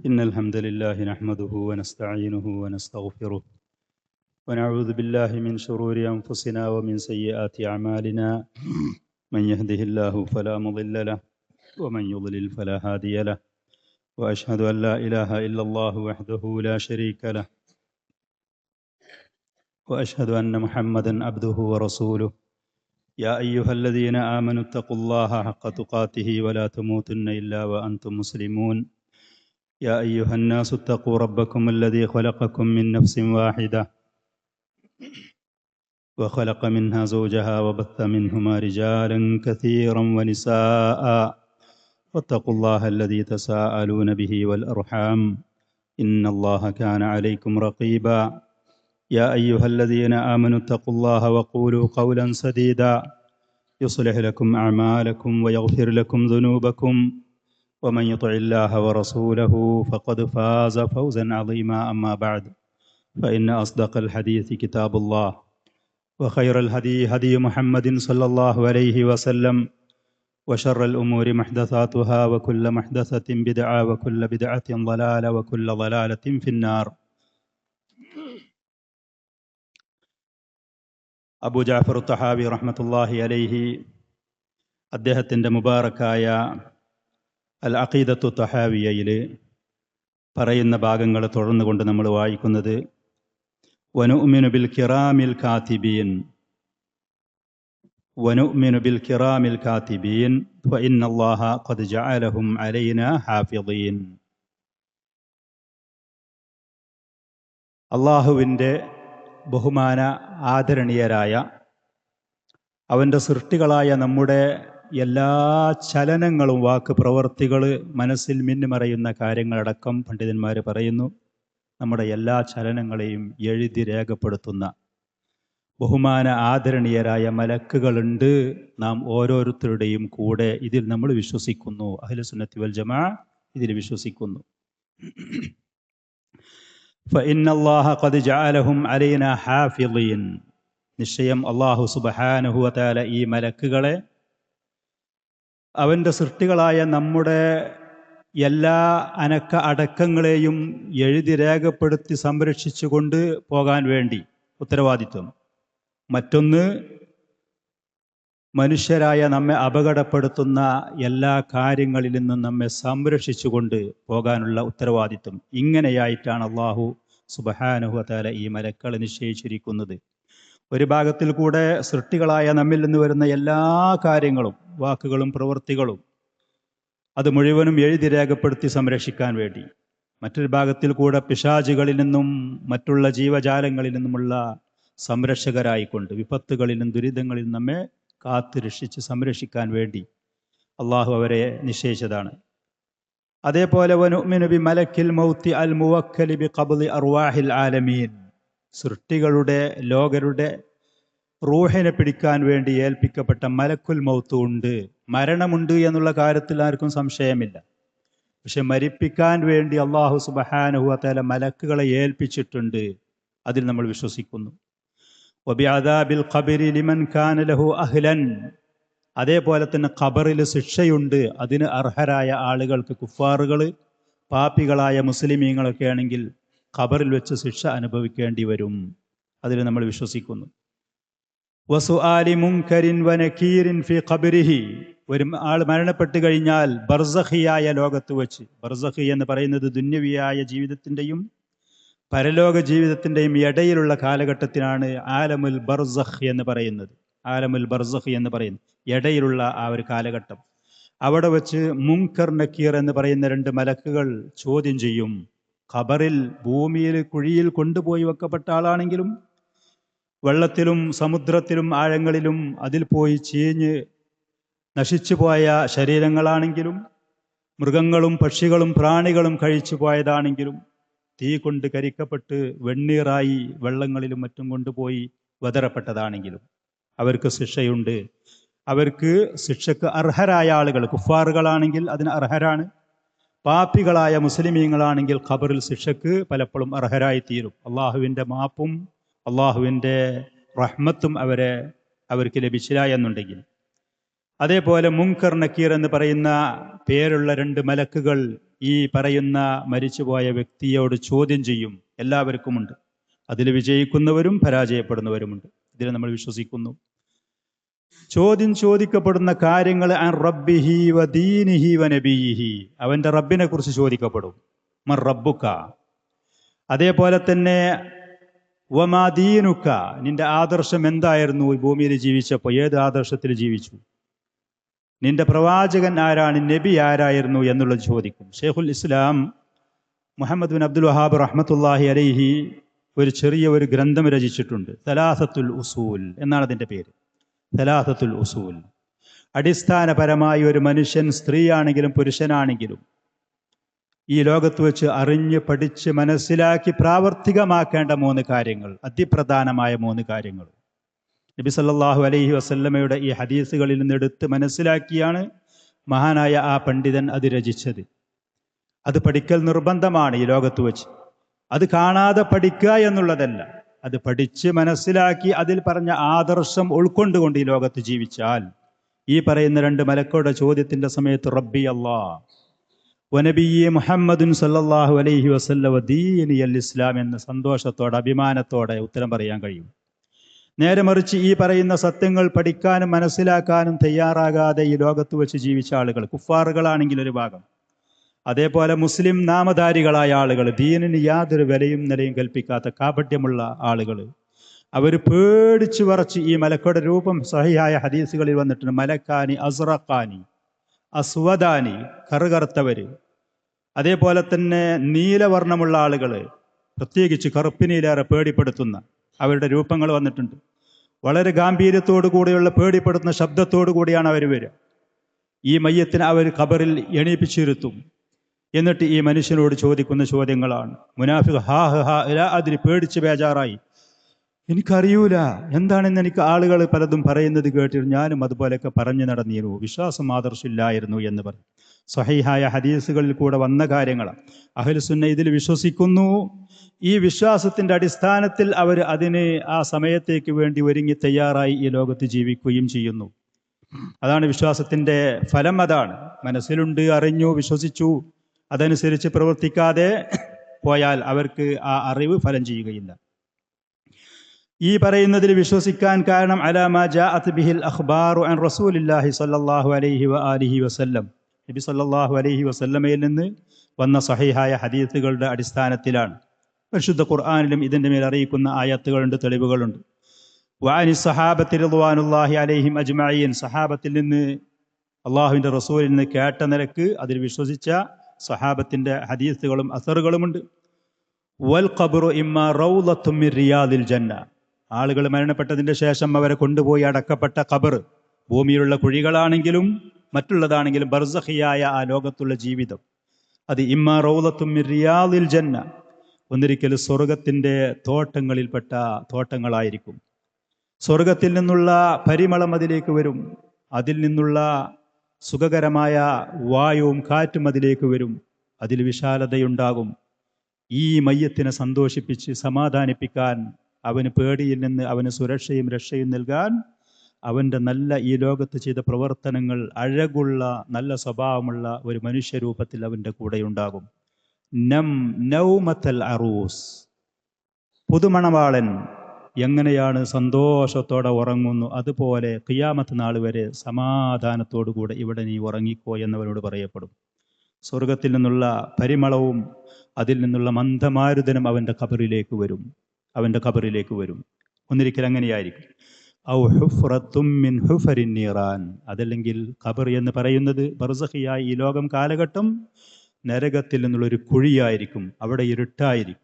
إن الحمد لله نحمده ونستعينه ونستغفره ونعوذ بالله من شرور أنفسنا ومن سيئات أعمالنا من يهده الله فلا مضل له ومن يضلل فلا هادي له وأشهد أن لا إله إلا الله وحده لا شريك له وأشهد أن محمدا عبده ورسوله يا أيها الذين آمنوا اتقوا الله حق تقاته ولا تموتن إلا وأنتم مسلمون يا أيها الناس اتقوا ربكم الذي خلقكم من نفس واحدة وخلق منها زوجها وبث منهما رجالا كثيرا ونساء واتقوا الله الذي تساءلون به والأرحام إن الله كان عليكم رقيبا يا أيها الذين آمنوا اتقوا الله وقولوا قولا سديدا يصلح لكم أعمالكم ويغفر لكم ذنوبكم ومن يطع الله ورسوله فقد فاز فوزا عظيما أما بعد فإن أصدق الحديث كتاب الله وخير الهدي هدي محمد صلى الله عليه وسلم وشر الأمور محدثاتها وكل محدثة بدعة وكل بدعة ضلالة وكل ضلالة في النار. അബൂ ജഅഫർ തഹാവി റഹ്മത്തുള്ളാഹി അലൈഹി അദ്ദേഹത്തിൻ്റെ മുബാറക്കായ അൽ അഖീദത്തു തഹാവിയയിൽ പറയുന്ന ഭാഗങ്ങൾ തുടർന്നുകൊണ്ട് നമ്മൾ വായിക്കുന്നത് വനുഅ്മിനു ബിൽ കിറാമിൽ കാതിബീൻ വനുഅ്മിനു ബിൽ കിറാമിൽ കാതിബീൻ ഫഇന്നല്ലാഹ ഖദ് ജഅലഹും അലൈനാ ഹാഫിളീൻ. അല്ലാഹുവിൻ്റെ ബഹുമാന ആദരണീയരായ അവൻ്റെ സൃഷ്ടികളായ നമ്മുടെ എല്ലാ ചലനങ്ങളും വാക്ക് പ്രവൃത്തികൾ മനസ്സിൽ മിന്നുമറയുന്ന കാര്യങ്ങളടക്കം പണ്ഡിതന്മാർ പറയുന്നു നമ്മുടെ എല്ലാ ചലനങ്ങളെയും എഴുതി രേഖപ്പെടുത്തുന്ന ബഹുമാന ആദരണീയരായ മലക്കുകളുണ്ട് നാം ഓരോരുത്തരുടെയും കൂടെ. ഇതിൽ നമ്മൾ വിശ്വസിക്കുന്നു. അഹ്ലുസുന്നത്തി വൽ ജമാഅ ഇതിൽ വിശ്വസിക്കുന്നു. ഫഇന്നല്ലാഹ ഖദ് ജഅലഹും അലൈനാ ഹാഫിളീൻ. നിശ്ചയം അല്ലാഹു സുബ്ഹാനഹു വ തആല ഈ മലക്കുകളെ അവൻ്റെ സൃഷ്ടികളായ നമ്മുടെ എല്ലാ അനക്ക അടക്കങ്ങളെയും എഴുതി രേഖപ്പെടുത്തി സംരക്ഷിച്ചുകൊണ്ട് പോകാൻ വേണ്ടി ഉത്തരവാദിത്വം. മറ്റൊന്ന്, മനുഷ്യരായ നമ്മെ അപകടപ്പെടുത്തുന്ന എല്ലാ കാര്യങ്ങളിൽ നിന്നും നമ്മെ സംരക്ഷിച്ചുകൊണ്ട് പോകാനുള്ള ഉത്തരവാദിത്വം. ഇങ്ങനെയായിട്ടാണ് അല്ലാഹു സുബ്ഹാനഹു വ തആല ഈ മലക്കുകളെ നിശ്ചയിച്ചിരിക്കുന്നത്. ഒരു ഭാഗത്തിൽ കൂടെ സൃഷ്ടികളായ നമ്മിൽ നിന്ന് വരുന്ന എല്ലാ കാര്യങ്ങളും വാക്കുകളും പ്രവൃത്തികളും അത് മുഴുവനും എഴുതി രേഖപ്പെടുത്തി സംരക്ഷിക്കാൻ വേണ്ടി, മറ്റൊരു ഭാഗത്തിൽ കൂടെ പിശാചുകളിൽ നിന്നും മറ്റുള്ള ജീവജാലങ്ങളിൽ നിന്നുമുള്ള സംരക്ഷകരായിക്കൊണ്ട് വിപത്തുകളിലും ദുരിതങ്ങളിലും നമ്മെ കാത്തു രക്ഷിച്ച് സംരക്ഷിക്കാൻ വേണ്ടി അള്ളാഹു അവരെ നിശ്ചയിച്ചതാണ്. അതേപോലെ വനുഅ്മിനു ബി മലക്കിൽ മൗത്തി അൽ മുവക്കലി ബി ഖബ്ളി അർവാഹിൽ ആലമീൻ. സൃഷ്ടികളുടെ ലോകരുടെ റൂഹിനെ പിടിക്കാൻ വേണ്ടി ഏൽപ്പിക്കപ്പെട്ട മലക്കുൽ മൗത്ത് ഉണ്ട്. മരണമുണ്ട് എന്നുള്ള കാര്യത്തിൽ ആർക്കും സംശയമില്ല. പക്ഷെ മരിപ്പിക്കാൻ വേണ്ടി അല്ലാഹു സുബ്ഹാനഹു വ തആല മലക്കുകളെ ഏൽപ്പിച്ചിട്ടുണ്ട്. അതിൽ നമ്മൾ വിശ്വസിക്കുന്നു. വബിഅദാബിൽ ഖബരി ലിമൻ കാന ലഹു അഹ്ലൻ. അതേപോലെ തന്നെ ഖബറിൽ ശിക്ഷയുണ്ട് അതിന് അർഹരായ ആളുകൾക്ക്. കുഫാറുകൾ, പാപികളായ മുസ്ലിമീങ്ങളൊക്കെ ആണെങ്കിൽ ഖബറിൽ വെച്ച് ശിക്ഷ അനുഭവിക്കേണ്ടി വരും. അതിൽ നമ്മൾ വിശ്വസിക്കുന്നു. വസുആലി മുൻകരിൻ വനകീരിൻ ഫി ഖബരിഹി. ഒരു ആൾ മരണപ്പെട്ട് കഴിഞ്ഞാൽ ബർസഖിയായ ലോകത്ത് വെച്ച്, ബർസഖി എന്ന് പറയുന്നത് ദുന്യവിയായ ജീവിതത്തിൻ്റെയും പരലോക ജീവിതത്തിൻ്റെയും ഇടയിലുള്ള കാലഘട്ടത്തിനാണ് ആലമുൽ ബർസഖ് എന്ന് പറയുന്നത്. ആലമുൽ ബർസഖ് എന്ന് പറയുന്നത് ഇടയിലുള്ള ആ ഒരു കാലഘട്ടം. അവിടെ വെച്ച് മുൻകർ നക്കീർ എന്ന് പറയുന്ന രണ്ട് മലക്കുകൾ ചോദ്യം ചെയ്യും. ഖബറിൽ ഭൂമിയിൽ കുഴിയിൽ കൊണ്ടുപോയി വെക്കപ്പെട്ട ആളാണെങ്കിലും വെള്ളത്തിലും സമുദ്രത്തിലും ആഴങ്ങളിലും അതിൽ പോയി ചീഞ്ഞ് നശിച്ചു പോയ ശരീരങ്ങളാണെങ്കിലും മൃഗങ്ങളും പക്ഷികളും പ്രാണികളും കഴിച്ചു പോയതാണെങ്കിലും തീ കൊണ്ട് കരിക്കപ്പെട്ട് വെണ്ണീറായി വെള്ളങ്ങളിലും മറ്റും കൊണ്ടുപോയി വതറപ്പെട്ടതാണെങ്കിലും അവർക്ക് ശിക്ഷയുണ്ട്. അവർക്ക് ശിക്ഷക്ക് അർഹരായ ആളുകൾ കുഫാറുകളാണെങ്കിൽ അതിന് അർഹരാണ്. പാപികളായ മുസ്ലിമീങ്ങളാണെങ്കിൽ ഖബറിൽ ശിക്ഷക്ക് പലപ്പോഴും അർഹരായി തീരും. അള്ളാഹുവിൻ്റെ മാപ്പും അള്ളാഹുവിൻ്റെ റഹ്മത്തും അവർക്ക് ലഭിച്ചില്ല എന്നുണ്ടെങ്കിൽ. അതേപോലെ മുൻകർ നക്കീർ എന്ന് പറയുന്ന പേരുള്ള രണ്ട് മലക്കുകൾ ഈ പറയുന്ന മരിച്ചുപോയ വ്യക്തിയോട് ചോദ്യം ചെയ്യും. എല്ലാവർക്കുമുണ്ട്. അതിൽ വിജയിക്കുന്നവരും പരാജയപ്പെടുന്നവരുമുണ്ട്. ഇതിൽ നമ്മൾ വിശ്വസിക്കുന്നു. ചോദ്യം ചോദിക്കപ്പെടുന്ന കാര്യങ്ങൾ അൻ റബ്ബിഹി വ ദീനിഹി വ നബിയിഹി, അവൻ്റെ റബ്ബിനെ കുറിച്ച് ചോദിക്കപ്പെടും. മൻ റബ്ബുക. അതേപോലെ തന്നെ വമാ ദീനുക, നിന്റെ ആദർശം എന്തായിരുന്നു ഈ ഭൂമിയിൽ ജീവിച്ചപ്പോൾ, ഏത് ആദർശത്തിൽ ജീവിച്ചു, നിന്റെ പ്രവാചകൻ ആരാണ്, നബി ആരായിരുന്നു എന്നുള്ളത് ചോദിക്കും. ഷെയ്ഖുൽ ഇസ്ലാം മുഹമ്മദ് ബിൻ അബ്ദുൽ വഹാബ് റഹ്മത്തുള്ളാഹി അലൈഹി ഒരു ഗ്രന്ഥം രചിച്ചിട്ടുണ്ട്. സലാസത്തുൽ ഉസൂൽ എന്നാണ് അതിൻ്റെ പേര്. സലാസത്തുൽ ഉസൂൽ. അടിസ്ഥാനപരമായി ഒരു മനുഷ്യൻ, സ്ത്രീയാണെങ്കിലും പുരുഷനാണെങ്കിലും, ഈ ലോകത്ത് വെച്ച് അറിഞ്ഞ് പഠിച്ച് മനസ്സിലാക്കി പ്രാവർത്തികമാക്കേണ്ട 3 കാര്യങ്ങൾ, അതിപ്രധാനമായ 3 കാര്യങ്ങൾ നബി സല്ലല്ലാഹു അലൈഹി വസല്ലമയുടെ ഈ ഹദീസുകളിൽ നിന്ന് എടുത്ത് മനസ്സിലാക്കിയാണ് മഹാനായ ആ പണ്ഡിതൻ അത് രചിച്ചത്. അത് പഠിക്കൽ നിർബന്ധമാണ് ഈ ലോകത്ത് വെച്ച്. അത് കാണാതെ പഠിക്കുക എന്നുള്ളതല്ല, അത് പഠിച്ച് മനസ്സിലാക്കി അതിൽ പറഞ്ഞ ആദർശം ഉൾക്കൊണ്ടുകൊണ്ട് ഈ ലോകത്ത് ജീവിച്ചാൽ ഈ പറയുന്ന 2 മലക്കുകളുടെ ചോദ്യത്തിന്റെ സമയത്ത് റബ്ബി അല്ലാഹ് വനബിയെ മുഹമ്മദുൻ സല്ലല്ലാഹു അലൈഹി വസല്ലം ദീനിയൽ ഇസ്ലാം എന്ന സന്തോഷത്തോടെ അഭിമാനത്തോടെ ഉത്തരം പറയാൻ കഴിയും. നേരെ മറിച്ച് ഈ പറയുന്ന സത്യങ്ങൾ പഠിക്കാനും മനസ്സിലാക്കാനും തയ്യാറാകാതെ ഈ ലോകത്ത് വെച്ച് ജീവിച്ച ആളുകൾ, കുഫാറുകളാണെങ്കിൽ ഒരു ഭാഗം, അതേപോലെ മുസ്ലിം നാമധാരികളായ ആളുകൾ, ദീനിന് യാതൊരു വിലയും നിലയും കൽപ്പിക്കാത്ത കാപട്യമുള്ള ആളുകൾ, അവർ പേടിച്ചു വറച്ച് ഈ മലക്കുകളുടെ രൂപം സഹിഹായ ഹദീസുകളിൽ വന്നിട്ടുണ്ട്. മലക്കാനി അസ്റഖാനി, അസ്വദാനി, കറുകറുത്തവർ, അതേപോലെ തന്നെ നീലവർണ്ണമുള്ള ആളുകൾ, പ്രത്യേകിച്ച് കറുപ്പിനീലേറെ പേടിപ്പെടുത്തുന്ന അവരുടെ രൂപങ്ങൾ വന്നിട്ടുണ്ട്. വളരെ ഗാംഭീര്യത്തോടു കൂടിയുള്ള പേടിപ്പെടുത്തുന്ന ശബ്ദത്തോടു കൂടിയാണ് അവർ വരിക. ഈ മയ്യത്തിനെ അവർ ഖബറിൽ എണീപ്പിച്ചിരുത്തും. എന്നിട്ട് ഈ മനുഷ്യനോട് ചോദിക്കുന്ന ചോദ്യങ്ങളാണ്. മുനാഫിഖ് ഹാ ഹാ അതിന് പേടിച്ച് ബേജാറായി, എനിക്കറിയൂല എന്താണെന്ന്, എനിക്ക് ആളുകൾ പലതും പറയുന്നത് കേട്ടിട്ട് ഞാനും അതുപോലെയൊക്കെ പറഞ്ഞു നടന്നിരുന്നു, വിശ്വാസം ആദർശമില്ലായിരുന്നു എന്ന് പറയും. സ്വഹീഹായ ഹദീസുകളിൽ കൂടെ വന്ന കാര്യങ്ങളാണ്. അഹ്ലുസുന്ന ഇതിൽ വിശ്വസിക്കുന്നു. ഈ വിശ്വാസത്തിന്റെ അടിസ്ഥാനത്തിൽ അവർ അതിന് ആ സമയത്തേക്ക് വേണ്ടി ഒരുങ്ങി തയ്യാറായി ഈ ലോകത്ത് ജീവിക്കുകയും ചെയ്യുന്നു. അതാണ് വിശ്വാസത്തിന്റെ ഫലം. അതാണ് മനസ്സിലുണ്ട്, അറിഞ്ഞു, വിശ്വസിച്ചു, അതനുസരിച്ച് പ്രവർത്തിക്കാതെ പോയാൽ അവർക്ക് ആ അറിവ് ഫലം ചെയ്യുകയില്ല. ഈ പറയുന്നതിൽ വിശ്വസിക്കാൻ കാരണം അലാമാ ജാഅത് ബിഹിൽ അഖ്ബാറു അൻ റസൂലില്ലാഹി സ്വല്ലല്ലാഹു അലൈഹി വആലിഹി വസല്ലം, നബി സ്വല്ലല്ലാഹു അലൈഹി വസല്ലമയിൽ നിന്ന് വന്ന സഹീഹായ ഹദീസുകളുടെ അടിസ്ഥാനത്തിലാണ്. പരിശുദ്ധ ഖുർആനിലും ഇതിൻ്റെ മേൽ അറിയിക്കുന്ന ആയത്തുകളുണ്ട്, തെളിവുകളുണ്ട്. വഅനി സഹാബത്തി റിദ്വാനുല്ലാഹി അലൈഹിം അജ്മഈൻ, സഹാബത്തിൽ നിന്ന് അള്ളാഹുവിൻ്റെ റസൂലിൽ നിന്ന് കേട്ട നിലക്ക് അതിൽ വിശ്വസിച്ച സഹാബത്തിൻ്റെ ഹദീസുകളും അസറുകളുമുണ്ട്. വൽ ഖബ്റു ഇമ്മാ റൗളത്തും മിൻ റിയാദിൽ ജന്ന, ആളുകൾ മരണപ്പെട്ടതിൻ്റെ ശേഷം അവരെ കൊണ്ടുപോയി അടക്കപ്പെട്ട ഖബർ ഭൂമിയിലുള്ള കുഴികളാണെങ്കിലും മറ്റുള്ളതാണെങ്കിലും ബർസഖിയായ ആ ലോകത്തുള്ള ജീവിതം, അത് ഇമ്മാ റൗളത്തും മിൻ റിയാദിൽ ജന്ന, ഒന്നിരിക്കൽ സ്വർഗത്തിൻ്റെ തോട്ടങ്ങളിൽപ്പെട്ട തോട്ടങ്ങളായിരിക്കും. സ്വർഗത്തിൽ നിന്നുള്ള പരിമളം അതിലേക്ക് വരും, അതിൽ നിന്നുള്ള സുഖകരമായ വായുവും കാറ്റും അതിലേക്ക് വരും, അതിൽ വിശാലതയുണ്ടാകും. ഈ മയ്യത്തിനെ സന്തോഷിപ്പിച്ച് സമാധാനിപ്പിക്കാൻ, അവന് പേടിയിൽ നിന്ന് അവന് സുരക്ഷയും രക്ഷയും നൽകാൻ, അവൻ്റെ നല്ല ഈ ലോകത്ത് ചെയ്ത പ്രവർത്തനങ്ങൾ, അഴകുള്ള നല്ല സ്വഭാവമുള്ള ഒരു മനുഷ്യരൂപത്തിൽ അവൻ്റെ കൂടെയുണ്ടാകും. നൗമത്തൽ അറൂസ്, പുതുമണവാളൻ എങ്ങനെയാണ് സന്തോഷത്തോടെ ഉറങ്ങുന്നു, അതുപോലെ ഖിയാമത്ത് നാൾ വരെ സമാധാനത്തോടുകൂടെ ഇവിടെ നീ ഉറങ്ങിക്കോ എന്നവനോട് പറയപ്പെടും. സ്വർഗത്തിൽ നിന്നുള്ള പരിമളവും അതിൽ നിന്നുള്ള മന്ദമാരുതനും അവൻ്റെ ഖബറിലേക്ക് വരും. ഒന്നിരിക്കൽ അങ്ങനെയായിരിക്കും. ഔ ഹുഫ്റത്തും മിൻ ഹുഫരിൻ നീറാൻ, അതല്ലെങ്കിൽ ഖബർ എന്ന് പറയുന്നത് ബർസഖിയായ ഈ ലോകം കാലഘട്ടം നരകത്തിൽ നിന്നുള്ളൊരു കുഴിയായിരിക്കും. അവിടെ ഇരുട്ടായിരിക്കും.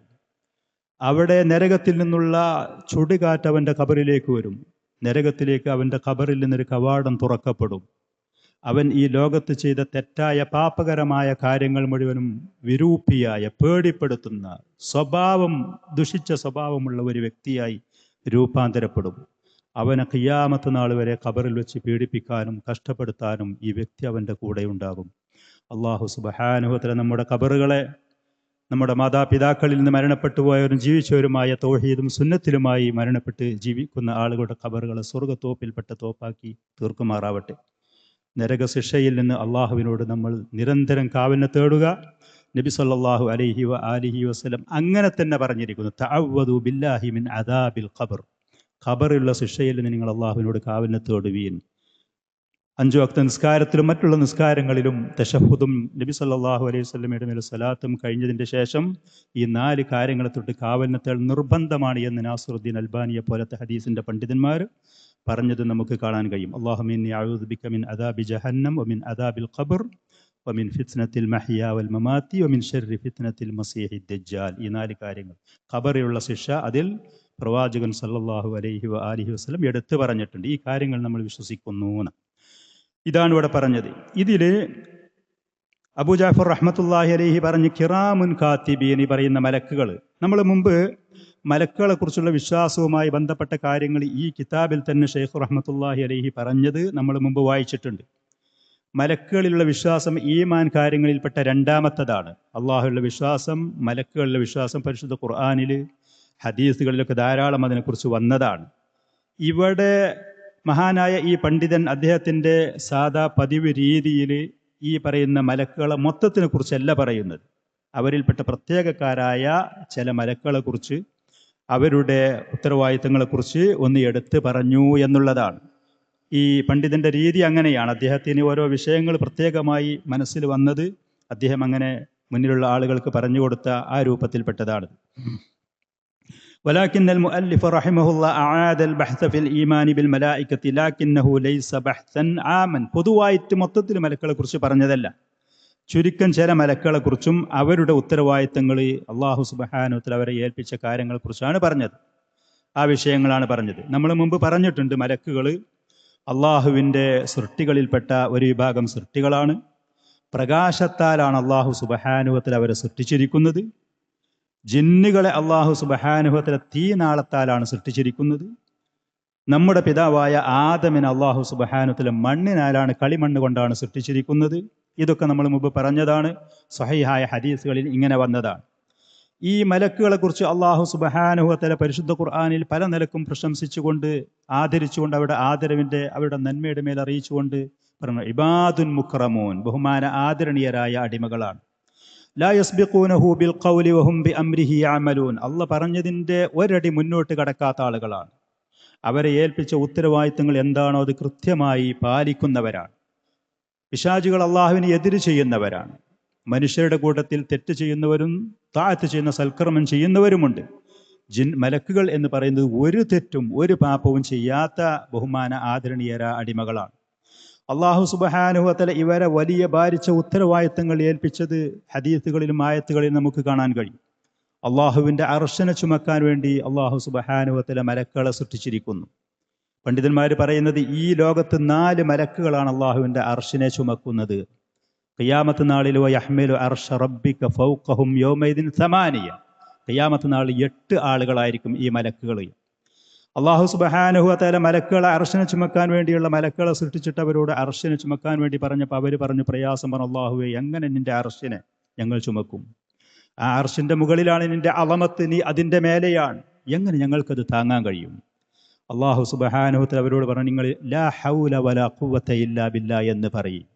അവിടെ നരകത്തിൽ നിന്നുള്ള ചുടുകാറ്റ് അവൻ്റെ ഖബറിലേക്ക് വരും. നരകത്തിലേക്ക് അവൻ്റെ ഖബറിൽ നിന്നൊരു കവാടം തുറക്കപ്പെടും. അവൻ ഈ ലോകത്ത് ചെയ്ത തെറ്റായ പാപകരമായ കാര്യങ്ങൾ മുഴുവനും വിരൂപിയായ, പേടിപ്പെടുത്തുന്ന സ്വഭാവം, ദുഷിച്ച സ്വഭാവമുള്ള ഒരു വ്യക്തിയായി രൂപാന്തരപ്പെടും. അവനെ ഖിയാമത്ത് നാൾ വരെ ഖബറിൽ വെച്ച് പീഡിപ്പിക്കാനും കഷ്ടപ്പെടുത്താനും ഈ വ്യക്തി അവൻ്റെ കൂടെ ഉണ്ടാകും. അല്ലാഹു സുബ്ഹാനഹു വ തആല നമ്മുടെ ഖബറുകളെ നമ്മുടെ മാതാപിതാക്കളിൽ നിന്ന് മരണപ്പെട്ടു പോയവരും ജീവിച്ചവരുമായ തൗഹീദും സുന്നത്തിലുമായി മരണപ്പെട്ട് ജീവിക്കുന്ന ആളുകളുടെ ഖബറുകളെ സ്വർഗ്ഗത്തോപ്പിൽപ്പെട്ട തോപ്പാക്കി തീർക്കുമാറാവട്ടെ. നരകശിക്ഷയിൽ നിന്ന് അള്ളാഹുവിനോട് നമ്മൾ നിരന്തരം കാവലിനെ തേടുക. നബി സല്ലല്ലാഹു അലൈഹി ആലിഹി വസല്ലം അങ്ങനെ തന്നെ പറഞ്ഞിരിക്കുന്നു, തഅവ്വദു ബില്ലാഹി മിൻ അദാബിൽ ഖബർ. ഖബറുള്ള ശിക്ഷയിൽ നിന്ന് നിങ്ങൾ അള്ളാഹുവിനോട് കാവലിനെ തേടുവീൻ. 5 വക്ത നിസ്കാരത്തിലും മറ്റുള്ള നിസ്കാരങ്ങളിലും തശഹുദും നബി സല്ലല്ലാഹു അലൈഹി വസല്ലമയുടെ മേൽ സലാത്തും കഴിഞ്ഞതിൻ്റെ ശേഷം ഈ 4 കാര്യങ്ങളെ തൊട്ട് കാവലിനെ തേടൽ നിർബന്ധമാണ് എന്ന് നാസിറുദ്ദീൻ അൽബാനിയെ പോലത്തെ ഹദീസിൻ്റെ പണ്ഡിതന്മാർ പറഞ്ഞത് നമുക്ക് കാണാൻ കഴിയും. അല്ലാഹുമ്മ ഇന്നി അഊദു ബിക മിൻ അദാബി ജഹന്നം വമിൻ അദാബിൽ ഖബർ വമിൻ ഫിത്നത്തിൽ മഹ്യാ വൽ മമാത്തി വമിൻ ശർരി ഫിത്നത്തിൽ മസീഹി ദജ്ജാൽ. ഈ 4 കാര്യങ്ങൾ ഖബറിലുള്ള ശിക്ഷ അതിൽ പ്രവാചകൻ സല്ലല്ലാഹു അലൈഹി ആലിഹി വസല്ലം എടുത്തു പറഞ്ഞിട്ടുണ്ട്. ഈ കാര്യങ്ങൾ നമ്മൾ വിശ്വസിക്കുന്നു. ഇതാണ് ഇവിടെ പറഞ്ഞത്. ഇതിൽ അബൂ ജാഫർ റഹ്മത്തുള്ളാഹി അലൈഹി പറഞ്ഞ് കിറാമുൻ കാത്തിബീൻ ഈ പറയുന്ന മലക്കുകൾ, നമ്മൾ മുമ്പ് മലക്കുകളെ കുറിച്ചുള്ള വിശ്വാസവുമായി ബന്ധപ്പെട്ട കാര്യങ്ങൾ ഈ കിതാബിൽ തന്നെ ഷെയ്ഖ് റഹ്മത്തുള്ളാഹി അലൈഹി പറഞ്ഞത് നമ്മൾ മുമ്പ് വായിച്ചിട്ടുണ്ട്. മലക്കുകളിലുള്ള വിശ്വാസം ഈമാൻ കാര്യങ്ങളിൽപ്പെട്ട രണ്ടാമത്തതാണ്. അള്ളാഹുവിലുള്ള വിശ്വാസം, മലക്കുകളിലുള്ള വിശ്വാസം പരിശുദ്ധ ഖുർആനിൽ ഹദീസുകളിലൊക്കെ ധാരാളം അതിനെക്കുറിച്ച് വന്നതാണ്. ഇവിടെ മഹാനായ ഈ പണ്ഡിതൻ അദ്ദേഹത്തിൻ്റെ സാധാ പതിവ് രീതിയിൽ ഈ പറയുന്ന മലക്കുകളെ മൊത്തത്തിനെ കുറിച്ചല്ല പറയുന്നത്, അവരിൽപ്പെട്ട പ്രത്യേകക്കാരായ ചില മലക്കുകളെക്കുറിച്ച് അവരുടെ ഉത്തരവാദിത്തങ്ങളെക്കുറിച്ച് ഒന്ന് എടുത്ത് പറഞ്ഞു എന്നുള്ളതാണ്. ഈ പണ്ഡിതൻ്റെ രീതി അങ്ങനെയാണ്. അദ്ദേഹത്തിന് ഓരോ വിഷയങ്ങൾ പ്രത്യേകമായി മനസ്സിൽ വന്നത് അദ്ദേഹം അങ്ങനെ മുന്നിലുള്ള ആളുകൾക്ക് പറഞ്ഞു കൊടുത്ത ആ രൂപത്തിൽപ്പെട്ടതാണ്. ولكن المؤلف رحمه الله أعاد البحث في الإيمان بالملائكة لكنه ليس بحثا عاما. പൊതുവായിട്ട് മൊത്തത്തിൽ മലക്കുകളെ കുറിച്ച് പറഞ്ഞതല്ല, ചുരുക്കം ചില മലക്കുകളെ കുറിച്ചും അവരുടെ ഉത്തരവാദിത്തങ്ങൾ അള്ളാഹു സുബ്ഹാനഹു വ തആല അവരെ ഏൽപ്പിച്ച കാര്യങ്ങളെക്കുറിച്ചാണ് പറഞ്ഞത്. ആ വിഷയങ്ങളാണ് പറഞ്ഞത്. നമ്മൾ മുമ്പ് പറഞ്ഞിട്ടുണ്ട്, മലക്കുകൾ അള്ളാഹുവിൻ്റെ സൃഷ്ടികളിൽപ്പെട്ട ഒരു വിഭാഗം സൃഷ്ടികളാണ്. പ്രകാശത്താലാണ് അള്ളാഹു സുബ്ഹാനഹു വ തആല അവരെ സൃഷ്ടിച്ചിരിക്കുന്നത്. ജിന്നുകളെ അള്ളാഹു സുബ്ഹാനഹു വ തആല തീനാളത്താലാണ് സൃഷ്ടിച്ചിരിക്കുന്നത്. നമ്മുടെ പിതാവായ ആദമിനെ അള്ളാഹു സുബ്ഹാനഹു വ തആല മണ്ണിനാലാണ്, കളിമണ്ണ് കൊണ്ടാണ് സൃഷ്ടിച്ചിരിക്കുന്നത്. ഇതൊക്കെ നമ്മൾ മുമ്പ് പറഞ്ഞതാണ്. സ്വഹീഹായ ഹദീസുകളിൽ ഇങ്ങനെ വന്നതാണ്. ഈ മലക്കുകളെ കുറിച്ച് അള്ളാഹു സുബ്ഹാനഹു വ തആല പരിശുദ്ധ ഖുർആനിൽ പല നിലക്കും പ്രശംസിച്ചുകൊണ്ട് ആദരിച്ചുകൊണ്ട് അവരുടെ നന്മയുടെ മേൽ അറിയിച്ചുകൊണ്ട് പറഞ്ഞു, ഇബാദുൻ മുക്രമൂൻ, ബഹുമാന ആദരണീയരായ അടിമകളാണ്. ലാ യസ്ബിഖൂനഹു ബിൽ ഖൗലി വഹും ബിഅംരിഹി യഅമലൂൻ, അള്ളാഹ് പറഞ്ഞതിൻ്റെ ഒരടി മുന്നോട്ട് കടക്കാത്ത ആളുകളാണ്. അവരെ ഏൽപ്പിച്ച ഉത്തരവാദിത്തങ്ങൾ എന്താണോ അത് കൃത്യമായി പാലിക്കുന്നവരാണ്. പിശാചുകൾ അള്ളാഹുവിനെ എതിര് ചെയ്യുന്നവരാണ്. മനുഷ്യരുടെ കൂട്ടത്തിൽ തെറ്റ് ചെയ്യുന്നവരും താഅത്ത് ചെയ്യുന്ന സൽക്കർമ്മം ചെയ്യുന്നവരുമുണ്ട്. മലക്കുകൾ എന്ന് പറയുന്നത് ഒരു തെറ്റും ഒരു പാപവും ചെയ്യാത്ത ബഹുമാന ആദരണീയരായ അടിമകളാണ്. അള്ളാഹു സുബ്ഹാനഹു വ തആല ഇവരെ വലിയ ഭാരിച്ച ഉത്തരവാദിത്തങ്ങൾ ഏൽപ്പിച്ചത് ഹദീസുകളിലും ആയത്തുകളിലും നമുക്ക് കാണാൻ കഴിയും. അള്ളാഹുവിൻ്റെ അർശനെ ചുമക്കാൻ വേണ്ടി അള്ളാഹു സുബ്ഹാനഹു വ തആല മലക്കുകളെ സൃഷ്ടിച്ചിരിക്കുന്നു. പണ്ഡിതന്മാർ പറയുന്നത് ഈ ലോകത്ത് 4 മലക്കുകളാണ് അള്ളാഹുവിൻ്റെ അർശിനെ ചുമക്കുന്നത്. ഖിയാമത്ത് നാളിൽ വയഹ്മിലു അർശ റബ്ബിക ഫൗഖഹും യൗമൈദിൻ 8, ഖിയാമത്ത് നാളിൽ 8 ആളുകളായിരിക്കും ഈ മലക്കുകൾ. അള്ളാഹു സുബ്ഹാനഹു വ തആല മലക്കുകളെ അർശിനെ ചുമക്കാൻ വേണ്ടിയുള്ള മലക്കുകളെ സൃഷ്ടിച്ചിട്ട് അവരോട് അർശിനെ ചുമക്കാൻ വേണ്ടി പറഞ്ഞപ്പോൾ അവർ പറഞ്ഞു, പ്രയാസം പറഞ്ഞു, അള്ളാഹുവേ എങ്ങനെ നിന്റെ അർശിനെ ഞങ്ങൾ ചുമക്കും? ആ അർശിൻ്റെ മുകളിലാണ് നിന്റെ അളമത്ത്, നീ അതിൻ്റെ മേലെയാണ്, എങ്ങനെ ഞങ്ങൾക്കത് താങ്ങാൻ കഴിയും? അള്ളാഹു സുബ്ഹാനഹു വ തആല അവരോട് പറഞ്ഞു, നിങ്ങൾ ലാ ഹൗല വലാ ഖുവത ഇല്ലാ ബില്ലാ എന്ന് പറയും.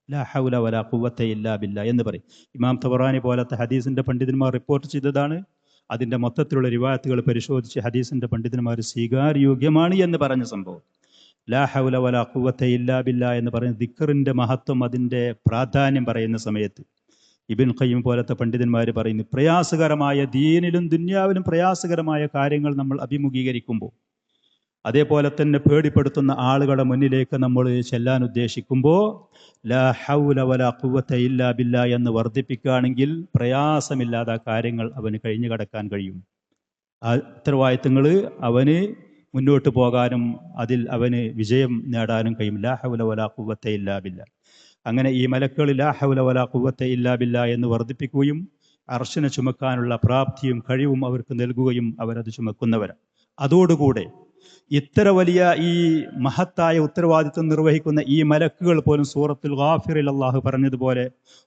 ലാ ഹൗല വലാ ഖുവത ഇല്ലാ ബില്ലാ എന്ന് പറയും. ഇമാം തബറാനി പോലത്തെ ഹദീസിൻ്റെ പണ്ഡിതന്മാർ റിപ്പോർട്ട് ചെയ്തതാണ്. അതിൻ്റെ മൊത്തത്തിലുള്ള റിവായത്തുകൾ പരിശോധിച്ച് ഹദീസിൻ്റെ പണ്ഡിതന്മാർ സ്വീകാര്യോഗ്യമാണ് എന്ന് പറഞ്ഞ സംഭവം. ലാ ഹൗല വലാ ഖുവത ഇല്ലാ ബില്ലാ എന്ന് പറയുന്ന ദിക്റിൻ്റെ മഹത്വം, അതിൻ്റെ പ്രാധാന്യം പറയുന്ന സമയത്ത് ഇബ്ൻ ഖയ്യിം പോലത്തെ പണ്ഡിതന്മാർ പറയുന്നു, പ്രയാസകരമായ ദീനിലും ദുന്യാവിലും പ്രയാസകരമായ കാര്യങ്ങൾ നമ്മൾ അഭിമുഖീകരിക്കുമ്പോൾ, അതേപോലെ തന്നെ പേടിപ്പെടുത്തുന്ന ആളുകളുടെ മുന്നിലേക്ക് നമ്മൾ ചെല്ലാൻ ഉദ്ദേശിക്കുമ്പോൾ ലാ ഹൗല വലാ ഖുവത ഇല്ലാ ബില്ലാ എന്ന് വർദ്ധിപ്പിക്കുകയാണെങ്കിൽ പ്രയാസമില്ലാതെ കാര്യങ്ങൾ അവന് കഴിഞ്ഞു കടക്കാൻ കഴിയും. ആ ഉത്തരവാദിത്തങ്ങൾ അവന് മുന്നോട്ട് പോകാനും അതിൽ അവന് വിജയം നേടാനും കഴിയും. ലാ ഹൗല വലാ ഖുവത ഇല്ലാ ബില്ലാ. അങ്ങനെ ഈ മലക്കുകൾ ലാ ഹൗല വലാ ഖുവത ഇല്ലാ ബില്ലാ എന്ന് വർദ്ധിപ്പിക്കുകയും അർശിനെ ചുമക്കാനുള്ള പ്രാപ്തിയും കഴിവും അവർക്ക് നൽകുകയും അവരത് ചുമക്കുന്നവരാണ്. അതോടുകൂടെ ഇത്ര വലിയ ഈ മഹത്തായ ഉത്തരവാദിത്വം നിർവഹിക്കുന്ന ഈ മലക്കുകൾ പോലും സൂറത്തുൽ ഗാഫിറിൽ അല്ലാഹു പറഞ്ഞതുപോലെ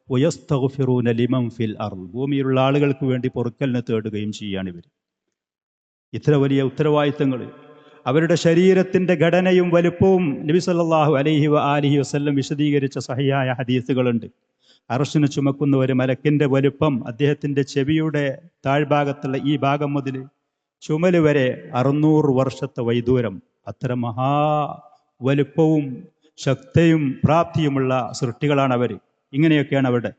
വയസ്തഗ്ഫിറൂന ലിമൻ ഫിൽ അർദ്, ഭൂമിയിലുള്ള ആളുകൾക്ക് വേണ്ടി പൊറുക്കലിനെ തേടുകയും ചെയ്യാണ് ഇവർ. ഇത്ര വലിയ ഉത്തരവാദിത്തങ്ങൾ. അവരുടെ ശരീരത്തിൻ്റെ ഘടനയും വലുപ്പവും നബി സല്ലല്ലാഹു അലൈഹി ആലിഹി വസല്ലം വിശദീകരിച്ച സഹിയായ ഹദീസുകളുണ്ട്. അർശിനെ ചുമക്കുന്ന ഒരു മലക്കിൻ്റെ വലുപ്പം അദ്ദേഹത്തിൻ്റെ ചെവിയുടെ താഴ്ഭാഗത്തുള്ള ഈ ഭാഗം മുതൽ ചുമല് വരെ 600 വർഷത്തെ വൈദൂരം. അത്ര മഹാ വലുപ്പവും ശക്തിയും പ്രാപ്തിയുമുള്ള സൃഷ്ടികളാണ് അവർ. ഇങ്ങനെയൊക്കെയാണ് അവരുടെ.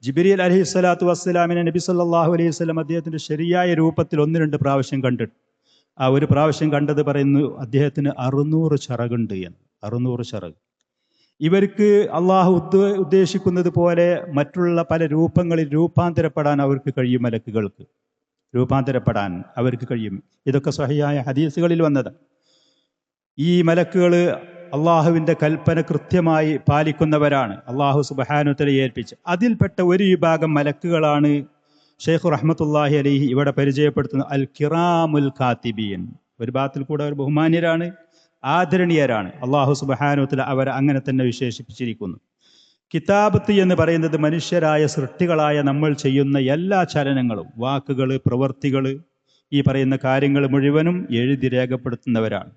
ജിബ്രീൽ അലൈഹിസ്സലാത്തു വസ്സലാമിനെ നബി സല്ലല്ലാഹു അലൈഹി വസല്ലം അദ്ദേഹത്തിൻ്റെ ശരിയായ രൂപത്തിൽ 1-2 പ്രാവശ്യം കണ്ടിട്ട്, ആ ഒരു പ്രാവശ്യം കണ്ടത് പറയുന്നു അദ്ദേഹത്തിന് 600 ചിറകുണ്ട് എന്ന്. 600 ചിറക്. ഇവർക്ക് അള്ളാഹു ഉദ്ദേശിക്കുന്നത് പോലെ മറ്റുള്ള പല രൂപങ്ങളിൽ രൂപാന്തരപ്പെടാൻ അവർക്ക് കഴിയും. മലക്കുകൾക്ക് രൂപാന്തരപ്പെടാൻ അവർക്ക് കഴിയും. ഇതൊക്കെ സ്വഹിയായ ഹദീസുകളിൽ വന്നത്. ഈ മലക്കുകൾ അള്ളാഹുവിൻ്റെ കൽപ്പന കൃത്യമായി പാലിക്കുന്നവരാണ്. അള്ളാഹു സുബ്ഹാനഹു വതആല ഏൽപ്പിച്ച് അതിൽപ്പെട്ട ഒരു വിഭാഗം മലക്കുകളാണ് ഷെയ്ഖ് റഹ്മത്തുള്ളാഹി അലൈഹി ഇവിടെ പരിചയപ്പെടുത്തുന്ന അൽ കിറാമുൽ കാത്തിബീൻ. ഒരു ഭാഗത്തിൽ കൂടെ അവർ ബഹുമാന്യരാണ്, ആദരണീയരാണ്. അള്ളാഹു സുബ്ഹാനഹു വതആല അവരെ അങ്ങനെ തന്നെ വിശേഷിപ്പിച്ചിരിക്കുന്നു. കിതാബത്ത് എന്ന് പറയുന്നത് മനുഷ്യരായ സൃഷ്ടികളായ നമ്മൾ ചെയ്യുന്ന എല്ലാ ചലനങ്ങളും, വാക്കുകൾ, പ്രവൃത്തികൾ, ഈ പറയുന്ന കാര്യങ്ങൾ മുഴുവനും എഴുതി രേഖപ്പെടുത്തുന്നവരാണ്.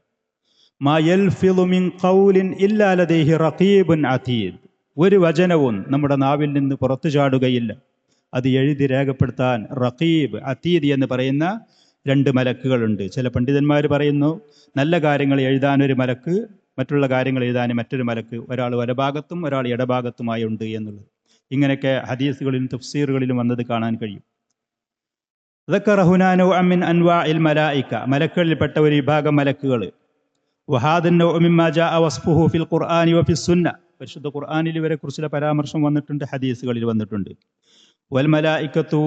മാ യൽഫിളു മിൻ ഖൗലിൻ ഇല്ലാ ലദൈഹി റഖീബുൻ അതീദ്. ഒരു വചനവും നമ്മുടെ നാവിൽ നിന്ന് പുറത്തു ചാടുകയില്ല, അത് എഴുതി രേഖപ്പെടുത്താൻ റഖീബ്, അതീദ് എന്ന് പറയുന്ന 2 മലക്കുകളുണ്ട്. ചില പണ്ഡിതന്മാർ പറയുന്നു നല്ല കാര്യങ്ങൾ എഴുതാൻ ഒരു മലക്ക്, മറ്റുള്ള കാര്യങ്ങൾ എഴുതാൻ മറ്റൊരു മലക്ക്, ഒരാൾ വലഭാഗത്തും ഒരാൾ ഇടഭാഗത്തുമായി ഉണ്ട് എന്നുള്ളത്. ഇങ്ങനെയൊക്കെ ഹദീസുകളിലും തഫ്സീറുകളിലും വന്നത് കാണാൻ കഴിയും. ദക്കറ ഹുനാ നൗഅൻ മിൻ അൻവാഇൽ മലായിക, മലക്കുകളിൽപ്പെട്ട ഒരു വിഭാഗം മലക്കുകൾ. വഹാദ നൗഅ മിമ്മാ ജാഅ വസ്ഫുഹു ഫിൽ ഖുർആനി വഫിസ് സുന്ന, പരിശുദ്ധ ഖുർആനിൽ ഇവരെ കുറിച്ചുള്ള പരാമർശം വന്നിട്ടുണ്ട്, ഹദീസുകളിൽ വന്നിട്ടുണ്ട്. വൽ മലായികത്തു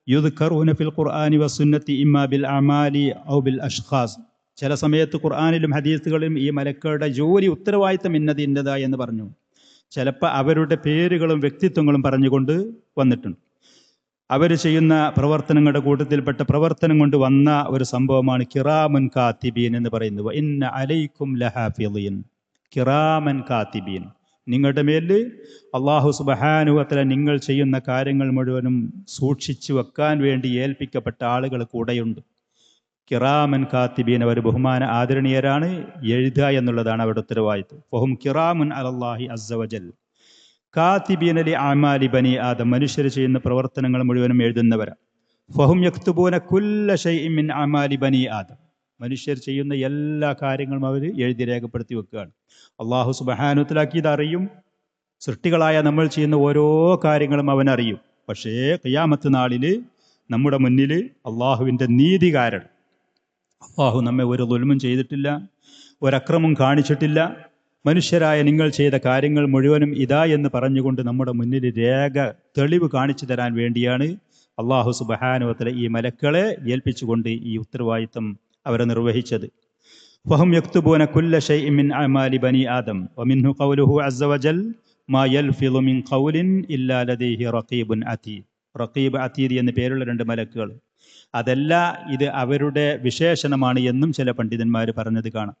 യുദ്കറൂന ഫിൽ ഖുർആനി വസുന്നത്തി ഇമ്മാ ബിൽ അമാലി ഔ ബിൽ അഷ്ഖാസ്. ചില സമയത്ത് ഖുർആനിലും ഹദീസുകളിലും ഈ മലക്കുകളുടെ ജോലി, ഉത്തരവാദിത്തം ഇന്നതാ എന്ന് പറഞ്ഞു. ചിലപ്പോൾ അവരുടെ പേരുകളും വ്യക്തിത്വങ്ങളും പറഞ്ഞുകൊണ്ട് വന്നിട്ടുണ്ട്. അവർ ചെയ്യുന്ന പ്രവർത്തനങ്ങളുടെ കൂട്ടത്തിൽപ്പെട്ട പ്രവർത്തനം കൊണ്ട് വന്ന ഒരു സംഭവമാണ് കിറാമൻ കാത്തിബീൻ എന്ന് പറയുന്നത്. ഇന്ന അലൈക്കും ലഹാഫിളീൻ, കിറാമൻ കാത്തിബീൻ, നിങ്ങളുടെ മേൽ അള്ളാഹു സുബ്ഹാനഹു വതആല നിങ്ങൾ ചെയ്യുന്ന കാര്യങ്ങൾ മുഴുവനും സൂക്ഷിച്ചു വെക്കാൻ വേണ്ടി ഏൽപ്പിക്കപ്പെട്ട ആളുകൾ കൂടെയുണ്ട്. കിറാമൻ കാത്തിബീൻ, അവർ ബഹുമാന ആദരണീയരാണ്. എഴുതുക എന്നുള്ളതാണ് അവരുടെ ഉത്തരവാദിത്വം. ഫഹും കിറാമുൻ അലല്ലാഹി അസ്സ വജൽ കാത്തിബീന ലി അമാലി ബനി ആദം, മനുഷ്യർ ചെയ്യുന്ന പ്രവർത്തനങ്ങൾ മുഴുവനും എഴുതുന്നവരാണ്. ഫഹും യക്തുബൂന കുല്ല ഷൈഇൻ മിൻ അമാലി ബനി ആദം, മനുഷ്യർ ചെയ്യുന്ന എല്ലാ കാര്യങ്ങളും അവർ എഴുതി രേഖപ്പെടുത്തി വെക്കുകയാണ്. അള്ളാഹു സുബ്ഹാനഹു വതആല ഇത് അറിയും. സൃഷ്ടികളായ നമ്മൾ ചെയ്യുന്ന ഓരോ കാര്യങ്ങളും അവനറിയും. പക്ഷേ ഖിയാമത്ത് നാളിൽ നമ്മുടെ മുന്നിൽ അള്ളാഹുവിൻ്റെ നീതി കാരണം, അള്ളാഹു നമ്മെ ഒരു ദുൽമും ചെയ്തിട്ടില്ല, ഒരക്രമം കാണിച്ചിട്ടില്ല, മനുഷ്യരായ നിങ്ങൾ ചെയ്ത കാര്യങ്ങൾ മുഴുവനും ഇതാ എന്ന് പറഞ്ഞുകൊണ്ട് നമ്മുടെ മുന്നിൽ തെളിവ് കാണിച്ചു തരാൻ വേണ്ടിയാണ് അള്ളാഹു സുബ്ഹാനഹു വതആല ഈ മലക്കുകളെ ഏൽപ്പിച്ചുകൊണ്ട് ഈ ഉത്തരവാദിത്തം അവരെ നിർവഹിച്ചത്. ഫഹും യക്തുബൂന കുല്ല ഷൈഇൻ മിൻ അമാലി ബനി ആദം വമിൻഹു ഖൗലുഹു അസ്സ വജൽ മാ യൽഫിളു മിൻ ഖൗലിൻ ഇല്ലാ ലദൈഹി റഖീബുൻ അതീദ്. റഖീബ്, അതീദ് എന്ന് പേരുള്ള 2 മലക്കുകൾ. അതല്ല, ഇത് അവരുടെ വിശേഷണമാണ് എന്നും ചില പണ്ഡിതന്മാർ പറഞ്ഞത് കാണാം.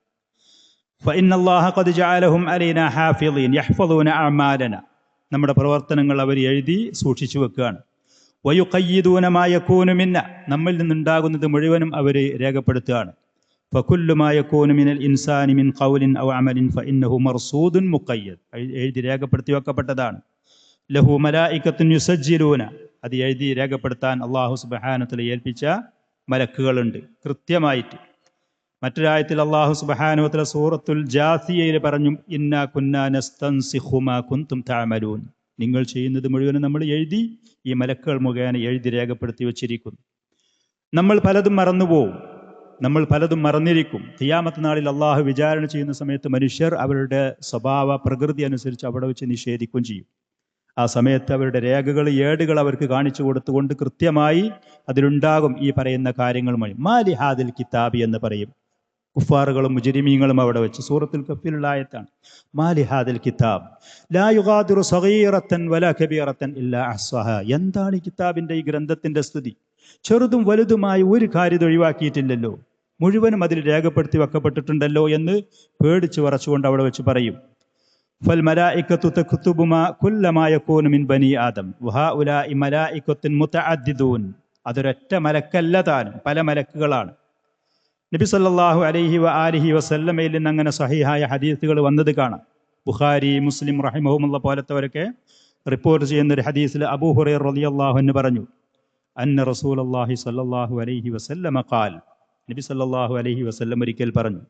ഫഇന്നല്ലാഹ ഖദ് ജഅലഹും അലൈനാ ഹാഫിളീൻ യഹ്ഫളൂന അഅമാലന, നമ്മുടെ പ്രവർത്തനങ്ങൾ അവർ എഴുതി സൂക്ഷിച്ചു വെക്കുകയാണ്. വയുഖയ്യിദൂന മാ യകൂനു മിന്ന, നമ്മിൽ നിന്നുണ്ടാകുന്നത് മുഴുവനും അവർ രേഖപ്പെടുത്തുകയാണ്. ഫകുല്ലു മാ യകൂനു മിനൽ ഇൻസാനി മിൻ ഖൗലിൻ ഔ അമലിൻ ഫഇന്നഹു മർസൂദുൻ മുഖയ്യദ്, എഴുതി രേഖപ്പെടുത്തി വെക്കപ്പെട്ടതാണ്. ലഹു മലായികത്തുൻ യുസജ്ജിലൂന, അത് എഴുതി രേഖപ്പെടുത്താൻ അള്ളാഹു സുബ്ഹാനഹു വതആല ഏൽപ്പിച്ച മലക്കുകളുണ്ട് കൃത്യമായിട്ട്. മറ്റൊരായത്തിൽ അള്ളാഹു സുബ്ഹാനഹു വതആല സൂറത്തുൽ ജാസിയയിൽ പറഞ്ഞു, ഇന്നാ കുന്നാ നസ്തൻസിഖു മാ കുൻതും തഅമലൂൻ, നിങ്ങൾ ചെയ്യുന്നത് മുഴുവനും നമ്മൾ എഴുതി ഈ മലക്കുകൾ മുഖേന എഴുതി രേഖപ്പെടുത്തി വച്ചിരിക്കുന്നു. നമ്മൾ പലതും മറന്നുപോകും, നമ്മൾ പലതും മറന്നിരിക്കും. ഖിയാമത്ത് നാളിൽ അള്ളാഹു വിചാരണ ചെയ്യുന്ന സമയത്ത് മനുഷ്യർ അവരുടെ സ്വഭാവ പ്രകൃതി അനുസരിച്ച് അവിടെ വെച്ച് നിഷേധിക്കുകയും ചെയ്യും. ആ സമയത്ത് അവരുടെ രേഖകൾ, ഏടുകൾ അവർക്ക് കാണിച്ചു കൊടുത്തുകൊണ്ട് കൃത്യമായി അതിലുണ്ടാകും ഈ പറയുന്ന കാര്യങ്ങളുമായി. മാലി ഹാദിൽ കിതാബി എന്ന് പറയും കുഫാറുകളും മുജ്രിമീങ്ങളും അവിടെ വെച്ച്. സൂറത്തുൽ കഫിലുള്ള ആയത്താണ്. മാലി ഹാദിൽ കിതാബ് ലാ യുഗാദിറു സഗീറത്തൻ വലാ കബീറത്തൻ ഇല്ലാ അഹ്സാഹാ. എന്താണ് ഈ കിതാബിന്റെ, ഈ ഗ്രന്ഥത്തിന്റെ സ്ഥിതി? ചെറുതും വലുതുമായ ഒരു കാര്യം ഒഴിവാക്കിയിട്ടില്ലല്ലോ, മുഴുവനും അതിൽ രേഖപ്പെടുത്തി വെക്കപ്പെട്ടിട്ടുണ്ടല്ലോ എന്ന് പേടിച്ച് വറച്ചുകൊണ്ട് അവിടെ വെച്ച് പറയും. ഫൽ മലായികത്തു തക്തുബു മാ കുല്ലമാ യകൂനു മിൻ ബനി ആദം വഹഉലാഇ മലായികത്തുൻ മുതഅദ്ദിദൂൻ. അതൊരൊറ്റ മലക്കല്ല താനും, പല മലക്കുകളാണ്. നബി സല്ലല്ലാഹു അലൈഹി ആലിഹി വസല്ലമയിൽ നിന്ന് അങ്ങനെ സഹീഹായ ഹദീസുകൾ വന്നത് കാണാം. ബുഖാരി, മുസ്ലിം റഹിമഹുമുള്ള പോലത്തവരൊക്കെ റിപ്പോർട്ട് ചെയ്യുന്ന ഒരു ഹദീസിൽ അബൂ ഹുറൈറ റളിയല്ലാഹു അൻഹു പറഞ്ഞു, അന്ന റസൂലുള്ളാഹി സ്വല്ലല്ലാഹു അലൈഹി വസല്ലമ ഖാൽ, നബി സല്ലല്ലാഹു അലൈഹി വസല്ലം ഒരിക്കൽ പറഞ്ഞു,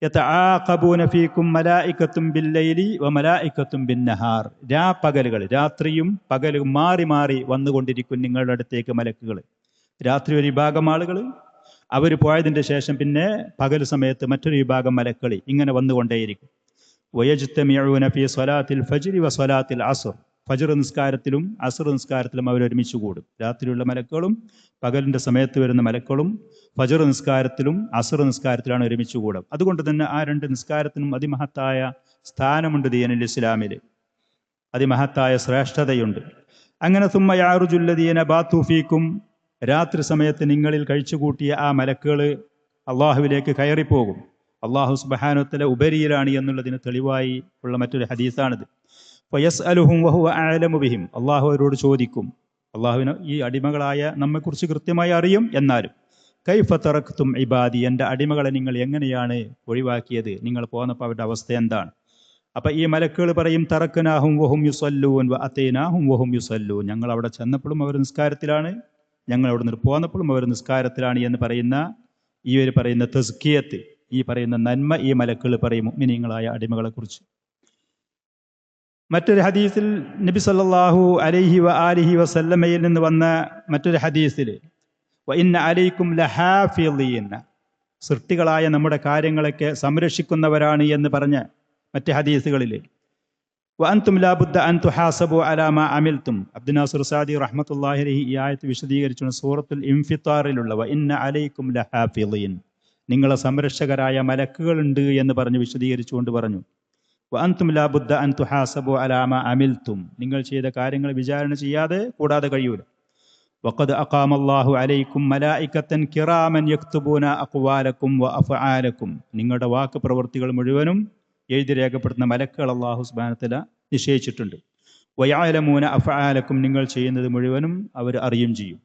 യതആഖബൂന ഫീകും മലായികത്തും ബില്ലൈലി വമലായികത്തും ബിന്നഹാർ. പകലുകൾ, രാത്രിയും പകലും മാറി മാറി വന്നുകൊണ്ടിരിക്കും നിങ്ങളുടെ അടുത്തേക്ക് മലക്കുകൾ. രാത്രി ഒരു വിഭാഗം ആളുകൾ, അവർ പോയതിൻ്റെ ശേഷം പിന്നെ പകൽ സമയത്ത് മറ്റൊരു വിഭാഗം മലക്കൾ ഇങ്ങനെ വന്നുകൊണ്ടേയിരിക്കും. വയജ്തമിഊന ഫീ സ്വലാത്തിൽ ഫജ്രി വസ്വലാത്തിൽ അസ്ർ. ഫജ്ർ നിസ്കാരത്തിലും അസ്ർ നിസ്കാരത്തിലും അവരൊരുമിച്ച് കൂടും. രാത്രിയുള്ള മലക്കുകളും പകലിൻ്റെ സമയത്ത് വരുന്ന മലക്കുകളും ഫജ്ർ നിസ്കാരത്തിലും അസ്ർ നിസ്കാരത്തിലാണ് ഒരുമിച്ച് കൂടും. അതുകൊണ്ട് തന്നെ ആ രണ്ട് നിസ്കാരത്തിനും അതിമഹത്തായ സ്ഥാനമുണ്ട് ദീനുൽ ഇസ്ലാമിൽ, അതിമഹത്തായ ശ്രേഷ്ഠതയുണ്ട്. അങ്ങനെ സുമ്മ യഅറുജുല്ലദീന ബാതു ഫീകും, രാത്രി സമയത്ത് നിങ്ങളിൽ കഴിച്ചുകൂട്ടിയ ആ മലക്കുകൾ അള്ളാഹുവിലേക്ക് കയറിപ്പോകും. അള്ളാഹു സുബ്ഹാനഹു വതആല ഉപരിയിലാണ് എന്നുള്ളതിന് തെളിവായി ഉള്ള മറ്റൊരു ഹദീസാണിത്. ഫയസ്അലുഹും വഹുവ അഅലമു ബിഹിം, അള്ളാഹു അവരോട് ചോദിക്കും. അള്ളാഹുവിന് ഈ അടിമകളായ നമ്മെക്കുറിച്ച് കൃത്യമായി അറിയും. എന്നാലും കൈഫ തറക്തും ഇബാദി, എൻ്റെ അടിമകളെ നിങ്ങൾ എങ്ങനെയാണ് ഒഴിവാക്കിയത്, നിങ്ങൾ പോന്നപ്പോൾ അവരുടെ അവസ്ഥ എന്താണ്? അപ്പം ഈ മലക്കുകൾ പറയും, തറക്കനാഹും വഹും യുസല്ലൂൻ വ അതൈനാഹും വഹും യുസല്ലൂൻ, ഞങ്ങൾ അവിടെ ചെന്നപ്പോഴും അവർ നിസ്കാരത്തിലാണ്, ഞങ്ങൾ അവിടെ നിന്ന് പോന്നപ്പോഴും അവർ നിസ്കാരത്തിലാണ് എന്ന് പറയുന്ന ഈ ഒരു പറയുന്ന തസ്കിയത്ത്, ഈ പറയുന്ന നന്മ ഈ മലക്കുകൾ പറയും മുഅ്മിനീങ്ങളായ അടിമകളെക്കുറിച്ച്. മറ്റൊരു ഹദീസിൽ നബി സല്ലല്ലാഹു അലൈഹി ആലിഹി വസല്ലമയിൽ നിന്ന് വന്ന മറ്റൊരു ഹദീസിൽ വഇന്ന അലൈക്കും ലഹാഫിളീൻ, സൃഷ്ടികളായ നമ്മുടെ കാര്യങ്ങളൊക്കെ സംരക്ഷിക്കുന്നവരാണ് എന്ന് പറഞ്ഞ മറ്റ് ഹദീസുകളിൽ വഅൻതും ലാ ബുദ്ദ അൻ തുഹാസബു അലാ മാ അമിൽതും, അബ്ദുൽ നാസിർ സാദി റഹ്മത്തുള്ളാഹി അലൈഹി ഈ ആയത്ത് വിശദീകരിച്ചു സൂറത്തുൽ ഇൻഫിത്താറിലുള്ള വഇന്ന അലൈക്കും ലഹാഫിളീൻ, നിങ്ങളെ സംരക്ഷകരായ മലക്കുകളുണ്ട് എന്ന് പറഞ്ഞ് വിശദീകരിച്ചുകൊണ്ട് പറഞ്ഞു, വഅൻതും ലാ ബുദ്ദ അൻ തുഹാസബു അലാ മാ അമിൽതും, നിങ്ങൾ ചെയ്ത കാര്യങ്ങൾ വിചാരണ ചെയ്യാതെ കൂടാതെ കഴിയൂല. വഖദ് അഖാമല്ലാഹു അലൈക്കും മലായികത്തൻ കിറാമൻ യക്തുബൂന അഖ്വാലക്കും വ അഫ്ആലക്കും, നിങ്ങളുടെ വാക്ക് പ്രവൃത്തികൾ മുഴുവനും എഴുതി രേഖപ്പെടുത്തുന്ന മലക്കുകൾ അല്ലാഹു സുബ്ഹാനഹു വതആല നിശ്ചയിച്ചിട്ടുണ്ട്. വയഅലമൂന അഫ്ആലക്കും, നിങ്ങൾ ചെയ്യുന്നത് മുഴുവനും അവർ അറിയും ചെയ്യും.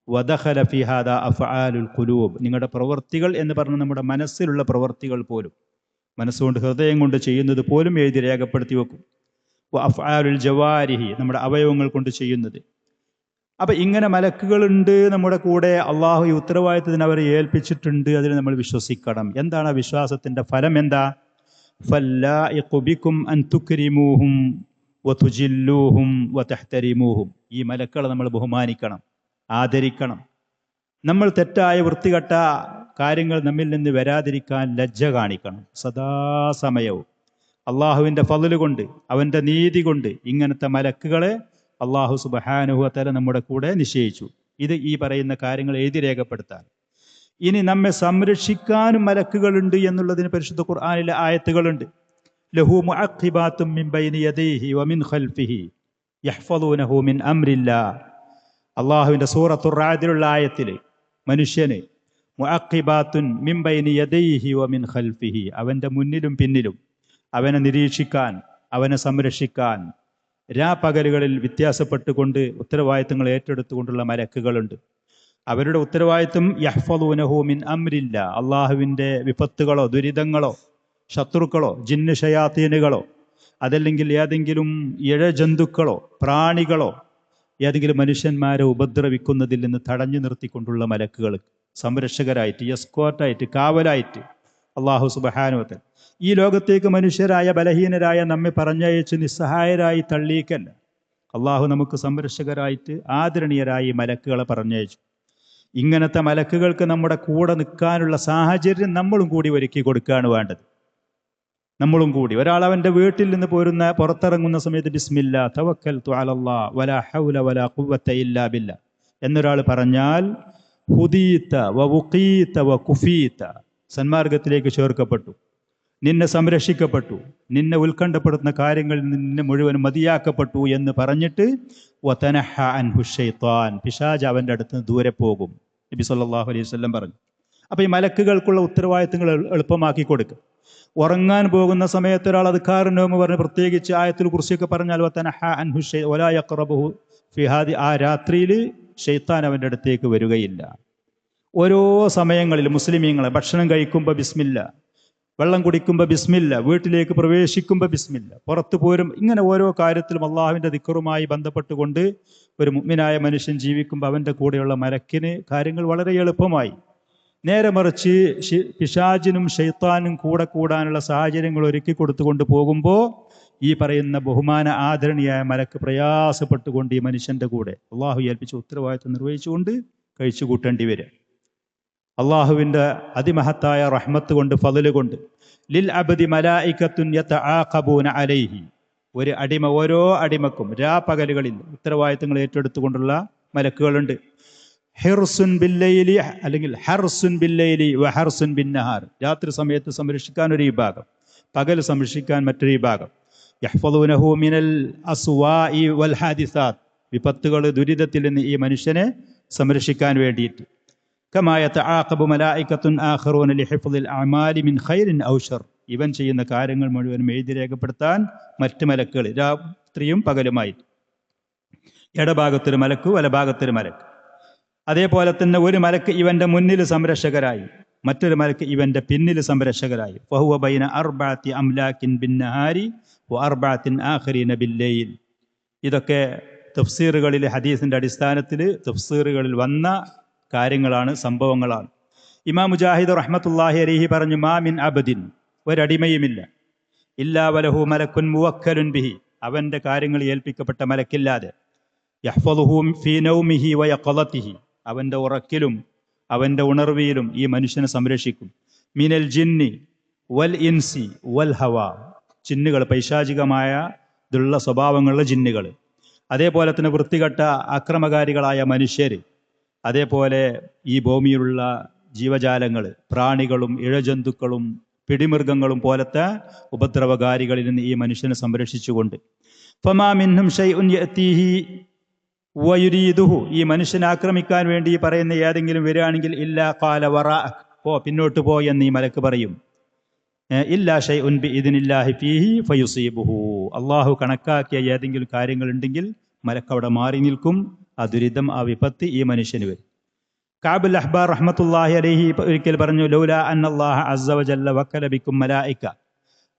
വദഖല ഫീ ഹാദാ അഫ്ആലുൽ ഖുലൂബ്, നിങ്ങളുടെ പ്രവൃത്തികൾ എന്ന് പറഞ്ഞാൽ നമ്മുടെ മനസ്സിലുള്ള പ്രവൃത്തികൾ പോലും, മനസ്സുകൊണ്ട് ഹൃദയം കൊണ്ട് ചെയ്യുന്നത് പോലും എഴുതി രേഖപ്പെടുത്തി വെക്കും. വ അഫ്ആലുൽ ജവാരിഹി, നമ്മുടെ അവയവങ്ങൾ കൊണ്ട് ചെയ്യുന്നത്. അപ്പം ഇങ്ങനെ മലക്കുകളുണ്ട് നമ്മുടെ കൂടെ, അള്ളാഹു ഈ ഉത്തരവാദിത്തത്തിന് അവരെ ഏൽപ്പിച്ചിട്ടുണ്ട്, അതിൽ നമ്മൾ വിശ്വസിക്കണം. എന്താണ് ആ വിശ്വാസത്തിൻ്റെ ഫലം? എന്താ? ഫല്ലായിഖു ബികും അൻ തുക്രിമൂഹും വതുജില്ലൂഹും വതഹ്തരിമൂഹും, ഈ മലക്കളെ നമ്മൾ ബഹുമാനിക്കണം, ആദരിക്കണം. നമ്മൾ തെറ്റായ വൃത്തികെട്ട കാര്യങ്ങൾ നമ്മിൽ നിന്ന് വരാതിരിക്കാൻ ലജ്ജ കാണിക്കണം. സദാസമയവും അള്ളാഹുവിൻ്റെ ഫള് കൊണ്ട്, അവൻ്റെ നീതി കൊണ്ട് ഇങ്ങനത്തെ മലക്കുകളെ അള്ളാഹു സുബ്ഹാനഹു വതആല നമ്മുടെ കൂടെ നിശ്ചയിച്ചു. ഇത് ഈ പറയുന്ന കാര്യങ്ങൾ എഴുതി രേഖപ്പെടുത്താൻ. ഇനി നമ്മെ സംരക്ഷിക്കാനും മലക്കുകളുണ്ട് എന്നുള്ളതിന് പരിശുദ്ധ ഖുർആനിലെ ആയത്തുകളുണ്ട്. ലഹു മുഅഖിബാത്തും മിൻ ബൈനി യദൈഹി വമിൻ ഖൽഫിഹി യഹ്ഫളൂനഹു മിൻ അംരില്ലാഹ്. അള്ളാഹുവിൻ്റെ സൂറത്തുർ റഅദിലുള്ള ആയത്തിൽ മനുഷ്യന് മുഅഖിബാത്തുൻ മിൻ ബൈനി യദൈഹി വമിൻ ഖൽഫിഹി, അവൻ്റെ മുന്നിലും പിന്നിലും അവനെ നിരീക്ഷിക്കാൻ, അവനെ സംരക്ഷിക്കാൻ പകലുകളിൽ വ്യത്യാസപ്പെട്ടുകൊണ്ട് ഉത്തരവാദിത്തങ്ങൾ ഏറ്റെടുത്തുകൊണ്ടുള്ള മലക്കുകളുണ്ട്. അവരുടെ ഉത്തരവാദിത്വം യഹ്ഫളൂനഹു മിൻ അംരില്ലാ, അള്ളാഹുവിൻ്റെ വിപത്തുകളോ ദുരിതങ്ങളോ ശത്രുക്കളോ ജിന്ന് ശയാത്തീനുകളോ അതല്ലെങ്കിൽ ഏതെങ്കിലും ഇഴജന്തുക്കളോ പ്രാണികളോ ഏതെങ്കിലും മനുഷ്യന്മാരെ ഉപദ്രവിക്കുന്നതിൽ നിന്ന് തടഞ്ഞു നിർത്തിക്കൊണ്ടുള്ള മലക്കുകൾ സംരക്ഷകരായിട്ട്, എസ്കോർട്ടായിട്ട്, കാവലായിട്ട് അള്ളാഹു സുബ്ഹാനഹു വതആല ഈ ലോകത്തേക്ക് മനുഷ്യരായ ബലഹീനരായ നമ്മെ പറഞ്ഞയച്ച് നിസ്സഹായരായി തള്ളിയിക്കല്ല. അള്ളാഹു നമുക്ക് സംരക്ഷകരായിട്ട് ആദരണീയരായി മലക്കുകളെ പറഞ്ഞയച്ചു. ഇങ്ങനത്തെ മലക്കുകൾക്ക് നമ്മുടെ കൂടെ നിൽക്കാനുള്ള സാഹചര്യം നമ്മളും കൂടി ഒരുക്കി കൊടുക്കുകയാണ് വേണ്ടത്. നമ്മളും കൂടി ഒരാൾ അവൻ്റെ വീട്ടിൽ നിന്ന് പുറത്തിറങ്ങുന്ന സമയത്ത് ബിസ്മില്ലാ തവക്കൽതു അലല്ലാഹ് വലാ ഹൗല വലാ ഖുവത ഇല്ലാ ബില്ലാ എന്നൊരാൾ പറഞ്ഞാൽ ഹുദീത വവുഖീത വകുഫീത, സന്മാർഗത്തിലേക്ക് ചേർക്കപ്പെട്ടു, നിന്നെ സംരക്ഷിക്കപ്പെട്ടു, നിന്നെ ഉത്കണ്ഠപ്പെടുത്തുന്ന കാര്യങ്ങളിൽ നിന്നെ മുഴുവനും മതിയാക്കപ്പെട്ടു എന്ന് പറഞ്ഞിട്ട് വതനഹ അൻഹു ശൈത്താൻ, പിശാച് അവൻ്റെ അടുത്ത് നിന്ന് ദൂരെ പോകും. നബി സല്ലല്ലാഹു അലൈഹി വസല്ലം പറഞ്ഞു. അപ്പോൾ ഈ മലക്കുകൾക്കുള്ള ഉത്തരവാദിത്തങ്ങൾ എളുപ്പമാക്കി കൊടുക്കുക. ഉറങ്ങാൻ പോകുന്ന സമയത്ത് ഒരാൾ അദ്കാറുന്നോമ് പറഞ്ഞ് പ്രത്യേകിച്ച് ആയത്തുൽ കുർസിയൊക്കെ പറഞ്ഞാൽ വതനഹ അൻഹു വലാ യഖറബുഹു ഫി ഹാദി, ആ രാത്രിയിൽ ശൈത്താൻ അവൻ്റെ അടുത്തേക്ക് വരികയില്ല. ഓരോ സമയങ്ങളിലും മുസ്ലിമീങ്ങളെ ഭക്ഷണം കഴിക്കുമ്പോൾ ബിസ്മില്ല, വെള്ളം കുടിക്കുമ്പോൾ ബിസ്മില്ല, വീട്ടിലേക്ക് പ്രവേശിക്കുമ്പോൾ ബിസ്മില്ല, പുറത്തു പോരും, ഇങ്ങനെ ഓരോ കാര്യത്തിലും അള്ളാഹുവിൻ്റെ ദിക്റുമായി ബന്ധപ്പെട്ടുകൊണ്ട് ഒരു മുഅ്മിനായ മനുഷ്യൻ ജീവിക്കുമ്പോൾ അവൻ്റെ കൂടെയുള്ള മലക്കിന് കാര്യങ്ങൾ വളരെ എളുപ്പമായി. നേരെ മറിച്ച് പിശാചിനും ഷൈത്താനും കൂടെ കൂടാനുള്ള സാഹചര്യങ്ങൾ ഒരുക്കി കൊടുത്തുകൊണ്ട് പോകുമ്പോൾ ഈ പറയുന്ന ബഹുമാന ആദരണീയായ മലക്ക് പ്രയാസപ്പെട്ടുകൊണ്ട് ഈ മനുഷ്യൻ്റെ കൂടെ അള്ളാഹു ഏൽപ്പിച്ച ഉത്തരവാദിത്വം നിർവഹിച്ചുകൊണ്ട് കഴിച്ചു കൂട്ടേണ്ടി വരും. അള്ളാഹുവിൻ്റെ അതിമഹത്തായ റഹ്മത്ത് കൊണ്ട്, ഫള് കൊണ്ട്, ലിൽ അബ്ദി മലായികത്തുൻ യതആഖബൂന അലൈഹി, ഒരു അടിമ, ഓരോ അടിമക്കും രാപകലുകളിൽ ഉത്തരവാദിത്തങ്ങൾ ഏറ്റെടുത്തുകൊണ്ടുള്ള മലക്കുകളുണ്ട്. ഹിർസുൻ ബില്ലൈലി, അല്ലെങ്കിൽ ഹർസുൻ ബില്ലൈലി വ ഹർസുൻ ബിന്നഹാർ, രാത്രി സമയത്ത് സംരക്ഷിക്കാൻ ഒരു വിഭാഗം, പകൽ സംരക്ഷിക്കാൻ മറ്റൊരു വിഭാഗം. യഹ്ഫദൂനഹു മിനൽ അസ്വാഇ വൽ ഹാദിസാത്ത്, വിപത്തുകൾ, ദുരിതത്തിൽ നിന്ന് ഈ മനുഷ്യനെ സംരക്ഷിക്കാൻ വേണ്ടിയിട്ട്. കമാ യതആഖബു മലായികത്തുൻ ആഖറൂന ലിഹിഫ്ളിൽ അഅമാലി മിൻ ഖൈറിൻ ഔ ശർ, ഇവൻ ചെയ്യുന്ന കാര്യങ്ങൾ മുഴുവനും എഴുതി രേഖപ്പെടുത്താൻ മറ്റ് മലക്കുകൾ രാത്രിയും പകലുമായി. ഇടഭാഗത്തൊരു മലക്ക്, വലഭാഗത്തൊരു മലക്ക്. അതേപോലെ തന്നെ ഒരു മലക്ക് ഇവന്റെ മുന്നിൽ സംരക്ഷകരായി, മറ്റൊരു മലക്ക് ഇവന്റെ പിന്നിൽ സംരക്ഷകരായി. ഫഹുവ ബൈന അർബഅത്തി അംലാകിൻ ബിന്നഹാരി വ അർബഅത്തിൻ ആഖരീന ബില്ലൈൽ. ഇതൊക്കെ തഫ്സീറുകളിൽ, ഹദീസിന്റെ അടിസ്ഥാനത്തിൽ തഫ്സീറുകളിൽ വന്ന കാര്യങ്ങളാണ്, സംഭവങ്ങളാണ്. ഇമാം മുജാഹിദ് റഹ്മത്തുള്ളാഹി അലൈഹി പറഞ്ഞു, മാ മിൻ അബ്ദിൻ, ഒരടിമയുമില്ല, ഇല്ലാ വലഹു മലക്കുൻ മുവക്കലുൻ ബിഹി, അവന്റെ കാര്യങ്ങൾ ഏൽപ്പിക്കപ്പെട്ട മലക്കില്ലാതെ, യഹ്ഫളുഹു ഫീ നൗമിഹി വ യഖളതിഹി, അവന്റെ ഉറക്കിലും അവന്റെ ഉണർവിയിലും ഈ മനുഷ്യനെ സംരക്ഷിക്കും. മിനൽ ജിന്നി വൽ ഇൻസി വൽ ഹവാ, ജിന്നുകൾ, പൈശാചികമായ ദുള്ള സ്വഭാവങ്ങളുള്ള ജിന്നുകൾ, അതേപോലെ തന്നെ വൃത്തികെട്ട അക്രമകാരികളായ മനുഷ്യർ, അതേപോലെ ഈ ഭൂമിയിലുള്ള ജീവജാലങ്ങൾ, പ്രാണികളും ഇഴജന്തുക്കളും പിടിമൃഗങ്ങളും പോലത്തെ ഉപദ്രവകാരികളിൽ നിന്ന് ഈ മനുഷ്യനെ സംരക്ഷിച്ചുകൊണ്ട്. ഫമാ മിൻഹും ഷൈഉൻ യഅതീഹി വയുരീദുഹു, ഈ മനുഷ്യനെ ആക്രമിക്കാൻ വേണ്ടി പറയുന്ന ഏതെങ്കിലും വരികയാണെങ്കിൽ, ഇല്ലാ ഖാല വറാഅക്, പോ, പിന്നോട്ട് പോ എന്ന് ഈ മലക്ക് പറയും. ഇല്ലാ ഷൈഉൻ ബിഇദ്നില്ലാഹി ഫീഹി ഫയുസീബുഹു, അള്ളാഹു കണക്കാക്കിയ ഏതെങ്കിലും കാര്യങ്ങൾ ഉണ്ടെങ്കിൽ മലക്ക് അവിടെ മാറി നിൽക്കും. ആ ദുരിതം, ആ വിപത്ത് ഈ മനുഷ്യന് വരും. കഅബുൽ അഹ്ബാർ റഹ്മത്തുള്ളാഹി അലൈഹി ഒരിക്കൽ പറഞ്ഞു, ലൗലാ അന്നല്ലാഹ അസ്സ വജല്ല വക്കല ബിക്കും മലായിക,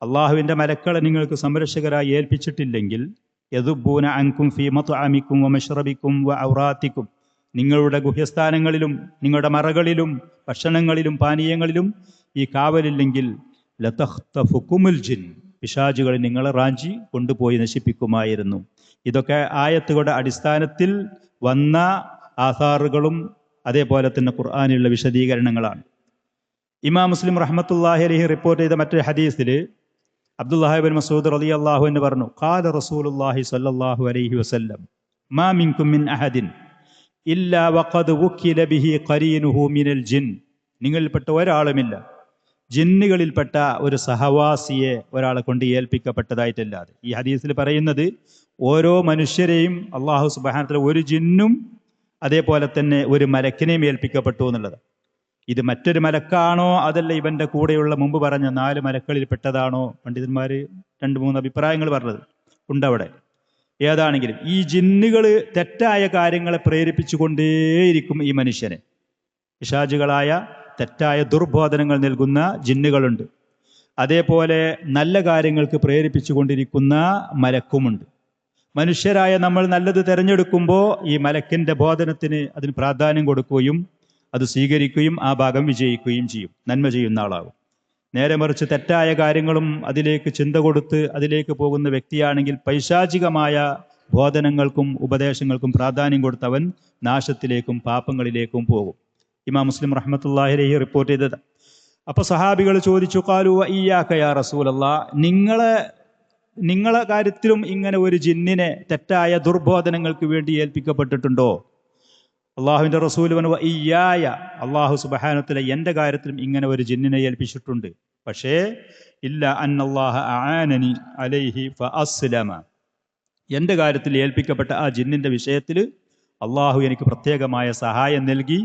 അള്ളാഹുവിൻ്റെ മലക്കളെ നിങ്ങൾക്ക് സംരക്ഷകരായി ഏൽപ്പിച്ചിട്ടില്ലെങ്കിൽ, യദുബ്ബൂന അൻകും ഫീ മത്അമിക്കും വ മശ്റബിക്കും വ ഔറാത്തിക്കും, നിങ്ങളുടെ ഗുഹ്യസ്ഥാനങ്ങളിലും നിങ്ങളുടെ മറകളിലും ഭക്ഷണങ്ങളിലും പാനീയങ്ങളിലും ഈ കാവലില്ലെങ്കിൽ, ലതഖ്തഫുകുമുൽ ജിൻ, പിശാചുകൾ നിങ്ങളെ റാഞ്ചി കൊണ്ടുപോയി നശിപ്പിക്കുമായിരുന്നു. ഇതൊക്കെ ആയത്തുകളുടെ അടിസ്ഥാനത്തിൽ വന്ന ആധാറുകളും അതേപോലെ തന്നെ ഖുർആനിലുള്ള വിശദീകരണങ്ങളാണ്. ഇമാം മുസ്ലിം റഹ്മത്തുള്ളാഹി അലൈഹി റിപ്പോർട്ട് ചെയ്ത മറ്റൊരു ഹദീസിൽ അബ്ദുല്ലാഹി ഇബ്നു മസ്ഊദ് റളിയല്ലാഹു അൻഹു പറഞ്ഞു, ഖാല റസൂലുള്ളാഹി സ്വല്ലല്ലാഹു അലൈഹി വസല്ലം, മാ മിൻകും മിൻ അഹദിൻ ഇല്ലാ വഖദ് വുക്കില ബിഹി ഖരീനുഹു മിനൽ ജിൻ, നിങ്ങളിൽപ്പെട്ട ഒരാളുമില്ല, ജിന്നുകളിൽപ്പെട്ട ഒരു സഹവാസിയെ ഒരാളെ കൊണ്ട് ഏൽപ്പിക്കപ്പെട്ടതായിട്ടല്ലാതെ. ഈ ഹദീസിൽ പറയുന്നത് ഓരോ മനുഷ്യരെയും അള്ളാഹു സുബ്ഹാനഹു വ തആല ഒരു ജിന്നും അതേപോലെ തന്നെ ഒരു മലക്കിനെയും ഏൽപ്പിക്കപ്പെട്ടു എന്നുള്ളത്. ഇത് മറ്റൊരു മലക്കാണോ അതല്ല ഇവന്റെ കൂടെയുള്ള മുമ്പ് പറഞ്ഞ 4 മലക്കളിൽ പെട്ടതാണോ? പണ്ഡിതന്മാർ 2-3 അഭിപ്രായങ്ങൾ പറഞ്ഞത് ഉണ്ടവിടെ. ഏതാണെങ്കിലും ഈ ജിന്നുകൾ തെറ്റായ കാര്യങ്ങളെ പ്രേരിപ്പിച്ചുകൊണ്ടേയിരിക്കും ഈ മനുഷ്യനെ. പിശാചുകളായ തെറ്റായ ദുർബോധനങ്ങൾ നൽകുന്ന ജിന്നുകളുണ്ട്. അതേപോലെ നല്ല കാര്യങ്ങൾക്ക് പ്രേരിപ്പിച്ചു കൊണ്ടിരിക്കുന്ന മലക്കുമുണ്ട്. മനുഷ്യരായ നമ്മൾ നല്ലത് തിരഞ്ഞെടുക്കുമ്പോൾ ഈ മലക്കിന്റെ ബോധനത്തിന് അതിന് പ്രാധാന്യം കൊടുക്കുകയും അത് സ്വീകരിക്കുകയും ആ ഭാഗം വിജയിക്കുകയും ചെയ്യും, നന്മ ചെയ്യുന്ന ആളാകും. നേരെ മറിച്ച് തെറ്റായ കാര്യങ്ങളും അതിലേക്ക് ചിന്ത കൊടുത്ത് അതിലേക്ക് പോകുന്ന വ്യക്തിയാണെങ്കിൽ പൈശാചികമായ ബോധനങ്ങൾക്കും ഉപദേശങ്ങൾക്കും പ്രാധാന്യം കൊടുത്തവൻ നാശത്തിലേക്കും പാപങ്ങളിലേക്കും പോകും. ഇമാം മുസ്ലിം റഹ്മത്തുള്ളാഹി അലൈഹി റിപ്പോർട്ട് ചെയ്തത്. അപ്പോൾ സഹാബികൾ ചോദിച്ചു, ഖാലു വഇയ്യാക യാ റസൂലല്ലാഹ്, നിങ്ങളെ കാര്യത്തിലും ഇങ്ങനെ ഒരു ജിന്നിനെ തെറ്റായ ദുർബോധനങ്ങൾക്ക് വേണ്ടി ഏൽപ്പിക്കപ്പെട്ടിട്ടുണ്ടോ? അള്ളാഹുവിൻ്റെ റസൂൽ പറഞ്ഞു, വഇയ്യായ, അള്ളാഹു സുബ്ഹാനഹു വ തആല എൻ്റെ കാര്യത്തിലും ഇങ്ങനെ ഒരു ജിന്നിനെ ഏൽപ്പിച്ചിട്ടുണ്ട്. പക്ഷേ ഇല്ല അന്നല്ലാഹ അആനനി അലൈഹി ഫഅസ്ലമ, എൻ്റെ കാര്യത്തിൽ ഏൽപ്പിക്കപ്പെട്ട ആ ജിന്നിൻ്റെ വിഷയത്തിൽ അള്ളാഹു എനിക്ക് പ്രത്യേകമായ സഹായം നൽകി.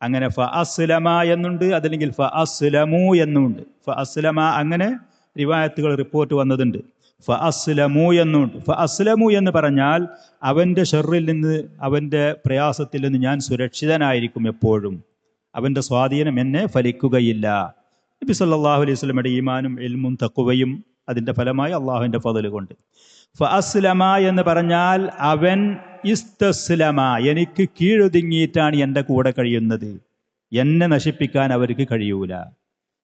അങ്ങനെ ഫഅസ്ലമ എന്നുണ്ട്, അതല്ലെങ്കിൽ ഫഅസ്ലമു എന്നുണ്ട്. ഫഅസ്ലമ അങ്ങനെ റിവായത്തുകൾ റിപ്പോർട്ട് വന്നതുണ്ട്. ഫഅസ്ലമു എന്നുണ്ട്. ഫഅസ്ലമു എന്ന് പറഞ്ഞാൽ അവൻ്റെ ഷർറിൽ നിന്ന്, അവൻ്റെ പ്രയാസത്തിൽ നിന്ന് ഞാൻ സുരക്ഷിതനായിരിക്കും എപ്പോഴും. അവൻ്റെ സ്വാധീനം എന്നെ ഫലിക്കുകയില്ല. നബി സല്ലല്ലാഹു അലൈഹി വസല്ലമയുടെ ഈമാനും ഇൽമും തഖ്വയും അതിൻ്റെ ഫലമായി അള്ളാഹുവിൻ്റെ ഫضല് കൊണ്ട്. ഫഅസ്ലമ എന്ന് പറഞ്ഞാൽ അവൻ ഇസ്തസ്ലമ, എനിക്ക് കീഴൊതുങ്ങിയിട്ടാണ് എൻ്റെ കൂടെ കഴിയുന്നത്, എന്നെ നശിപ്പിക്കാൻ അവർക്ക് കഴിയൂല.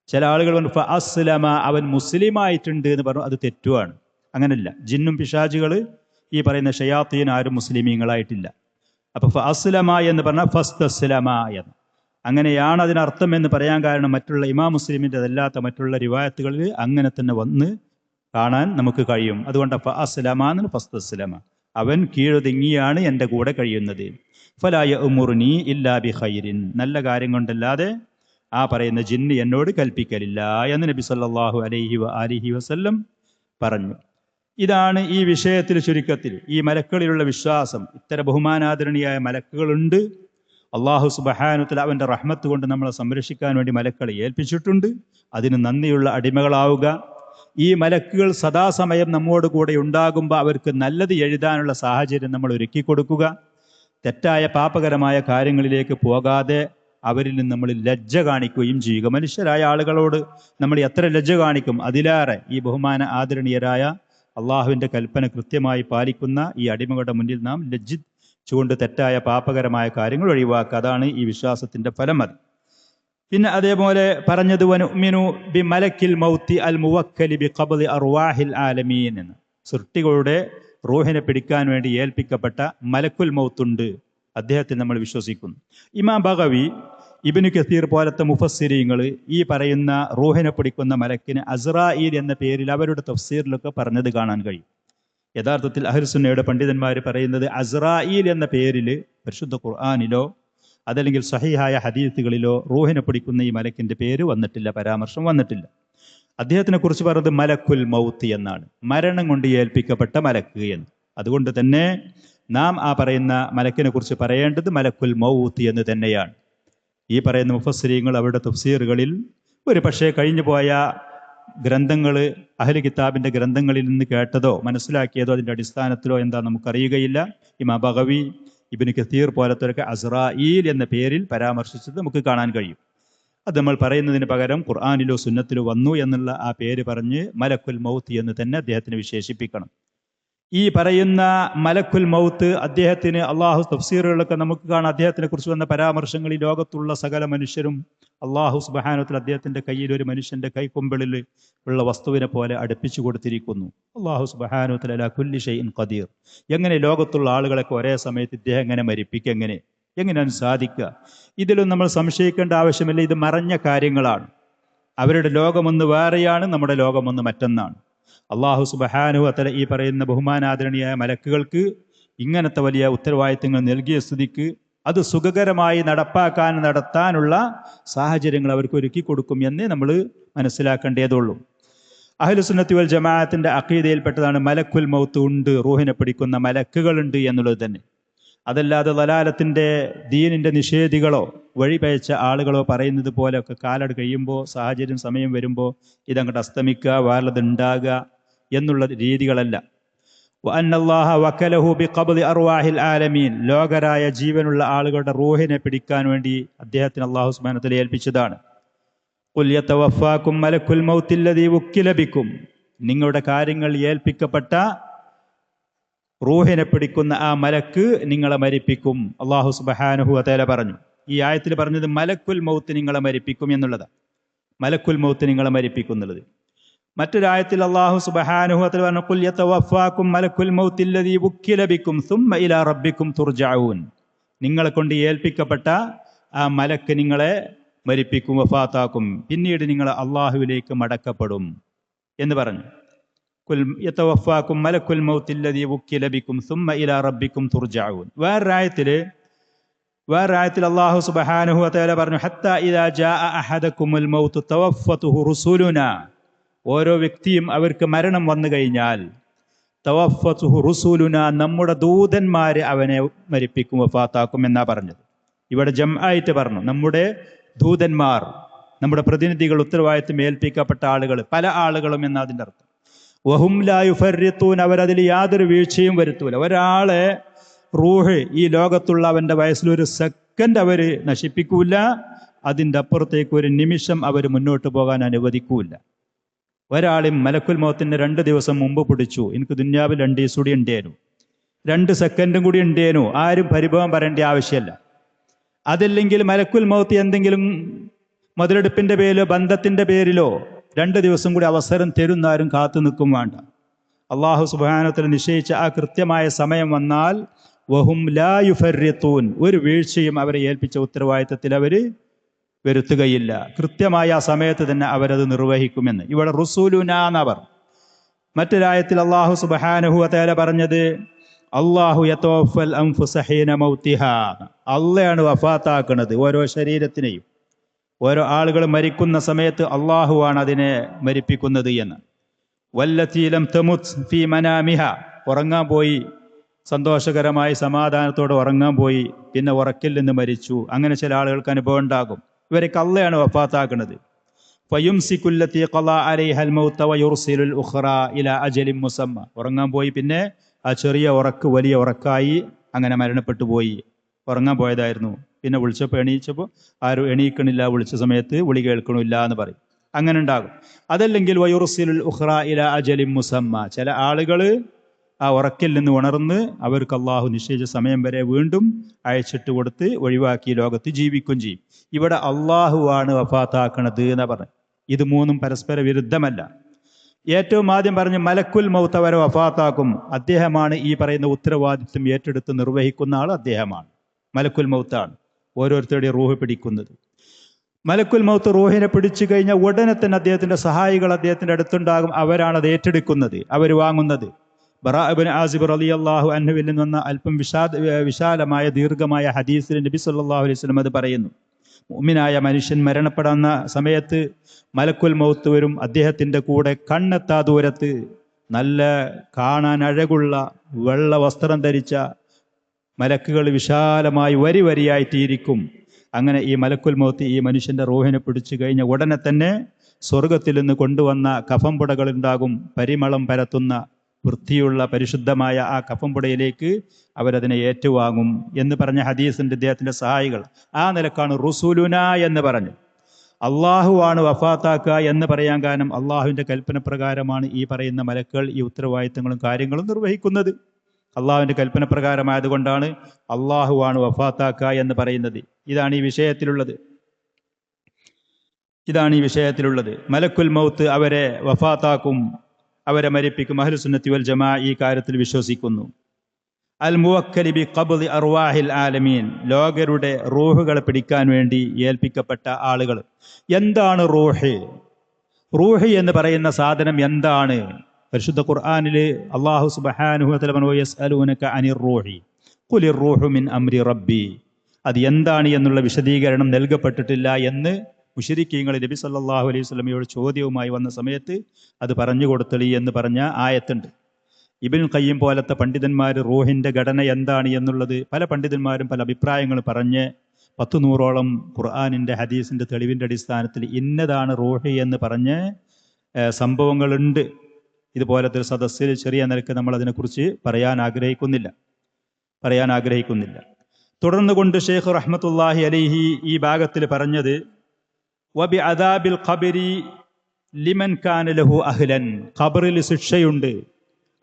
ചില ആളുകൾ പറഞ്ഞു ഫഅസ്ലമ, അവൻ മുസ്ലിമായിട്ടുണ്ട് എന്ന് പറഞ്ഞു. അത് തെറ്റുമാണ്. അങ്ങനല്ല. ജിന്നും പിശാചുകൾ ഈ പറയുന്ന ഷയാത്തീൻ ആരും മുസ്ലിമീങ്ങളായിട്ടില്ല. അപ്പൊ ഫഅസ്ലമ എന്ന് പറഞ്ഞാൽ ഫസ്തസ്ലമ എന്ന്, അങ്ങനെയാണ് അതിനർത്ഥം എന്ന് പറയാൻ കാരണം മറ്റുള്ള ഇമാം മുസ്ലിമിൻ്റെ അതല്ലാത്ത മറ്റുള്ള റിവായത്തുകളിൽ അങ്ങനെ തന്നെ വന്ന് കാണാൻ നമുക്ക് കഴിയും. അതുകൊണ്ട് ഫഅസ്ലമ എന്ന് ഫസ്തസ്ലമ, അവൻ കീഴൊതുങ്ങിയാണ് എൻ്റെ കൂടെ കഴിയുന്നത്. ഫലാ യഅ്മുറുനി ഇല്ലാ ബിഖൈരിൻ, നല്ല കാര്യം കൊണ്ടല്ലാതെ ആ പറയുന്ന ജിന്ന് എന്നോട് കൽപ്പിക്കലില്ല എന്ന് നബി സല്ലല്ലാഹു അലൈഹി വസല്ലം പറഞ്ഞു. ഇതാണ് ഈ വിഷയത്തിൽ ചുരുക്കത്തിൽ ഈ മലക്കുകളിലുള്ള വിശ്വാസം. ഇത്തരം ബഹുമാനാദരണീയായ മലക്കുകളുണ്ട്. അള്ളാഹു സുബ്ഹാനഹു വതആല അവൻ്റെ റഹ്മത്ത് കൊണ്ട് നമ്മളെ സംരക്ഷിക്കാൻ വേണ്ടി മലക്കളെ ഏൽപ്പിച്ചിട്ടുണ്ട്. അതിന് നന്ദിയുള്ള അടിമകളാവുക. ഈ മലക്കുകൾ സദാസമയം നമ്മോട് കൂടെ ഉണ്ടാകുമ്പോൾ അവർക്ക് നല്ലത് എഴുതാനുള്ള സാഹചര്യം നമ്മൾ ഒരുക്കി കൊടുക്കുക. തെറ്റായ പാപകരമായ കാര്യങ്ങളിലേക്ക് പോകാതെ അവരിൽ നിന്ന് നമ്മൾ ലജ്ജ കാണിക്കുകയും ചെയ്യുക. മനുഷ്യരായ ആളുകളോട് നമ്മൾ എത്ര ലജ്ജ കാണിക്കും, അതിലേറെ ഈ ബഹുമാന ആദരണീയരായ അള്ളാഹുവിൻ്റെ കൽപ്പന കൃത്യമായി പാലിക്കുന്ന ഈ അടിമകളുടെ മുന്നിൽ നാം ലജ്ജിച്ചുകൊണ്ട് തെറ്റായ പാപകരമായ കാര്യങ്ങൾ ഒഴിവാക്കുക. അതാണ് ഈ വിശ്വാസത്തിൻ്റെ ഫലം. അത് പിന്നെ അതേപോലെ പറഞ്ഞത് വനുഅ്മിനു ബി മലക്കിൽ മൗത്തി അൽ മുവക്കലി ബി ഖബ്ദി അർവാഹിൽ ആലമീൻ എന്ന്. സൃഷ്ടികളുടെ റൂഹിനെ പിടിക്കാൻ വേണ്ടി ഏൽപ്പിക്കപ്പെട്ട മലക്കുൽ മൗത്തുണ്ട്, അദ്ദേഹത്തെ നമ്മൾ വിശ്വസിക്കുന്നു. ഇമാം ബഗവി, ഇബ്നു കസീർ പോലത്തെ മുഫസ്സിരീങ്ങൾ ഈ പറയുന്ന റൂഹിനെ പിടിക്കുന്ന മലക്കിന് അസ്രായീൽ എന്ന പേരിൽ അവരുടെ തഫ്സീറിലൊക്കെ പറഞ്ഞത് കാണാൻ കഴിയും. യഥാർത്ഥത്തിൽ അഹ്ലുസുന്നയുടെ പണ്ഡിതന്മാർ പറയുന്നത് അസ്രായീൽ എന്ന പേരിൽ പരിശുദ്ധ ഖുർആനിലോ അതല്ലെങ്കിൽ സഹീഹായ ഹദീസുകളിലോ റൂഹിനെ പിടിക്കുന്ന ഈ മലക്കിൻ്റെ പേര് വന്നിട്ടില്ല, പരാമർശം വന്നിട്ടില്ല. അദ്ദേഹത്തിനെ കുറിച്ച് പറഞ്ഞത് മലക്കുൽ മൗത്ത് എന്നാണ്, മരണം കൊണ്ട് ഏൽപ്പിക്കപ്പെട്ട മലക്ക് എന്ന്. അതുകൊണ്ട് തന്നെ നാം ആ പറയുന്ന മലക്കിനെ കുറിച്ച് പറയേണ്ടത് മലക്കുൽ മൗത്ത് എന്ന് തന്നെയാണ്. ഈ പറയുന്ന മുഫസ്സിരീങ്ങൾ അവരുടെ തഫ്സീറുകളിൽ ഒരു പക്ഷേ കഴിഞ്ഞു പോയ ഗ്രന്ഥങ്ങൾ, അഹ്ലു കിതാബിൻ്റെ ഗ്രന്ഥങ്ങളിൽ നിന്ന് കേട്ടതോ മനസ്സിലാക്കിയതോ അതിൻ്റെ അടിസ്ഥാനത്തിലോ എന്താ നമുക്കറിയുകയില്ല. ഇമാം ബഗവി, ഇബ്നു കസീർ പോലത്തൊക്കെ അസ്രായീൽ എന്ന പേരിൽ പരാമർശിച്ചത് നമുക്ക് കാണാൻ കഴിയും. അത് നമ്മൾ പറയുന്നതിന് പകരം ഖുർആനിലോ സുന്നത്തിലോ വന്നു എന്നുള്ള ആ പേര് പറഞ്ഞ് മലക്കുൽ മൗത്ത് എന്ന് തന്നെ അദ്ദേഹത്തിന് വിശേഷിപ്പിക്കണം. ഈ പറയുന്ന മലക്കുൽ മൗത്ത് അദ്ദേഹത്തിന് അള്ളാഹു തഫ്സീറുകളിലൊക്കെ നമുക്ക് കാണാം അദ്ദേഹത്തിനെ കുറിച്ച് വന്ന പരാമർശങ്ങൾ ഈ ലോകത്തുള്ള സകല മനുഷ്യരും അള്ളാഹു സുബ്ഹാനഹു വതആല അദ്ദേഹത്തിൻ്റെ കയ്യിൽ ഒരു മനുഷ്യൻ്റെ കൈക്കൊമ്പിളിൽ ഉള്ള വസ്തുവിനെ പോലെ അടുപ്പിച്ചു കൊടുത്തിരിക്കുന്നു. അള്ളാഹു സുബ്ഹാനഹു വതആല അലാ കുല്ലി ഷൈഇൻ ഖദീർ. എങ്ങനെ ലോകത്തുള്ള ആളുകളൊക്കെ ഒരേ സമയത്ത് ഇദ്ദേഹം എങ്ങനെ മരിപ്പിക്കുക, എങ്ങനെയാണ് സാധിക്കുക? ഇതിലും നമ്മൾ സംശയിക്കേണ്ട ആവശ്യമില്ല. ഇത് മറഞ്ഞ കാര്യങ്ങളാണ്. അവരുടെ ലോകമൊന്ന് വേറെയാണ്, നമ്മുടെ ലോകമൊന്ന് മറ്റൊന്നാണ്. അള്ളാഹു സുബ്ഹാനഹു വതആല ഈ പറയുന്ന ബഹുമാനാദരണീയായ മലക്കുകൾക്ക് ഇങ്ങനത്തെ വലിയ ഉത്തരവാദിത്തങ്ങൾ നൽകിയ സ്ഥിതിക്ക് അത് സുഖകരമായി നടത്താനുള്ള സാഹചര്യങ്ങൾ അവർക്ക് ഒരുക്കി കൊടുക്കും എന്ന് നമ്മൾ മനസ്സിലാക്കേണ്ടതുള്ളൂ. അഹ്ലുസുന്നത്തി വൽ ജമാഅത്തിന്റെ അഖീദയിൽപ്പെട്ടതാണ് മലക്കുൽ മൗത്ത് ഉണ്ട്, റൂഹിനെ പിടിക്കുന്ന മലക്കുകളുണ്ട് എന്നുള്ളത് തന്നെ. അതല്ലാതെ ദലാലത്തിൻ്റെ ദീനിൻ്റെ നിഷേധികളോ വഴിപയച്ച ആളുകളോ പറയുന്നത് പോലെയൊക്കെ കാലട് കഴിയുമ്പോൾ സാഹചര്യം സമയം വരുമ്പോൾ ഇതങ്ങോട്ട് അസ്തമിക്കുക, വേറത് ഉണ്ടാകുക എന്നുള്ള രീതികളല്ല. വഅന്നല്ലാഹ വകലഹു ബിഖബ്ദി അർവാഹിൽ ആലമീൻ, ലോകരായ ജീവനുള്ള ആളുകളുടെ റൂഹിനെ പിടിക്കാൻ വേണ്ടി അദ്ദേഹത്തിന് അല്ലാഹു സുബ്ഹാനഹു വതആല ഏൽപ്പിച്ചതാണ്. ഖുൽ യതവഫാകും മലക്കുൽ മൗത്തിൽ ലദീ വുക്കില ബിക്കും, നിങ്ങളുടെ കാര്യങ്ങൾ ഏൽപ്പിക്കപ്പെട്ട റൂഹിനെ പിടിക്കുന്ന ആ മലക്ക് നിങ്ങളെ മരിപ്പിക്കും അല്ലാഹു സുബ്ഹാനഹു വതആല പറഞ്ഞു. ഈ ആയത്തിൽ പറഞ്ഞത് മലക്കുൽ മൗത്ത് നിങ്ങളെ മരിപ്പിക്കും എന്നുള്ളതാണ്. മലക്കുൽ മൗത്ത് നിങ്ങളെ മരിപ്പിക്കും എന്നുള്ളത്. മറ്റൊരായത്തിൽ അല്ലാഹു സുബ്ഹാനഹു വതആല പറഞ്ഞു ഖുൽ യതവഫാകും മലക്കുൽ മൗത്തിൽ ലദീ വുക്കില ബിക്കും സുമ്മ ഇലാ റബ്ബിക്കും തുർജഊൻ, നിങ്ങളെ കൊണ്ട് ഏൽപ്പിക്കപ്പെട്ട ആ മലക്ക് നിങ്ങളെ മരിപ്പിക്കും, വഫാത്താക്കും, പിന്നീട് നിങ്ങൾ അള്ളാഹുവിലേക്ക് മടക്കപ്പെടും എന്ന് പറഞ്ഞു. ഖുൽ യതവഫാകും മലക്കുൽ മൗത്തിൽ ലദീ വുക്കില ബിക്കും സുമ്മ ഇലാ റബ്ബിക്കും തുർജഊൻ. വേറൊരായത്തിൽ അല്ലാഹു സുബ്ഹാനഹു വതആല പറഞ്ഞു ഹത്താ ഇദാ ജാഅ അഹദകുമുൽ മൗതു തവഫത്തുഹു റുസുലുനാ, ഓരോ വ്യക്തിയും അവർക്ക് മരണം വന്നു കഴിഞ്ഞാൽ തവഫത്തുഹു റുസുലുനാ, നമ്മുടെ ദൂതന്മാർ അവനെ മരിപ്പിക്കും, വഫാത്താക്കും എന്നാ പറഞ്ഞത്. ഇവിടെ ജംആയിട്ട് പറഞ്ഞു നമ്മുടെ ദൂതന്മാർ, നമ്മുടെ പ്രതിനിധികൾ, ഉത്തരവാദിത്വം ഏൽപ്പിക്കപ്പെട്ട ആളുകൾ, പല ആളുകളും എന്ന അതിൻ്റെ അർത്ഥം. വഹും ലാ യുഫർരിത്തൂൻ, അവരതിൽ യാതൊരു വീഴ്ചയും വരുത്തൂല. ഒരാളെ റൂഹ് ഈ ലോകത്തുള്ള അവൻ്റെ വയസ്സിലൊരു സെക്കൻഡ് അവർ നശിപ്പിക്കൂല, അതിൻ്റെ അപ്പുറത്തേക്ക് ഒരു നിമിഷം അവർ മുന്നോട്ട് പോകാൻ അനുവദിക്കൂല. ഒരാളും മലക്കുൽ മൗത്തിന് 2 ദിവസം മുമ്പ് പിടിച്ചു, എനിക്ക് ദുന്യാവിൽ 2 ദിവസം കൂടി ഉണ്ടേനു, 2 സെക്കൻഡും കൂടി ഉണ്ടേനു, ആരും പരിഭവം പറയേണ്ട ആവശ്യമല്ല. അതല്ലെങ്കിൽ മലക്കുൽ മൗത്ത് എന്തെങ്കിലും മുതലെടുപ്പിൻ്റെ പേരിലോ ബന്ധത്തിൻ്റെ പേരിലോ 2 ദിവസം കൂടി അവസരം തരുന്നാരും കാത്തു നിൽക്കും വേണ്ട. അള്ളാഹു സുബ്ഹാനഹു വ തആല നിശ്ചയിച്ച ആ കൃത്യമായ സമയം വന്നാൽ വഹും ലാ യുഫർരിത്തൂൻ, ഒരു വീഴ്ചയും അവരെ ഏൽപ്പിച്ച ഉത്തരവാദിത്തത്തിൽ അവർ വരുത്തുകയില്ല. കൃത്യമായ ആ സമയത്ത് തന്നെ അവരത് നിർവഹിക്കുമെന്ന്. ഇവിടെ റുസൂലുനാ എന്നവർ. മറ്റൊരായത്തിൽ അള്ളാഹു സുബ്ഹാനഹു വ തആല പറഞ്ഞത് അള്ളാഹു യതവഫൽ അൻഫുസ ഹീന മൗതിഹാ, അള്ളയാണ് വഫാത്താക്കുന്നത് ഓരോ ശരീരത്തിനെയും. ഓരോ ആളുകൾ മരിക്കുന്ന സമയത്ത് അള്ളാഹുവാണ് അതിനെ മരിപ്പിക്കുന്നത് എന്ന്. വല്ലതീ ലം തമുത് ഫീ മനാമിഹ, ഉറങ്ങാൻ പോയി, സന്തോഷകരമായി സമാധാനത്തോടെ ഉറങ്ങാൻ പോയി, പിന്നെ ഉറക്കിൽ നിന്ന് മരിച്ചു. അങ്ങനെ ചില ആളുകൾക്ക് അനുഭവം ഉണ്ടാകും. ഇവരൊക്കെ അള്ളയാണ് വഫാത്താക്കുന്നത്. ഫയുംസികുല്ലതീ ഖളാ അലൈഹൽ മൗത വയുർസിലുൽ ഉഖ്റാ ഇലാ അജലിൻ മുസമ്മ, ഉറങ്ങാൻ പോയി, പിന്നെ ആ ചെറിയ ഉറക്ക് വലിയ ഉറക്കായി അങ്ങനെ മരണപ്പെട്ടു പോയി. ഉറങ്ങാൻ പോയതായിരുന്നു, പിന്നെ വിളിച്ചപ്പോൾ എണീച്ചപ്പോൾ ആരും എണീക്കണില്ല, വിളിച്ച സമയത്ത് വിളി കേൾക്കണില്ല എന്ന് പറയും. അങ്ങനെ ഉണ്ടാകും. അതല്ലെങ്കിൽ വയുർസിലുൽ ഉഖ്റാ ഇലാ അജലിൻ മുസമ്മ, ചില ആളുകൾ ആ ഉറക്കിൽ നിന്ന് ഉണർന്ന് അവർക്ക് അള്ളാഹു നിശ്ചയിച്ച സമയം വരെ വീണ്ടും അയച്ചിട്ട് കൊടുത്ത് ഒഴിവാക്കി ലോകത്ത് ജീവിക്കുകയും ചെയ്യും. ഇവിടെ അള്ളാഹുവാണ് വഫാത്താക്കണത് എന്നാ പറഞ്ഞു. ഇത് മൂന്നും പരസ്പര വിരുദ്ധമല്ല. ഏറ്റവും ആദ്യം പറഞ്ഞ് മലക്കുൽ മൗത്ത് അവരെ വഫാത്താക്കും. അദ്ദേഹമാണ് ഈ പറയുന്ന ഉത്തരവാദിത്വം ഏറ്റെടുത്ത് നിർവഹിക്കുന്ന ആൾ. അദ്ദേഹമാണ് മലക്കുൽ മൗത്താണ് ഓരോരുത്തരുടെയും റൂഹ് പിടിക്കുന്നത്. മലക്കുൽ മൗത്ത് റൂഹിനെ പിടിച്ചു കഴിഞ്ഞാൽ ഉടനെ തന്നെ അദ്ദേഹത്തിന്റെ സഹായികൾ അദ്ദേഹത്തിന്റെ അടുത്തുണ്ടാകും. അവരാണ് അത് ഏറ്റെടുക്കുന്നത്, അവർ വാങ്ങുന്നത്. ബറാ ഇബ്നു ആസിബ് റളിയല്ലാഹു അൻഹുവിൽ നിന്ന് വന്ന അല്പം വിശാലമായ ദീർഘമായ ഹദീസിൽ നബി സല്ലല്ലാഹു അലൈഹി വസല്ലം അത് പറയുന്നു. മുഅ്മിനായ മനുഷ്യൻ മരണപ്പെടുന്ന സമയത്ത് മലക്കുൽ മൗത്ത് വരും. അദ്ദേഹത്തിൻ്റെ കൂടെ കണ്ണെത്താ ദൂരത്ത് നല്ല കാണാൻ അഴകുള്ള വെള്ള വസ്ത്രം ധരിച്ച മലക്കുകൾ വിശാലമായി വരി വരിയായിട്ടിരിക്കും. അങ്ങനെ ഈ മലക്കുൽ മൗത്ത് ഈ മനുഷ്യൻ്റെ റൂഹിനെ പിടിച്ചു കഴിഞ്ഞ ഉടനെ തന്നെ സ്വർഗത്തിൽ നിന്ന് കൊണ്ടുവന്ന കഫംപുടകളുണ്ടാകും, പരിമളം പരത്തുന്ന വൃത്തിയുള്ള പരിശുദ്ധമായ ആ കഫംപുടയിലേക്ക് അവരതിനെ ഏറ്റുവാങ്ങും എന്ന് പറഞ്ഞ ഹദീസിൻ്റെ അദ്ദേഹത്തിൻ്റെ സഹായികൾ. ആ നിലക്കാണ് റുസൂലുന എന്ന് പറഞ്ഞു. അള്ളാഹുവാണ് വഫാത്താക്കുക എന്ന് പറയാൻ കാരണം അള്ളാഹുവിൻ്റെ കൽപ്പന പ്രകാരമാണ് ഈ പറയുന്ന മലക്കുകൾ ഈ ഉത്തരവാദിത്തങ്ങളും കാര്യങ്ങളും നിർവഹിക്കുന്നത്. അള്ളാഹുവിൻ്റെ കൽപ്പന പ്രകാരമായതുകൊണ്ടാണ് അള്ളാഹുവാണ് വഫാത്താക്കുക എന്ന് പറയുന്നത്. ഇതാണ് ഈ വിഷയത്തിലുള്ളത്. മലക്കുൽ മൗത്ത് അവരെ വഫാത്താക്കും, അവരെ മരിപ്പിക്കും. അഹ്ലു സുന്നത്തി വൽ ജമാ ഈ കാര്യത്തിൽ വിശ്വസിക്കുന്നു. അൽ മുവക്കലി ബി ഖബ്ദി അർവാഹിൽ ആലമീൻ, ലോകരുടെ റൂഹുകളെ പിടിക്കാൻ വേണ്ടി ഏൽപ്പിക്കപ്പെട്ട ആളുകൾ. എന്താണ് റൂഹ്? റൂഹ് എന്ന് പറയുന്ന സാധനം എന്താണ്? പരിശുദ്ധ ഖുർആനിൽ അല്ലാഹു സുബ്ഹാനഹു വ തആല പറഞ്ഞു യസ്അലൂനക അനിർ റൂഹി ഖുലിർ റൂഹു മിൻ അംരി റബ്ബി. അത് എന്താണ് എന്നുള്ള വിശദീകരണം നൽകപ്പെട്ടിട്ടില്ല എന്ന് മുശ്രിക്കീങ്ങൾ നബി സല്ലല്ലാഹു അലൈഹി വസല്ലമയോട് ചോദ്യവുമായി വന്ന സമയത്ത് അത് പറഞ്ഞു കൊടുത്തളി എന്ന് പറഞ്ഞ ആയത്തുണ്ട്. ഇബ്നുൽ ഖയ്യിം പോലത്തെ പണ്ഡിതന്മാർ റൂഹിൻ്റെ ഘടന എന്താണ് എന്നുള്ളത് പല പണ്ഡിതന്മാരും പല അഭിപ്രായങ്ങൾ പറഞ്ഞ് 100-100ഓളം ഖുർആനിൻ്റെ ഹദീസിൻ്റെ തെളിവിൻ്റെ അടിസ്ഥാനത്തിൽ ഇന്നതാണ് റൂഹ് എന്ന് പറഞ്ഞ് സംഭവങ്ങളുണ്ട്. ഇതുപോലത്തെ ഒരു സദസ്സിൽ ചെറിയ നിലക്ക് നമ്മൾ അതിനെക്കുറിച്ച് പറയാൻ ആഗ്രഹിക്കുന്നില്ല. തുടർന്ന് കൊണ്ട് ഷെയ്ഖ് റഹ്മത്തുള്ളാഹി അലൈഹി ഈ ഭാഗത്തിൽ പറഞ്ഞത് വബി അദാബിൽ ഖബരി ലിമൻ കാന ലഹു അഹ്ലൻ, ഖബറിൽ ശിക്ഷയുണ്ട്.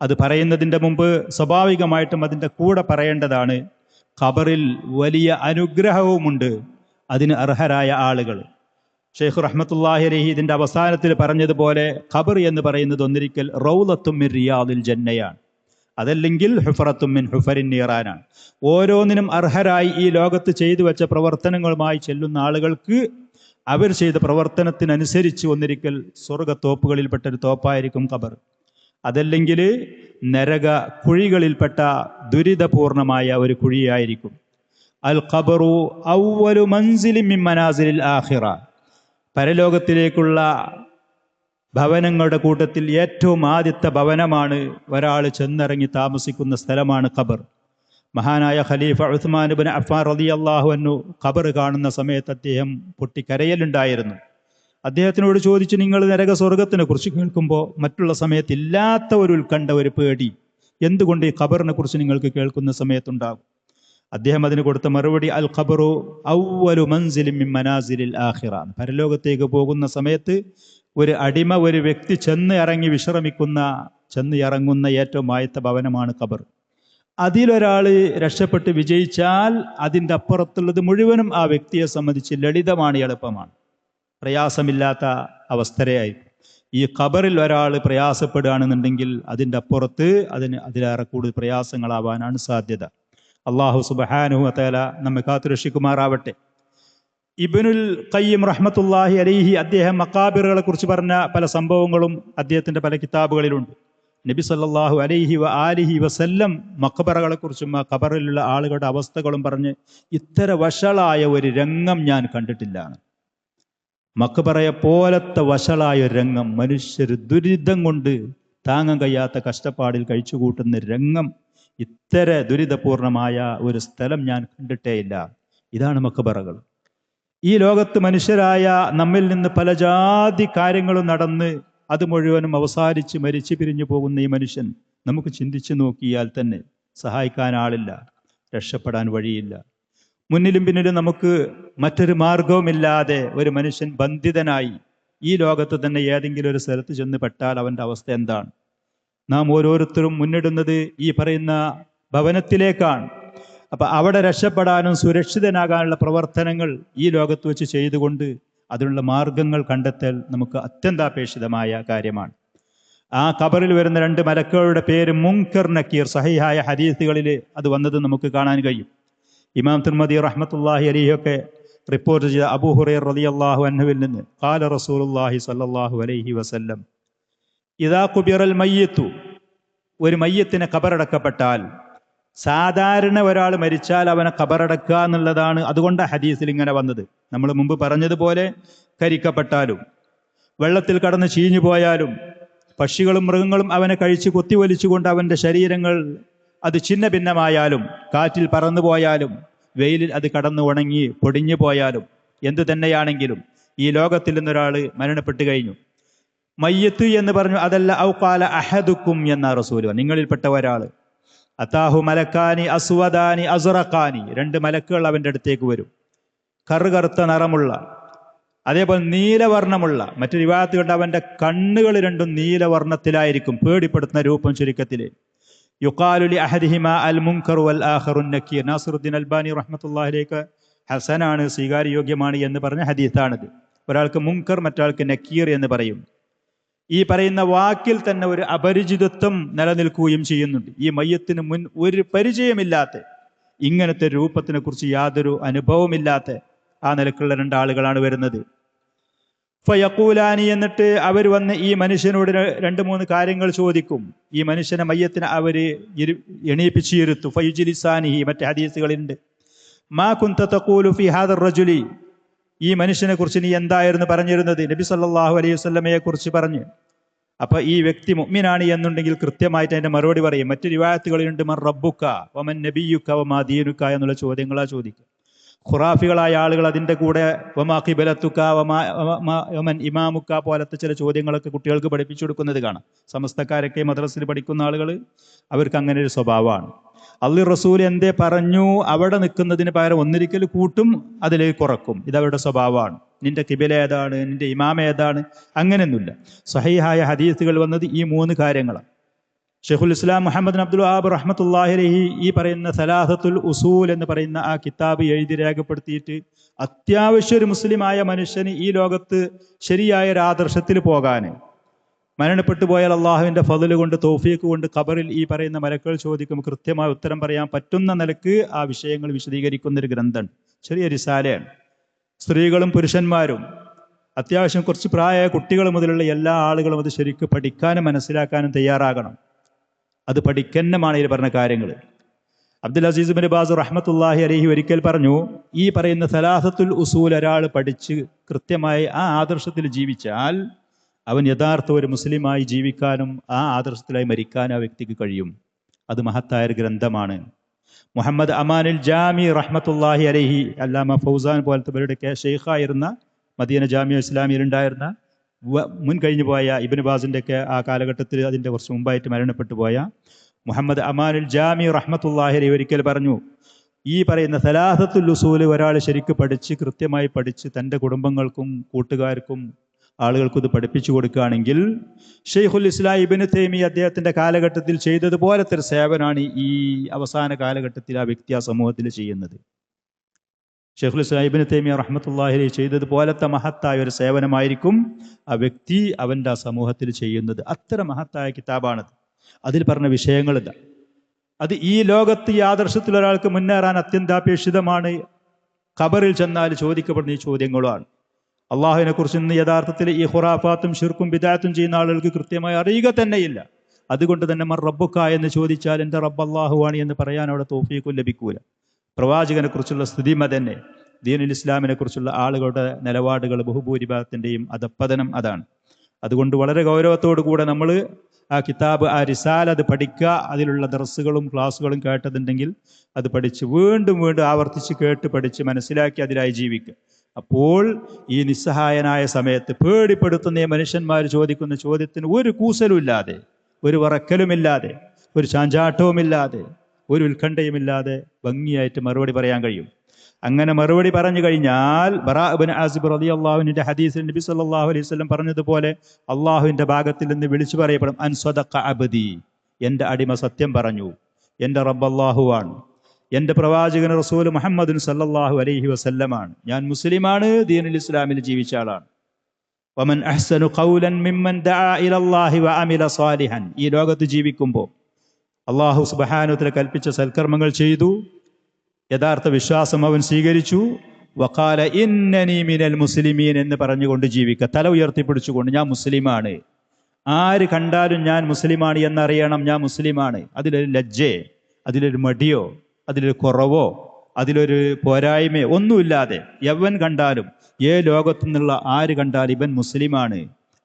അത് പറയുന്നതിൻ്റെ മുമ്പ് സ്വാഭാവികമായിട്ടും അതിൻ്റെ കൂടെ പറയേണ്ടതാണ് ഖബറിൽ വലിയ അനുഗ്രഹവുമുണ്ട് അതിന് അർഹരായ ആളുകൾ. ഷെയ്ഖ് റഹ്മത്തുള്ളാഹി അലൈഹി ഇതിൻ്റെ അവസാനത്തിൽ പറഞ്ഞതുപോലെ ഖബർ എന്ന് പറയുന്നത് ഒന്നിരിക്കൽ റൗളത്തും മിൻ റിയാദിൽ ജന്നയാണ്, അതല്ലെങ്കിൽ ഹുഫറത്തും മിൻ ഹുഫരിൻ നീറാനാണ്. ഓരോന്നിനും അർഹരായി ഈ ലോകത്ത് ചെയ്തു വെച്ച പ്രവർത്തനങ്ങളുമായി ചെല്ലുന്ന ആളുകൾക്ക് അവർ ചെയ്ത പ്രവർത്തനത്തിനനുസരിച്ച് ഒന്നിരിക്കൽ സ്വർഗത്തോപ്പുകളിൽപ്പെട്ടൊരു തോപ്പായിരിക്കും ഖബർ, അതല്ലെങ്കിൽ നരക കുഴികളിൽപ്പെട്ട ദുരിതപൂർണമായ ഒരു കുഴിയായിരിക്കും. അൽ ഖബറു അവ്വലു മൻസിലിൻ മിൻ മനാസിലിൽ ആഖിറ, പരലോകത്തിലേക്കുള്ള ഭവനങ്ങളുടെ കൂട്ടത്തിൽ ഏറ്റവും ആദ്യത്തെ ഭവനമാണ്, ഒരാൾ ചെന്നിറങ്ങി താമസിക്കുന്ന സ്ഥലമാണ് ഖബർ. മഹാനായ ഖലീഫ ഉസ്മാൻ ഇബ്നു അഫ്ഫാൻ റളിയല്ലാഹു അൻഹു ഖബർ കാണുന്ന സമയത്ത് അദ്ദേഹം പൊട്ടിക്കരയലുണ്ടായിരുന്നു. അദ്ദേഹത്തിനോട് ചോദിച്ചു, നിങ്ങൾ നരക സ്വർഗത്തിനെ കുറിച്ച് കേൾക്കുമ്പോൾ മറ്റുള്ള സമയത്ത് ഇല്ലാത്ത ഒരു ഉത്കണ്ഠ, ഒരു പേടി എന്തുകൊണ്ട് ഈ ഖബറിനെ കുറിച്ച് നിങ്ങൾക്ക് കേൾക്കുന്ന സമയത്തുണ്ടാകും? അദ്ദേഹം അതിന് കൊടുത്ത മറുപടി അൽ ഖബറു അവ്വലു മൻസിലിൻ മിൻ മനാസിലിൽ ആഖിറ. പരലോകത്തേക്ക് പോകുന്ന സമയത്ത് ഒരു അടിമ, ഒരു വ്യക്തി ചെന്ന് ഇറങ്ങുന്ന ഏറ്റവും ആദ്യത്തെ ഭവനമാണ് ഖബർ. അതിലൊരാൾ രക്ഷപ്പെട്ട് വിജയിച്ചാൽ അതിൻ്റെ അപ്പുറത്തുള്ളത് മുഴുവനും ആ വ്യക്തിയെ സംബന്ധിച്ച് ലളിതമാണ്, എളുപ്പമാണ്, പ്രയാസമില്ലാത്ത അവസ്ഥയായി. ഈ ഖബറിൽ ഒരാൾ പ്രയാസപ്പെടുകയാണെന്നുണ്ടെങ്കിൽ അതിൻ്റെ അപ്പുറത്ത് അതിലേറെ കൂടുതൽ പ്രയാസങ്ങളാവാനാണ് സാധ്യത. അള്ളാഹു സുബ്ഹാനഹു വ തആല നമ്മെ കാത്തുരക്ഷിക്കുമാറാവട്ടെ. ഇബ്നുൽ ഖയ്യിം റഹ്മത്തുള്ളാഹി അലൈഹി അദ്ദേഹം മഖാബിറുകളെ കുറിച്ച് പറഞ്ഞ പല സംഭവങ്ങളും അദ്ദേഹത്തിൻ്റെ പല കിതാബുകളിലുണ്ട്. നബി സല്ലല്ലാഹു അലൈഹി വ ആലിഹി വസല്ലം മഖബറകളെ കുറിച്ചും ആ ഖബറിലുള്ള ആളുകളുടെ അവസ്ഥകളും പറഞ്ഞ് ഇത്തര വഷളായ ഒരു രംഗം ഞാൻ കണ്ടിട്ടില്ല. മഖബറയെ പോലത്തെ വഷളായ ഒരു രംഗം, മനുഷ്യർ ദുരിതം കൊണ്ട് താങ്ങാൻ കഴിയാത്ത കഷ്ടപ്പാടിൽ കഴിച്ചുകൂട്ടുന്ന രംഗം, ഇത്തര ദുരിതപൂർണമായ ഒരു സ്ഥലം ഞാൻ കണ്ടിട്ടേയില്ല. ഇതാണ് മഖബറകൾ. ഈ ലോകത്ത് മനുഷ്യരായ നമ്മിൽ നിന്ന് പല ജാതി കാര്യങ്ങളും നടന്ന് അത് മുഴുവനും അവസാനിച്ച് മരിച്ചു പിരിഞ്ഞു പോകുന്ന ഈ മനുഷ്യൻ നമുക്ക് ചിന്തിച്ചു നോക്കിയാൽ തന്നെ സഹായിക്കാൻ ആളില്ല, രക്ഷപ്പെടാൻ വഴിയില്ല. മുന്നിലും പിന്നിലും നമുക്ക് മറ്റൊരു മാർഗവുമില്ലാതെ ഒരു മനുഷ്യൻ ബന്ധിതനായി ഈ ലോകത്ത് തന്നെ ഏതെങ്കിലും ഒരു സ്ഥലത്ത് ചെന്ന് പെട്ടാൽ അവൻ്റെ അവസ്ഥ എന്താണ്? നാം ഓരോരുത്തരും മുന്നിടുന്നത് ഈ പറയുന്ന ഭവനത്തിലേക്കാണ്. അപ്പം അവിടെ രക്ഷപ്പെടാനും സുരക്ഷിതനാകാനുള്ള പ്രവർത്തനങ്ങൾ ഈ ലോകത്ത് വെച്ച് ചെയ്തുകൊണ്ട് അതിനുള്ള മാർഗങ്ങൾ കണ്ടെത്തൽ നമുക്ക് അത്യന്താപേക്ഷിതമായ കാര്യമാണ്. ആ ഖബറിൽ വരുന്ന രണ്ട് മലക്കുകളുടെ പേര് മുൻകർ നക്കീർ. സഹീഹായ ഹദീസുകളിൽ അത് വന്നത് നമുക്ക് കാണാൻ കഴിയും. ഇമാം തിർമിദി റഹ്മത്തുള്ളാഹി അലൈഹിയൊക്കെ റിപ്പോർട്ട് ചെയ്ത അബൂ ഹുറൈറ റളിയല്ലാഹു അൻഹുവിൽ നിന്ന് ഖാല റസൂലുള്ളാഹി സ്വല്ലല്ലാഹു അലൈഹി വസല്ലം ഇദാ ഖുബിറൽ മയ്യിത്തു, ഒരു മയ്യത്തിനെ ഖബറടക്കപ്പെട്ടാൽ, സാധാരണ ഒരാൾ മരിച്ചാൽ അവനെ ഖബറടക്കുക എന്നുള്ളതാണ്. അതുകൊണ്ട് ഹദീസിൽ ഇങ്ങനെ വന്നത്. നമ്മൾ മുമ്പ് പറഞ്ഞതുപോലെ കരിക്കപ്പെട്ടാലും, വെള്ളത്തിൽ കടന്ന് ചീഞ്ഞു പോയാലും, പക്ഷികളും മൃഗങ്ങളും അവനെ കഴിച്ച് കൊത്തിവലിച്ചുകൊണ്ട് അവൻ്റെ ശരീരങ്ങൾ അത് ഛിന്ന ഭിന്നമായാലും, കാറ്റിൽ പറന്നു പോയാലും, വെയിലിൽ അത് കടന്ന് ഉണങ്ങി പൊടിഞ്ഞു പോയാലും, എന്തു തന്നെയാണെങ്കിലും ഈ ലോകത്തിൽ നിന്നൊരാൾ മരണപ്പെട്ടു കഴിഞ്ഞു. മയ്യത്ത് എന്ന് പറഞ്ഞു, അതല്ല ഔഖാല അഹദുക്കും എന്ന റസൂൽ, നിങ്ങളിൽപ്പെട്ട ഒരാൾ. അതാഹു മലക്കാനി അസ്വദാനി അസ്റഖാനി, രണ്ട് മലക്കുകൾ അവൻ്റെ അടുത്തേക്ക് വരും. കറുകറുത്ത നിറമുള്ള, അതേപോലെ നീലവർണ്ണമുള്ള. മറ്റു റിവായത്തുകളുണ്ട് അവൻ്റെ കണ്ണുകൾ രണ്ടും നീലവർണ്ണത്തിലായിരിക്കും, പേടിപ്പെടുത്തുന്ന രൂപം ചുരുക്കത്തിൽ. യുഖാലു ലി അഹദിഹിമാ അൽ മുൻകർ വൽ ആഖറു നക്കീർ. നാസിറുദ്ദീൻ അൽബാനി റഹ്മത്തുള്ളാഹി അലൈഹി ഹസനാണ്, സ്വീകാര്യയോഗ്യമാണ് എന്ന് പറഞ്ഞ ഹദീസാണിത്. ഒരാൾക്ക് മുൻകർ, മറ്റൊരാൾക്ക് നക്കീർ എന്ന് പറയും. ഈ പറയുന്ന വാക്കിൽ തന്നെ ഒരു അപരിചിതത്വം നിലനിൽക്കുകയും ചെയ്യുന്നുണ്ട്. ഈ മയ്യത്തിന് മുൻ ഒരു പരിചയമില്ലാത്ത, ഇങ്ങനത്തെ രൂപത്തിനെ കുറിച്ച് യാതൊരു അനുഭവമില്ലാത്ത ആ നിലക്കുള്ള രണ്ടാളുകളാണ് വരുന്നത്. ഫയഖൂലാനി, എന്നിട്ട് അവർ വന്ന് ഈ മനുഷ്യനോട് രണ്ട് മൂന്ന് കാര്യങ്ങൾ ചോദിക്കും. ഈ മനുഷ്യനെ, മയ്യത്തിനെ അവർ എണീപ്പിച്ചിരുത്തു. ഫയുജ്ലിസാനിഹി, മറ്റു ഹദീസുകളുണ്ട്. മാ കുന്ത തഖൂലു ഫി ഹാദർ റജുലി, ഈ മനുഷ്യനെ കുറിച്ച് നീ എന്തായിരുന്നു പറഞ്ഞിരുന്നത്? നബി സല്ലല്ലാഹു അലൈഹി വസല്ലമയെ കുറിച്ച് പറഞ്ഞു. അപ്പൊ ഈ വ്യക്തി മുഅ്മിനാണ് എന്നുണ്ടെങ്കിൽ കൃത്യമായിട്ട് അതിന്റെ മറുപടി പറയും. മറ്റു റിവായത്തുകളിലുണ്ട് മൻ റബ്ബുക വമൻ നബിയുക വമാ ദീനുക എന്നുള്ള ചോദ്യങ്ങളാ ചോദിക്കുക. ഖുറാഫികളായ ആളുകൾ അതിൻ്റെ കൂടെ വമാ ഖിബലത്തുക വമൻ ഇമാമുക പോലത്തെ ചില ചോദ്യങ്ങളൊക്കെ കുട്ടികൾക്ക് പഠിപ്പിച്ചു കൊടുക്കുന്നത് കാണാം. സമസ്തക്കാരൊക്കെ മദ്രസയിൽ പഠിക്കുന്ന ആളുകൾ, അവർക്ക് അങ്ങനെ ഒരു സ്വഭാവമാണ്. അള്ളാഹു റസൂൽ എന്തേ പറഞ്ഞു അവിടെ നിൽക്കുന്നതിന് പകരം ഒന്നിരിക്കൽ കൂട്ടും, അതിലേക്ക് കുറക്കും. ഇതവരുടെ സ്വഭാവമാണ്. നിന്റെ കിബില ഏതാണ്, നിന്റെ ഇമാമ ഏതാണ്, അങ്ങനെയൊന്നുമില്ല. സ്വഹീഹായ ഹദീസുകൾ വന്നത് ഈ മൂന്ന് കാര്യങ്ങളാണ്. ഷെയ്ഖുൽ ഇസ്ലാം മുഹമ്മദ് അബ്ദുൽ വഹാബ് റഹ്മത്തുള്ളാഹി അലൈഹി ഈ പറയുന്ന സലാസത്തുൽ ഉസൂൽ എന്ന് പറയുന്ന ആ കിതാബ് എഴുതി രേഖപ്പെടുത്തിയിട്ട് അത്യാവശ്യം ഒരു മുസ്ലിമായ മനുഷ്യന് ഈ ലോകത്ത് ശരിയായ ഒരു ആദർശത്തിൽ പോകാൻ, മരണപ്പെട്ടു പോയാൽ അള്ളാഹുവിൻ്റെ ഫضല് കൊണ്ട്, തൗഫീഖ് കൊണ്ട് ഖബറിൽ ഈ പറയുന്ന മലക്കുകൾ ചോദിക്കുമ്പോൾ കൃത്യമായ ഉത്തരം പറയാൻ പറ്റുന്ന നിലക്ക് ആ വിഷയങ്ങൾ വിശദീകരിക്കുന്ന ഒരു ഗ്രന്ഥം, ചെറിയ റിസാലയാണ്. സ്ത്രീകളും പുരുഷന്മാരും, അത്യാവശ്യം കുറച്ച് പ്രായമായ കുട്ടികൾ മുതലുള്ള എല്ലാ ആളുകളും അത് ശരിക്കും പഠിക്കാനും മനസ്സിലാക്കാനും തയ്യാറാകണം. അത് പഠിക്കന്നമാണ് ഈ പറഞ്ഞ കാര്യങ്ങൾ. അബ്ദുൽ അസീസ് ബിൻ ബാസ് റഹ്മത്തുള്ളാഹി അലൈഹി ഒരിക്കൽ പറഞ്ഞു, ഈ പറയുന്ന സലാസത്തുൽ ഉസൂൽ ഒരാൾ പഠിച്ച് കൃത്യമായി ആ ആദർശത്തിൽ ജീവിച്ചാൽ അവൻ യഥാർത്ഥ ഒരു മുസ്ലിമായി ജീവിക്കാനും ആ ആദർശത്തിലായി മരിക്കാനും ആ വ്യക്തിക്ക് കഴിയും. അത് മഹത്തായ ഒരു ഗ്രന്ഥമാണ്. മുഹമ്മദ് അമാനുൽ ജാമി റഹ്മത്തുള്ളാഹി അലൈഹി, അല്ലാമ ഫൗസാൻ പോലത്തെവരുടെയൊക്കെ ഷെയ്ഖായിരുന്ന, മദീന ജാമിയ ഇസ്ലാമിയിലുണ്ടായിരുന്ന, മുൻ കഴിഞ്ഞു പോയ ഇബ്നു ബാസിൻ്റെയൊക്കെ ആ കാലഘട്ടത്തിൽ അതിൻ്റെ കുറച്ച് മുമ്പായിട്ട് മരണപ്പെട്ടു പോയ മുഹമ്മദ് അമാനുൽ ജാമി റഹ്മത്തുള്ളാഹി അലൈഹി ഒരിക്കൽ പറഞ്ഞു, ഈ പറയുന്ന സലാസത്തുൽ ഉസൂല് ഒരാൾ ശരിക്ക് പഠിച്ച് കൃത്യമായി പഠിച്ച് തൻ്റെ കുടുംബങ്ങൾക്കും കൂട്ടുകാർക്കും ആളുകൾക്കും ഇത് പഠിപ്പിച്ചു കൊടുക്കുകയാണെങ്കിൽ ഷെയ്ഖുൽ ഇസ്ലാം ഇബ്നു തൈമിയ്യ അദ്ദേഹത്തിൻ്റെ കാലഘട്ടത്തിൽ ചെയ്തതുപോലത്തെ ഒരു സേവനമാണ് ഈ അവസാന കാലഘട്ടത്തിൽ ആ വ്യക്തി ആ സമൂഹത്തിൽ ചെയ്യുന്നത്. ഷെയ്ഖുൽ ഇസ്ലാം ഇബ്നു തൈമിയ്യ റഹ്മത്തുള്ളാഹി അലൈഹി ചെയ്തതുപോലത്തെ മഹത്തായ ഒരു സേവനമായിരിക്കും ആ വ്യക്തി അവൻ്റെ ആ സമൂഹത്തിൽ ചെയ്യുന്നത്. അത്ര മഹത്തായ കിതാബാണത്. അതിൽ പറഞ്ഞ വിഷയങ്ങളില്ല. അത് ഈ ലോകത്ത് ഈ ആദർശത്തിൽ ഒരാൾക്ക് മുന്നേറാൻ അത്യന്താപേക്ഷിതമാണ്. ഖബറിൽ ചെന്നാൽ ചോദിക്കപ്പെടുന്ന ഈ ചോദ്യങ്ങളാണ്. അള്ളാഹുവിനെ കുറിച്ച് ഇന്ന് യഥാർത്ഥത്തിൽ ഈ ഖുറാഫാത്തും ഷിർക്കും ബിദഅത്തും ചെയ്യുന്ന ആളുകൾക്ക് കൃത്യമായി അറിയുക തന്നെയില്ല. അതുകൊണ്ട് തന്നെ മർ റബ്ബുക എന്ന് ചോദിച്ചാൽ എൻ്റെ റബ്ബ് അള്ളാഹുവാണ് എന്ന് പറയാൻ അവിടെ തൗഫീഖും ലഭിക്കൂല. പ്രവാചകനെ കുറിച്ചുള്ള സ്ഥിതിമ തന്നെ, ദീനുൽ ഇസ്ലാമിനെ കുറിച്ചുള്ള ആളുകളുടെ നിലപാടുകൾ ബഹുഭൂരിഭാഗത്തിൻ്റെയും അധപ്പതനം അതാണ്. അതുകൊണ്ട് വളരെ ഗൗരവത്തോടു കൂടെ നമ്മൾ ആ കിതാബ്, ആ റിസാല അത് പഠിക്കുക. അതിലുള്ള ദർസുകളും ക്ലാസ്സുകളും കേട്ടതുണ്ടെങ്കിൽ അത് പഠിച്ച് വീണ്ടും വീണ്ടും ആവർത്തിച്ച് കേട്ട് പഠിച്ച് മനസ്സിലാക്കി അതിലായി ജീവിക്കുക. അപ്പോൾ ഈ നിസ്സഹായനായ സമയത്ത് പേടിപ്പെടുത്തുന്ന മനുഷ്യന്മാർ ചോദിക്കുന്ന ചോദ്യത്തിന് ഒരു കൂസലുമില്ലാതെ, ഒരു വറക്കലുമില്ലാതെ, ഒരു ചാഞ്ചാട്ടവുമില്ലാതെ, ഒരു ഉത്കണ്ഠയുമില്ലാതെ ഭംഗിയായിട്ട് മറുപടി പറയാൻ കഴിയും. അങ്ങനെ മറുപടി പറഞ്ഞു കഴിഞ്ഞാൽ ബറാ ഇബ്നു ആസിബ് റളിയല്ലാഹു അൻഹുവിന്റെ ഹദീസിൽ നബി സല്ലല്ലാഹു അലൈഹി വസല്ലം പറഞ്ഞതുപോലെ അള്ളാഹുവിന്റെ ഭാഗത്തിൽ നിന്ന് വിളിച്ചു പറയപ്പെടും, അൻ സദഖ അബ്ദി, എൻ്റെ അടിമ സത്യം പറഞ്ഞു, എൻ്റെ റബ്ബ് അല്ലാഹുവാണ്, എൻ്റെ പ്രവാചകൻ റസൂൽ മുഹമ്മദുൻ സല്ലല്ലാഹു അലൈഹി വസല്ലമാണ്, ഞാൻ മുസ്ലിമാണ്, ദീനുൽ ഇസ്ലാമിൽ ജീവിച്ച ആളാണ്. വമൻ അഹ്സനു ഖൗലൻ മിമ്മൻ ദഅ ഇലല്ലാഹി വഅമില സാലിഹൻ, ഈ ലോകത്ത് ജീവിക്കുമ്പോൾ അല്ലാഹു സുബ്ഹാനഹു വ തആല കൽപ്പിച്ച സൽക്കർമ്മങ്ങൾ ചെയ്തു, യഥാർത്ഥ വിശ്വാസം അവൻ സ്വീകരിച്ചു, വഖാല ഇന്നനി മിനൽ മുസ്ലിമീൻ എന്ന് പറഞ്ഞുകൊണ്ട് ജീവിക്കുക, തല ഉയർത്തിപ്പിടിച്ചുകൊണ്ട് ഞാൻ മുസ്ലിമാണ്, ആര് കണ്ടാലും ഞാൻ മുസ്ലിമാണ് എന്നറിയണം, ഞാൻ മുസ്ലിമാണ്. അതിലൊരു ലജ്ജയോ, അതിലൊരു മടിയോ, അതിലൊരു കുറവോ, അതിലൊരു പോരായ്മയോ ഒന്നുമില്ലാതെ യവൻ കണ്ടാലും, ലോകത്തു നിന്നുള്ള ആര് കണ്ടാലും ഇവൻ മുസ്ലിമാണ്,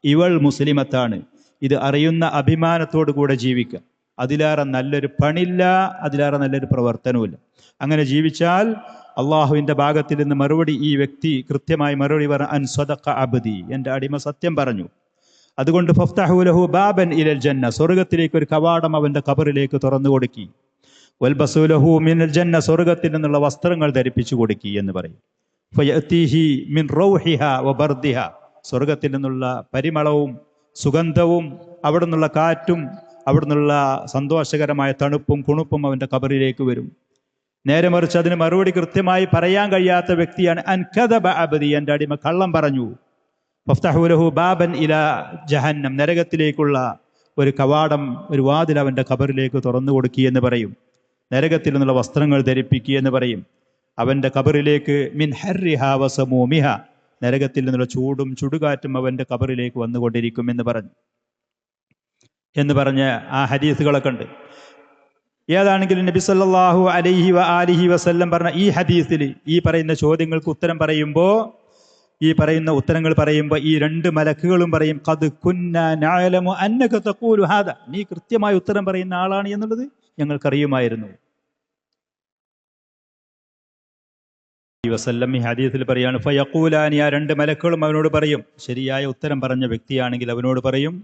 ഇവൾ മുസ്ലിമത്താണ്, ഇത് അറിയുന്ന അഭിമാനത്തോടു കൂടെ ജീവിക്കുക. അതിലേറെ നല്ലൊരു പണിയില്ല, അതിലേറെ നല്ലൊരു പ്രവർത്തനവുമില്ല. അങ്ങനെ ജീവിച്ചാൽ അള്ളാഹുവിൻ്റെ ഭാഗത്തിൽ നിന്ന് മറുപടി ഈ വ്യക്തി കൃത്യമായി മറുപടി പറഞ്ഞു, അൻ സദഖ അബ്ദി, എൻ്റെ അടിമ സത്യം പറഞ്ഞു. അതുകൊണ്ട് ഫഫ്തഹു ലഹു ബാബൻ ഇലൽ ജന്ന, സ്വർഗത്തിലേക്ക് ഒരു കവാടം അവൻ്റെ ഖബറിലേക്ക് തുറന്നു കൊടുക്കി. വൽബസു ലഹു മിനൽ ജന്ന, സ്വർഗത്തിൽ നിന്നുള്ള വസ്ത്രങ്ങൾ ധരിപ്പിച്ചു കൊടുക്കി എന്ന് പറയും. ഫയഅതീഹി മിൻ റൗഹിഹാ വബർദിഹാ, സ്വർഗത്തിൽ നിന്നുള്ള പരിമളവും സുഗന്ധവും അവിടെ നിന്നുള്ള കാറ്റും അവിടെ നിന്നുള്ള സന്തോഷകരമായ തണുപ്പും കുണുപ്പും അവൻ്റെ ഖബറിലേക്ക് വരും. നേരെ മറിച്ച് അതിന് മറുപടി കൃത്യമായി പറയാൻ കഴിയാത്ത വ്യക്തിയാണ് അൻ കദബ അബ്ദി, എൻ്റെ അടിമ കള്ളം പറഞ്ഞു. ഫഫ്തഹു ലഹു ബാബൻ ഇലാ ജഹന്നം, നരകത്തിലേക്കുള്ള ഒരു കവാടം, ഒരു വാതിൽ അവൻ്റെ ഖബറിലേക്ക് തുറന്നു കൊടുക്കി എന്ന് പറയും. നരകത്തിൽ നിന്നുള്ള വസ്ത്രങ്ങൾ ധരിപ്പിക്കുക എന്ന് പറയും. അവൻ്റെ ഖബറിലേക്ക് മിൻ ഹർരിഹാ വസമൂമിഹ, നരകത്തിൽ നിന്നുള്ള ചൂടും ചുടുകാറ്റും അവൻ്റെ ഖബറിലേക്ക് വന്നുകൊണ്ടിരിക്കും എന്ന് പറഞ്ഞ് ആ ഹദീസുകളൊക്കെ ഉണ്ട്. ഏതാണെങ്കിലും നബി സല്ലല്ലാഹു അലൈഹി വആലിഹി വസല്ലം പറഞ്ഞ ഈ ഹദീസിൽ ഈ പറയുന്ന ചോദ്യങ്ങൾക്ക് ഉത്തരം പറയുമ്പോൾ, ഈ പറയുന്ന ഉത്തരങ്ങൾ പറയുമ്പോൾ ഈ രണ്ട് മലക്കുകളും പറയും, ഖദ് കുന്നാ നഅലമു അന്നക തഖൂലു ഹാദാ, നീ കൃത്യമായി ഉത്തരം പറയുന്ന ആളാണ് എന്നുള്ളത് ഞങ്ങൾക്കറിയുമായിരുന്നു. ഈ ഹദീസിൽ പറയാണ്, ഫയഖൂലാനി, ആ രണ്ട് മലക്കുകളും അവനോട് പറയും, ശരിയായ ഉത്തരം പറഞ്ഞ വ്യക്തിയാണെങ്കിൽ അവനോട് പറയും,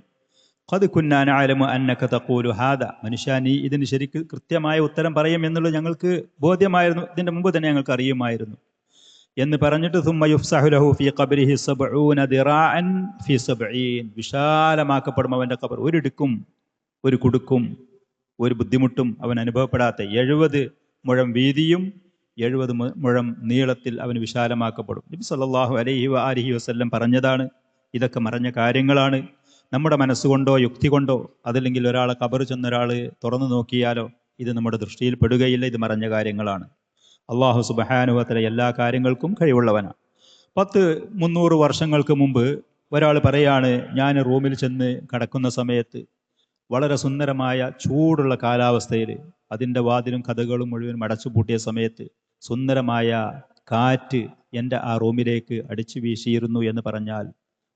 ഖദ് കുന്നാ നഅലമു അന്നക തഖൂലു ഹാദാ, മനുഷ്യ നീ ഇതിന് ശരിക്ക് കൃത്യമായ ഉത്തരം പറയും എന്നുള്ളത് ഞങ്ങൾക്ക് ബോധ്യമായിരുന്നു, ഇതിന്റെ മുമ്പ് തന്നെ ഞങ്ങൾക്ക് അറിയുമായിരുന്നു എന്ന് പറഞ്ഞിട്ട് സുമ്മ യുഫ്സഹു ലഹു ഫീ ഖബ്രിഹി 70 ദിറാഅൻ ഫീ 70, വിശാലമാക്കപ്പെടും അവൻ്റെ ഖബർ, ഒരിടുക്കും ഒരു കുടുക്കും ഒരു ബുദ്ധിമുട്ടും അവൻ അനുഭവപ്പെടാത്ത 70 മുഴം വീതിയും 70 മുഴം നീളത്തിൽ അവന് വിശാലമാക്കപ്പെടും. നബി സല്ലല്ലാഹു അലൈഹി വആലിഹി വസല്ലം പറഞ്ഞതാണ്. ഇതൊക്കെ മറഞ്ഞ കാര്യങ്ങളാണ്. നമ്മുടെ മനസ്സുകൊണ്ടോ യുക്തി കൊണ്ടോ അതല്ലെങ്കിൽ ഒരാളെ ഖബർ ചെന്നൊരാൾ തുറന്നു നോക്കിയാലോ ഇത് നമ്മുടെ ദൃഷ്ടിയിൽ പെടുകയില്ല. ഇത് മറഞ്ഞ കാര്യങ്ങളാണ്. അള്ളാഹു സുബ്ഹാനഹു വ തആല എല്ലാ കാര്യങ്ങൾക്കും കഴിവുള്ളവനാണ്. 300 വർഷങ്ങൾക്ക് മുമ്പ് ഒരാൾ പറയാണ്, ഞാൻ റൂമിൽ ചെന്ന് കിടക്കുന്ന സമയത്ത് വളരെ സുന്ദരമായ ചൂടുള്ള കാലാവസ്ഥയിൽ അതിൻ്റെ വാതിലും കഥകളും മുഴുവൻ അടച്ചു പൂട്ടിയ സമയത്ത് സുന്ദരമായ കാറ്റ് എൻ്റെ ആ റൂമിലേക്ക് അടിച്ചു വീശിയിരുന്നു എന്ന് പറഞ്ഞാൽ,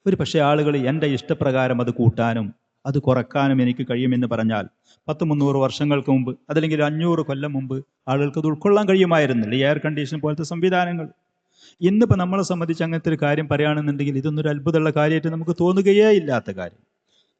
ഒരു പക്ഷേ ആളുകൾ എൻ്റെ ഇഷ്ടപ്രകാരം അത് കൂട്ടാനും അത് കുറക്കാനും എനിക്ക് കഴിയുമെന്ന് പറഞ്ഞാൽ 300 വർഷങ്ങൾക്ക് മുമ്പ് അതല്ലെങ്കിൽ 500 കൊല്ലം മുമ്പ് ആളുകൾക്ക് അത് ഉൾക്കൊള്ളാൻ കഴിയുമായിരുന്നില്ല, ഈ എയർ കണ്ടീഷൻ പോലത്തെ സംവിധാനങ്ങൾ. ഇന്നിപ്പോൾ നമ്മളെ സംബന്ധിച്ച് അങ്ങനത്തെ ഒരു കാര്യം പറയുകയാണെന്നുണ്ടെങ്കിൽ ഇതൊന്നൊരു അത്ഭുതമുള്ള കാര്യമായിട്ട് നമുക്ക് തോന്നുകയേ ഇല്ലാത്ത കാര്യം.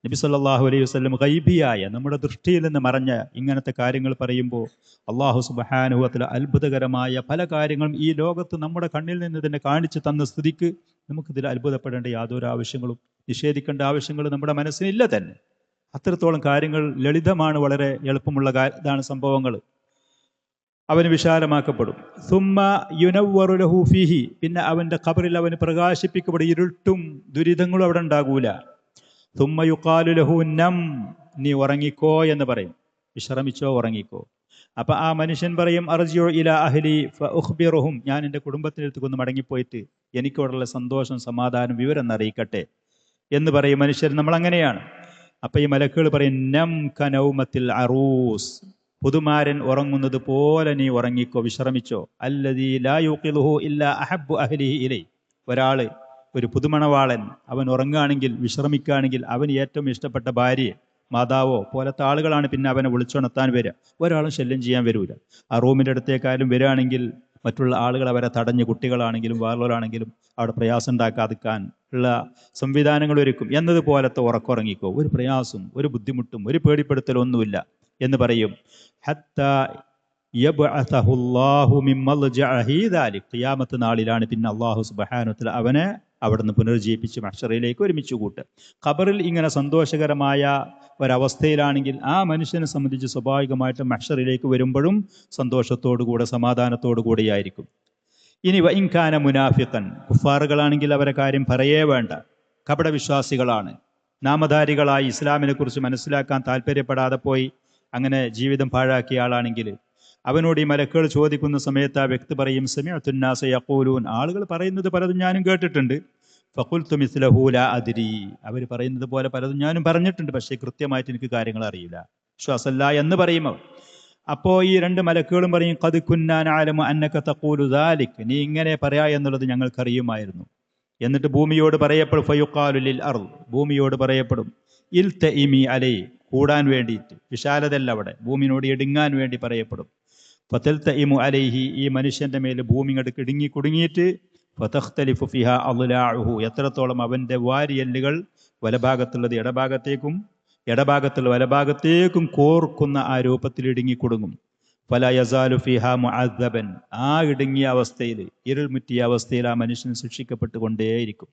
നബി സല്ലല്ലാഹു അലൈഹി വസല്ലം ഗൈബിയായ നമ്മുടെ ദൃഷ്ടിയിൽ നിന്ന് മറഞ്ഞ ഇങ്ങനത്തെ കാര്യങ്ങൾ പറയുമ്പോൾ അള്ളാഹു സുബ്ഹാനഹു വ തആല അത്ഭുതകരമായ പല കാര്യങ്ങളും ഈ ലോകത്ത് നമ്മുടെ കണ്ണിൽ നിന്ന് തന്നെ കാണിച്ചു തന്ന സ്ഥിതിക്ക് നമുക്കിതിൽ അത്ഭുതപ്പെടേണ്ട യാതൊരു ആവശ്യങ്ങളും നിഷേധിക്കേണ്ട ആവശ്യങ്ങളും നമ്മുടെ മനസ്സിനില്ല തന്നെ. അത്രത്തോളം കാര്യങ്ങൾ ലളിതമാണ്, വളരെ എളുപ്പമുള്ള ഇതാണ് സംഭവങ്ങൾ. അവന് വിശാലമാക്കപ്പെടും. സുമ്മ യുനവ്വറു ലഹു ഫീഹി, പിന്നെ അവൻ്റെ ഖബറിൽ അവന് പ്രകാശിപ്പിക്കപ്പെടും. ഇരുട്ടും ദുരിതങ്ങളും അവിടെ ഉണ്ടാകൂല. സുമ്മ യുഖാലു ലഹു നം, നീ ഉറങ്ങിക്കോ എന്ന് പറയും. വിശ്രമിച്ചോ, ഉറങ്ങിക്കോ. അപ്പൊ ആ മനുഷ്യൻ പറയും അർജിഉ ഇലാ അഹ്ലി ഫഉഖ്ബിറുഹും, ഞാൻ എൻ്റെ കുടുംബത്തിനടുത്തേക്കൊന്ന് മടങ്ങിപ്പോയിട്ട് എനിക്കോടുള്ള സന്തോഷം സമാധാനം വിവരം അറിയിക്കട്ടെ എന്ന് പറയും മനുഷ്യർ. നമ്മൾ അങ്ങനെയാണ്. അപ്പൊ ഈ മലക്കുകൾ പറയും നം കനൗമത്തിൽ അറൂസ്, പുതുമാരൻ ഉറങ്ങുന്നത് പോലെ നീ ഉറങ്ങിക്കോ, വിശ്രമിച്ചോ. അല്ലദീ ലാ യുഖിലുഹു ഇല്ലാ അഹബ്ബു അഹ്ലിഹി ഇലൈ, ഒരാള് ഒരു പുതുമണവാളൻ അവൻ ഉറങ്ങുകയാണെങ്കിൽ വിശ്രമിക്കുകയാണെങ്കിൽ അവന് ഏറ്റവും ഇഷ്ടപ്പെട്ട ഭാര്യയെ മാതാവോ പോലത്തെ ആളുകളാണ് പിന്നെ അവനെ വിളിച്ചുണർത്താൻ വരിക. ഒരാളും ശല്യം ചെയ്യാൻ വരൂല. ആ റൂമിൻ്റെ അടുത്തേക്കാരും വരികയാണെങ്കിൽ മറ്റുള്ള ആളുകൾ അവരെ തടഞ്ഞ്, കുട്ടികളാണെങ്കിലും വേറൊരാണെങ്കിലും അവിടെ പ്രയാസം ഉണ്ടാക്കാതിക്കാൻ ഉള്ള സംവിധാനങ്ങൾ ഒരുക്കും. എന്നതുപോലത്തെ ഉറക്കുറങ്ങിക്കോ, ഒരു പ്രയാസം, ഒരു ബുദ്ധിമുട്ടും ഒരു പേടിപ്പെടുത്തലും ഒന്നുമില്ല എന്ന് പറയും. ഹത്താ യബ്അസഹുല്ലാഹു മിൻ മൽജഇഹി ദാലിക്, ഖിയാമത്ത് നാളിലാണ് പിന്നെ അല്ലാഹു സുബ്ഹാനഹു വ തആല അവനെ അവിടുന്ന് പുനർജീവിപ്പിച്ച് മഹ്ശറിലേക്ക് ഒരുമിച്ച് കൂട്ടുക. ഖബറിൽ ഇങ്ങനെ സന്തോഷകരമായ ഒരവസ്ഥയിലാണെങ്കിൽ ആ മനുഷ്യനെ സംബന്ധിച്ച് സ്വാഭാവികമായിട്ട് മഹ്ശറിലേക്ക് വരുമ്പോഴും സന്തോഷത്തോടുകൂടെ സമാധാനത്തോടുകൂടിയായിരിക്കും. ഇനി വഇൻകാന മുനാഫിഖൻ, കുഫാറുകളാണെങ്കിൽ അവരെ കാര്യം പറയേ വേണ്ട. കപടവിശ്വാസികളാണ്, നാമധാരികളായി ഇസ്ലാമിനെ കുറിച്ച് മനസ്സിലാക്കാൻ താല്പര്യപ്പെടാതെ പോയി അങ്ങനെ ജീവിതം പാഴാക്കിയ ആളാണെങ്കിൽ അവനോട് ഈ മലക്കുകൾ ചോദിക്കുന്ന സമയത്ത് ആ വ്യക്തി പറയും സമിഅ്തുന്നാസ യഖൂലൂൻ, ആളുകൾ പറയുന്നത് പലതും ഞാനും കേട്ടിട്ടുണ്ട്. ഫഖുൽതു മിസ്ലഹു ലാ അദ്രി, അവർ പറയുന്നത് പോലെ പലതും ഞാനും പറഞ്ഞിട്ടുണ്ട്, പക്ഷേ കൃത്യമായിട്ട് എനിക്ക് കാര്യങ്ങൾ അറിയില്ല, വിശ്വാസമല്ല എന്ന് പറയും അവർ. അപ്പോൾ ഈ രണ്ട് മലക്കുകളും പറയും ഖദ് കുന്നാ നഅലമു അന്നക തഖൂലു ദാലിക്, നീ ഇങ്ങനെ പറയാ എന്നുള്ളത് ഞങ്ങൾക്കറിയുമായിരുന്നു. എന്നിട്ട് ഭൂമിയോട് പറയപ്പെടും ഫയുഖാലു ലിൽ അർദ്, ഭൂമിയോട് പറയപ്പെടും ഇൽതഇമി അലൈ, കൂടാൻ വേണ്ടിയിട്ട്, വിശാലതല്ല അവിടെ, ഭൂമിനോട് ഇടുങ്ങാൻ വേണ്ടി പറയപ്പെടും. ഫതൽതഇമു അലൈഹി, ഈ മനുഷ്യന്റെ മേൽ ഭൂമി ഇങ്ങോട്ട് ഇടുങ്ങി കുടുങ്ങിയിട്ട് ഫതഖ്തലിഫു ഫിഹാ അദ്ലാഉഹു, എത്രത്തോളം അവന്റെ വാരിയെല്ലുകൾ വലഭാഗത്തുള്ളത് ഇടഭാഗത്തേക്കും ഇടഭാഗത്തുള്ള വലഭാഗത്തേക്കും കോർക്കുന്ന ആ രൂപത്തിൽ ഇടുങ്ങി കുടുങ്ങും. ഫലാ യസാലു ഫിഹാ മുഅദ്ദബൻ, ആ ഇടുങ്ങിയ അവസ്ഥയിൽ, ഇരുൾമുറ്റിയ അവസ്ഥയിൽ ആ മനുഷ്യൻ ശിക്ഷിക്കപ്പെട്ടുകൊണ്ടേയിരിക്കും.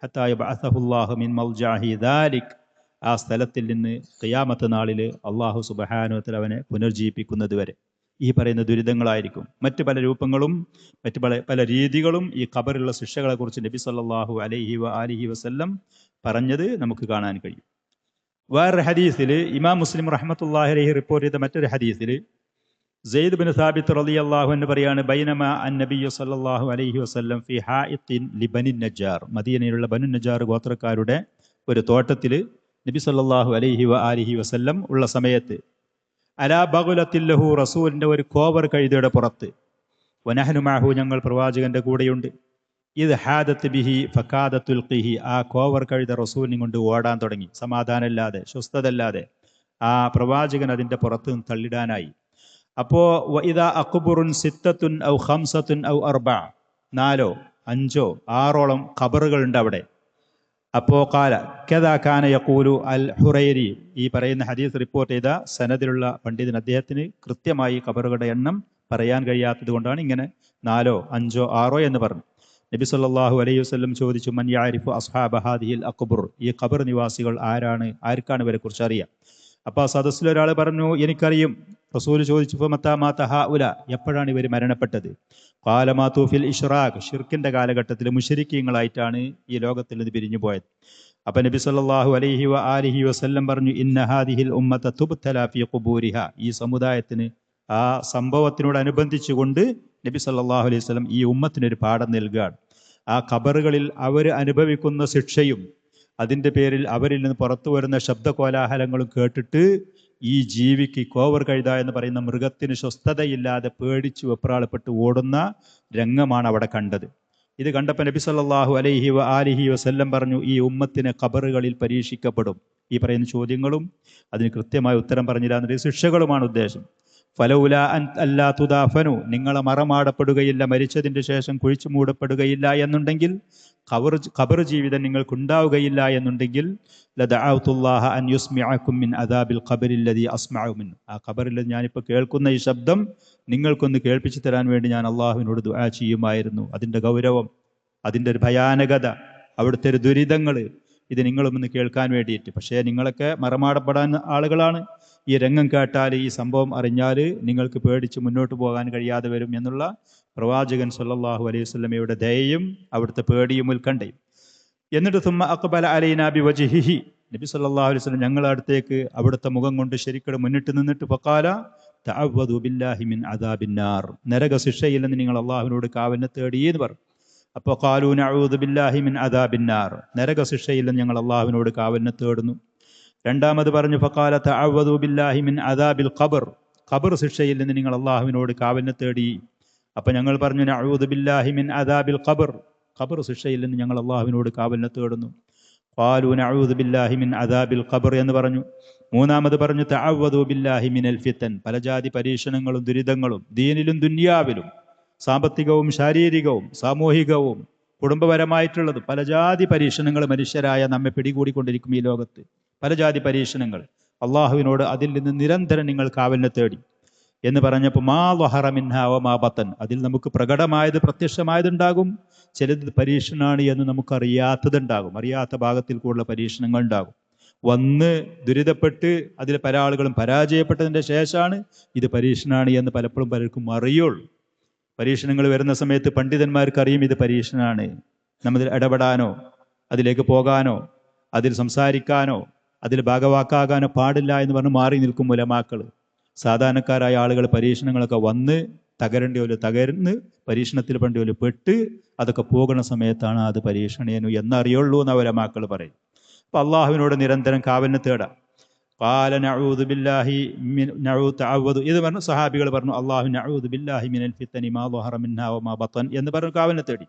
ഹത്താ യബ്അസഹുല്ലാഹു മിൻ മൽജഇഹി ദാലിക്, ആ സ്ഥലത്തിൽ നിന്ന് ഖിയാമത്ത് നാളിൽ അല്ലാഹു സുബ്ഹാനഹു വ തആല അവനെ പുനർജീവിപ്പിക്കുന്നത് വരെ ഈ പറയുന്ന ദുരിതങ്ങളായിരിക്കും. മറ്റ് പല രൂപങ്ങളും മറ്റ് പല രീതികളും ഈ ഖബറിലുള്ള ശിക്ഷകളെ കുറിച്ച് നബി സല്ലല്ലാഹു അലൈഹി വആലിഹി വസല്ലം പറഞ്ഞത് നമുക്ക് കാണാൻ കഴിയും. വേറൊരു ഹദീസിൽ ഇമാം മുസ്ലിം റഹ്മത്തുള്ളാഹി അലൈഹി റിപ്പോർട്ട് ചെയ്ത മറ്റൊരു ഹദീസിൽ സെയ്ദ് ബിൻ സാബിത്ത് റളിയല്ലാഹു അൻഹു പറയാണ് ബൈനമാ അന്നബിയ്യു സല്ലല്ലാഹു അലൈഹി വസല്ലം ഫി ഹായിത്തിൻ ലിബനി നജ്ജാർ, മദീനയിലുള്ള ബനു നജ്ജാർ ഗോത്രക്കാരുടെ ഒരു തോട്ടത്തിൽ നബി സല്ലല്ലാഹു അലൈഹി വആലിഹി വസല്ലം ഉള്ള സമയത്ത് അലാ ബഗുലത്തിൽ ലഹു, റസൂലിന്റെ ഒരു കോവർ കഴുതയുടെ പുറത്ത്, വനഹ്നു മഅഹു, ഞങ്ങൾ പ്രവാചകന്റെ കൂടെയുണ്ട്. ഇത് ഹാദത്ത് ബിഹി ഫകാദത്തുൽ ഖിഹി, ആ കോവർ കഴുത റസൂലിനെ കൊണ്ട് ഓടാൻ തുടങ്ങി, സമാധാനമില്ലാതെ സ്വസ്ഥതല്ലാതെ ആ പ്രവാചകൻ അതിന്റെ പുറത്ത് നിന്ന് തള്ളിടാനായി. അപ്പോ വഇദാ അഖ്ബുറുൻ സിത്തത്തുൻ ഔ ഖംസത്തുൻ ഔ അർബഅ, 4 5 6 ഖബറുകൾ ഉണ്ട് അവിടെ. അപ്പോ കാല കദാ കാന യഖൂലു അൽ ഹുറൈരി, ഈ പറയുന്ന ഹദീസ് റിപ്പോർട്ട് ചെയ്ത സനദിലുള്ള പണ്ഡിതൻ, അദ്ദേഹത്തിന് കൃത്യമായി ഖബറുകളുടെ എണ്ണം പറയാൻ കഴിയാത്തത് കൊണ്ടാണ് ഇങ്ങനെ 4 5 6 എന്ന് പറഞ്ഞു. നബി സല്ലല്ലാഹു അലൈഹി വസല്ലം ചോദിച്ചു മൻ യഅരിഫു അസ്ഹാബ ഹാദിഹിൽ അഖ്ബുർ, ഈ ഖബർ നിവാസികൾ ആർക്കാണ് ഇവരെ കുറിച്ച് അറിയാം? അപ്പോൾ ആ സദസ്സിലൊരാൾ പറഞ്ഞു എനിക്കറിയും. റസൂൽ ചോദിച്ചു ഫമത്താ മാത ഹഉല, എപ്പോഴാണ് ഇവർ മരണപ്പെട്ടത്? ഖാല മാതു ഫിൽ ഇശ്റാഖ്, ഷിർക്കിന്റെ കാലഘട്ടത്തിൽ മുശ്രിക്കീങ്ങളായിട്ടാണ് ഈ ലോകത്തിൽ നിന്ന് പിരിഞ്ഞു പോയത്. അപ്പോൾ നബി സല്ലല്ലാഹു അലൈഹി വആലിഹി വസല്ലം പറഞ്ഞു ഇന്ന ഹാദിഹിൽ ഉമ്മത തുബ്തല ഫീ ഖുബൂരിഹ, ഈ സമുദായത്തിന് ആ സംഭവത്തിനോടനുബന്ധിച്ചുകൊണ്ട് നബി സല്ലല്ലാഹു അലൈഹി വസല്ലം ഈ ഉമ്മത്തിനൊരു പാഠം നൽകുകയാണ്. ആ ഖബറുകളിൽ അവർ അനുഭവിക്കുന്ന ശിക്ഷയും അതിൻ്റെ പേരിൽ അവരിൽ നിന്ന് പുറത്തു വരുന്ന ശബ്ദകോലാഹലങ്ങളും കേട്ടിട്ട് ഈ ജീവിക്ക്, കോവർ കഴുത എന്ന് പറയുന്ന മൃഗത്തിന് സ്വസ്ഥതയില്ലാതെ പേടിച്ച് വെപ്രാളപ്പെട്ട് ഓടുന്ന രംഗമാണ് അവിടെ കണ്ടത്. ഇത് കണ്ടപ്പോൾ നബി സല്ലല്ലാഹു അലൈഹി വആലിഹി വസല്ലം പറഞ്ഞു ഈ ഉമ്മത്തിനെ ഖബറുകളിൽ പരീക്ഷിക്കപ്പെടും. ഈ പറയുന്ന ചോദ്യങ്ങളും അതിന് കൃത്യമായ ഉത്തരം പറഞ്ഞില്ല എന്നൊരു ശിക്ഷകളുമാണ് ഉദ്ദേശം. ഫലൗല അൻ അല്ലാ തുദാഫനു, നിങ്ങളെ മറമാടപ്പെടുകയില്ല, മരിച്ചതിൻ്റെ ശേഷം കുഴിച്ചു മൂടപ്പെടുകയില്ല എന്നുണ്ടെങ്കിൽ, ഖബർ ജീവിതം നിങ്ങൾക്കുണ്ടാവുകയില്ല എന്നുണ്ടെങ്കിൽ, ലദഅഉതുല്ലാഹ അൻ യുസ്മിഅകും മിൻ അദാബിൽ ഖബറിൽ ലദി അസ്മഉ മിൻ, ആ ഖബറിൽ ഞാനിപ്പോൾ കേൾക്കുന്ന ഈ ശബ്ദം നിങ്ങൾക്കൊന്ന് കേൾപ്പിച്ചു തരാൻ വേണ്ടി ഞാൻ അള്ളാഹുവിനോട് ദുആ ചെയ്യുമായിരുന്നു. അതിൻ്റെ ഗൗരവം, അതിൻ്റെ ഒരു ഭയാനകത, അവിടുത്തെ ഒരു ദുരിതങ്ങൾ, ഇത് നിങ്ങളുമൊന്ന് കേൾക്കാൻ വേണ്ടിയിട്ട്. പക്ഷേ നിങ്ങളൊക്കെ മറമാടപ്പെടാൻ ആളുകളാണ്. ഈ രംഗം കേട്ടാൽ, ഈ സംഭവം അറിഞ്ഞാൽ നിങ്ങൾക്ക് പേടിച്ച് മുന്നോട്ട് പോകാൻ കഴിയാതെ വരും എന്നുള്ള പ്രവാചകൻ സല്ലല്ലാഹു അലൈഹി വസല്ലമയുടെ ദയയും അവിടുത്തെ പേടിയും ഉത്കണ്ഠയും. എന്നിട്ട് സുമ്മ അഖ്ബല അലൈനാ ബിവജ്ഹിഹി, നബി സല്ലല്ലാഹു അലൈഹി വസല്ലം ഞങ്ങളുടെ അടുത്തേക്ക് അവിടുത്തെ മുഖം കൊണ്ട് ശരിക്കും മുന്നിട്ട് നിന്നിട്ട് ഫഖാല തഅവ്വദു ബില്ലാഹി മിൻ അദാബിന്നാർ, നരക ശിക്ഷയിൽ നിന്ന് നിങ്ങൾ അള്ളാഹുവിനോട് കാവലിനെ തേടി എന്ന് പറഞ്ഞു. അപ്പോൾ ഖാലൂ നഊദു ബില്ലാഹി മിൻ അദാബിന്നാർ, നരക ശിക്ഷയിൽ നിന്ന് ഞങ്ങൾ അള്ളാഹുവിനോട് കാവലിനെ തേടുന്നു. രണ്ടാമത് പറഞ്ഞു ഫഖാല തഅവ്വദു ബില്ലാഹി മിൻ അദാബിൽ ഖബർ, ഖബർ ശിക്ഷയിൽ നിന്ന് നിങ്ങൾ അള്ളാഹുവിനോട് കാവലിനെ തേടി. അപ്പം ഞങ്ങൾ പറഞ്ഞു നഊദു ബില്ലാഹി മിൻ അദാബിൽ ഖബർ, ഖബർ ശിക്ഷയിൽ നിന്ന് ഞങ്ങൾ അള്ളാഹുവിനോട് കാവലിനെ തേടുന്നു. ഖാലൂ നഊദു ബില്ലാഹി മിൻ അദാബിൽ ഖബർ എന്ന് പറഞ്ഞു. മൂന്നാമത് പറഞ്ഞു തഅവ്വദു ബില്ലാഹി മിനൽ ഫിതൻ, പലജാതി പരീക്ഷണങ്ങളും ദുരിതങ്ങളും ദീനിലും ദുനിയാവിലും, സാമ്പത്തികവും ശാരീരികവും സാമൂഹികവും കുടുംബപരമായിട്ടുള്ളതും പലജാതി പരീക്ഷണങ്ങൾ മനുഷ്യരായ നമ്മെ പിടികൂടിക്കൊണ്ടിരിക്കും ഈ ലോകത്ത്. പലജാതി പരീക്ഷണങ്ങൾ, അള്ളാഹുവിനോട് അതിൽ നിന്ന് നിരന്തരം നിങ്ങൾ കാവലിനെ തേടി എന്ന് പറഞ്ഞപ്പോൾ മാ വഹറ മിൻഹാ വമാ ബത്തൻ, അതിൽ നമുക്ക് പ്രകടമായത് പ്രത്യക്ഷമായതുണ്ടാകും, ചിലത് പരീക്ഷണമാണ് എന്ന് നമുക്കറിയാത്തതുണ്ടാകും, അറിയാത്ത ഭാഗത്തിൽ കൂടുതൽ പരീക്ഷണങ്ങൾ ഉണ്ടാകും. വന്ന് ദുരിതപ്പെട്ട് അതിൽ പല ആളുകളും പരാജയപ്പെട്ടതിൻ്റെ ശേഷമാണ് ഇത് പരീക്ഷണമാണ് എന്ന് പലപ്പോഴും പലർക്കും അറിയുള്ളൂ. പരീക്ഷണങ്ങൾ വരുന്ന സമയത്ത് പണ്ഡിതന്മാർക്കറിയും ഇത് പരീക്ഷണമാണ്, നമ്മൾ ഇടപെടാനോ അതിലേക്ക് പോകാനോ അതിൽ സംസാരിക്കാനോ അതിൽ ഭാഗവാക്കാകാനോ പാടില്ല എന്ന് പറഞ്ഞ് മാറി നിൽക്കും ഉലമാക്കൾ. സാധാരണക്കാരായ ആളുകൾ പരീക്ഷണങ്ങളൊക്കെ വന്ന് തകരേണ്ടി പോലെ തകർന്ന് പരീക്ഷണത്തിൽ പണ്ടി പോലെ പെട്ട് അതൊക്കെ പോകുന്ന സമയത്താണ് അത് പരീക്ഷണേനു എന്നറിയുള്ളൂ എന്ന് ഉലമാക്കൾ പറയും. അപ്പം അള്ളാഹുവിനോട് നിരന്തരം കാവലിനെ തേടാം. ഖാല നഊദു ബില്ലാഹി മിൻ തഅവ്വദു, ഇത് പറഞ്ഞു സഹാബികൾ പറഞ്ഞു അല്ലാഹു നഊദു ബില്ലാഹി മിനൽ ഫിതനി മാ ളഹറ മിൻഹാ വമാ ബത്തൻ എന്ന് പറഞ്ഞു കാവലിനെ തേടി.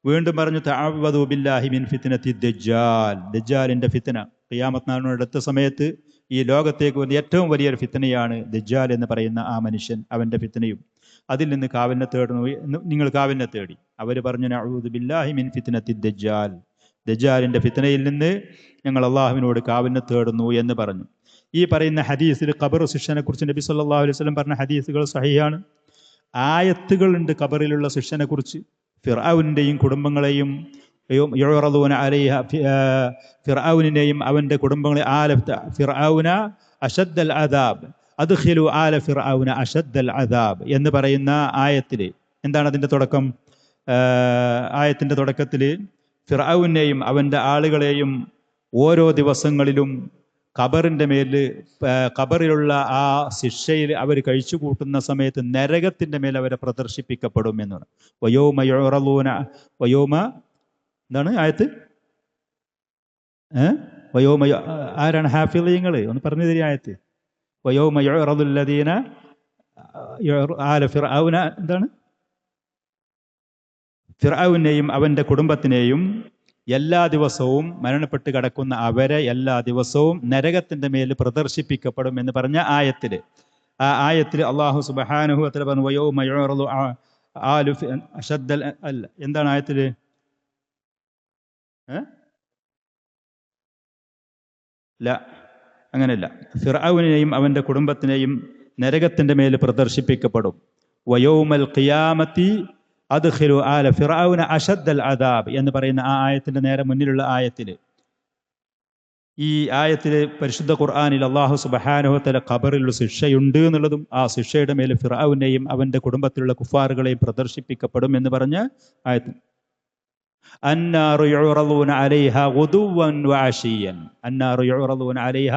വീണ്ടും പറഞ്ഞു തഅവ്വദു ബില്ലാഹി മിൻ ഫിത്നത്തി ദജ്ജാൽ, ദജ്ജാലിൻ്റെ ഫിത്ന, ഖിയാമത്ത് നാളിനോട് അടുത്ത സമയത്ത് ഈ ലോകത്തേക്ക് വന്ന ഏറ്റവും വലിയൊരു ഫിത്നയാണ് ദജ്ജാൽ എന്ന് പറയുന്ന ആ മനുഷ്യൻ, അവൻ്റെ ഫിത്നയും. അതിൽ നിന്ന് കാവലിനെ തേടുന്നു, നിങ്ങൾ കാവലിനെ തേടി. അവർ പറഞ്ഞു നഊദു ബില്ലാഹി മിൻ ഫിത്നത്തി ദജ്ജാൽ, ദജ്ജാലിൻ്റെ ഫിത്നയിൽ നിന്ന് ഞങ്ങൾ അള്ളാഹുവിനോട് കാവലിനെ തേടുന്നു എന്ന് പറഞ്ഞു. ഈ പറയുന്ന ഹദീസിൽ ഖബർ ശിക്ഷനെ കുറിച്ച് നബി സല്ലല്ലാഹു അലൈഹി വസല്ലം പറഞ്ഞ ഹദീസുകൾ സഹിഹാണ്. ആയത്തുകളുണ്ട് ഖബറിലുള്ള ശിക്ഷനെ കുറിച്ച്. ഫിർഔനിൻ്റെയും കുടുംബങ്ങളെയും യുറദൂന അലൈഹ, ഫിർഔനിനെയും അവൻ്റെ കുടുംബങ്ങളെ, ആല ഫിർഔന അശദ്ദൽ അദാബ് അദ്ഖിലു ആല ഫിർഔന അശദ്ദൽ അദാബ് എന്ന് പറയുന്ന ആയത്തിൽ എന്താണ് അതിൻ്റെ തുടക്കം? ആയത്തിൻ്റെ തുടക്കത്തിൽ ഫിർഔനെയും അവൻ്റെ ആളുകളെയും ഓരോ ദിവസങ്ങളിലും ഖബറിൻ്റെ മേൽ, ഖബറിലുള്ള ആ ശിക്ഷയിൽ അവർ കഴിച്ചു കൂട്ടുന്ന സമയത്ത് നരകത്തിൻ്റെ മേൽ അവരെ പ്രദർശിപ്പിക്കപ്പെടും എന്നാണ്. വയോമ യുറദൂന, വയോമ എന്താണ് ആയത്ത്? വയോമ, ആരാണ് ഹാഫിളീങ്ങൾ ഒന്ന് പറഞ്ഞു തരിക ആയത്ത്? വയോമ യുറദുല്ലദീന ആല ഫിർഔന, എന്താണ്? ഫിർഔനെയും അവൻ്റെ കുടുംബത്തിനെയും എല്ലാ ദിവസവും മരണപ്പെട്ട് കിടക്കുന്ന അവരെ എല്ലാ ദിവസവും നരകത്തിൻ്റെ മേൽ പ്രദർശിപ്പിക്കപ്പെടും എന്ന് പറഞ്ഞ ആയത്തിൽ, ആ ആയത്തിൽ അള്ളാഹു സുബ്ഹാനഹു വ തആല പറഞ്ഞു വയൗമ യുറദു ആലു അശദ്ദൽ, അല്ല, എന്താണ് ആയത്തിൽ? ല, അങ്ങനെയല്ല. ഫിർഔനെയും അവൻ്റെ കുടുംബത്തിനെയും നരകത്തിൻ്റെ മേൽ പ്രദർശിപ്പിക്കപ്പെടും. വയൗമൽ ഖിയാമത്തി അദ്ഖിലു ആല ഫിർഔന അശദ്ദൽ അദാബ് എന്ന് പറയുന്ന ആ ആയത്തിൻ്റെ നേരെ മുന്നിലുള്ള ആയത്തിൽ, ഈ ആയത്തിൽ പരിശുദ്ധ ഖുർആനിൽ അല്ലാഹു സുബ്ഹാനഹു വ തആല ഖബറിലുള്ള ശിക്ഷയുണ്ട് എന്നുള്ളതും ആ ശിക്ഷയുടെ മേൽ ഫിർഔനെയും അവൻ്റെ കുടുംബത്തിലുള്ള കുഫാറുകളെയും പ്രദർശിപ്പിക്കപ്പെടും എന്ന് പറഞ്ഞ ആയത്തിൽ. അന്നാറു യുറദൂന അലൈഹ ഗുദുവൻ വഅശിയൻ, അന്നാറു യുറദൂന അലൈഹ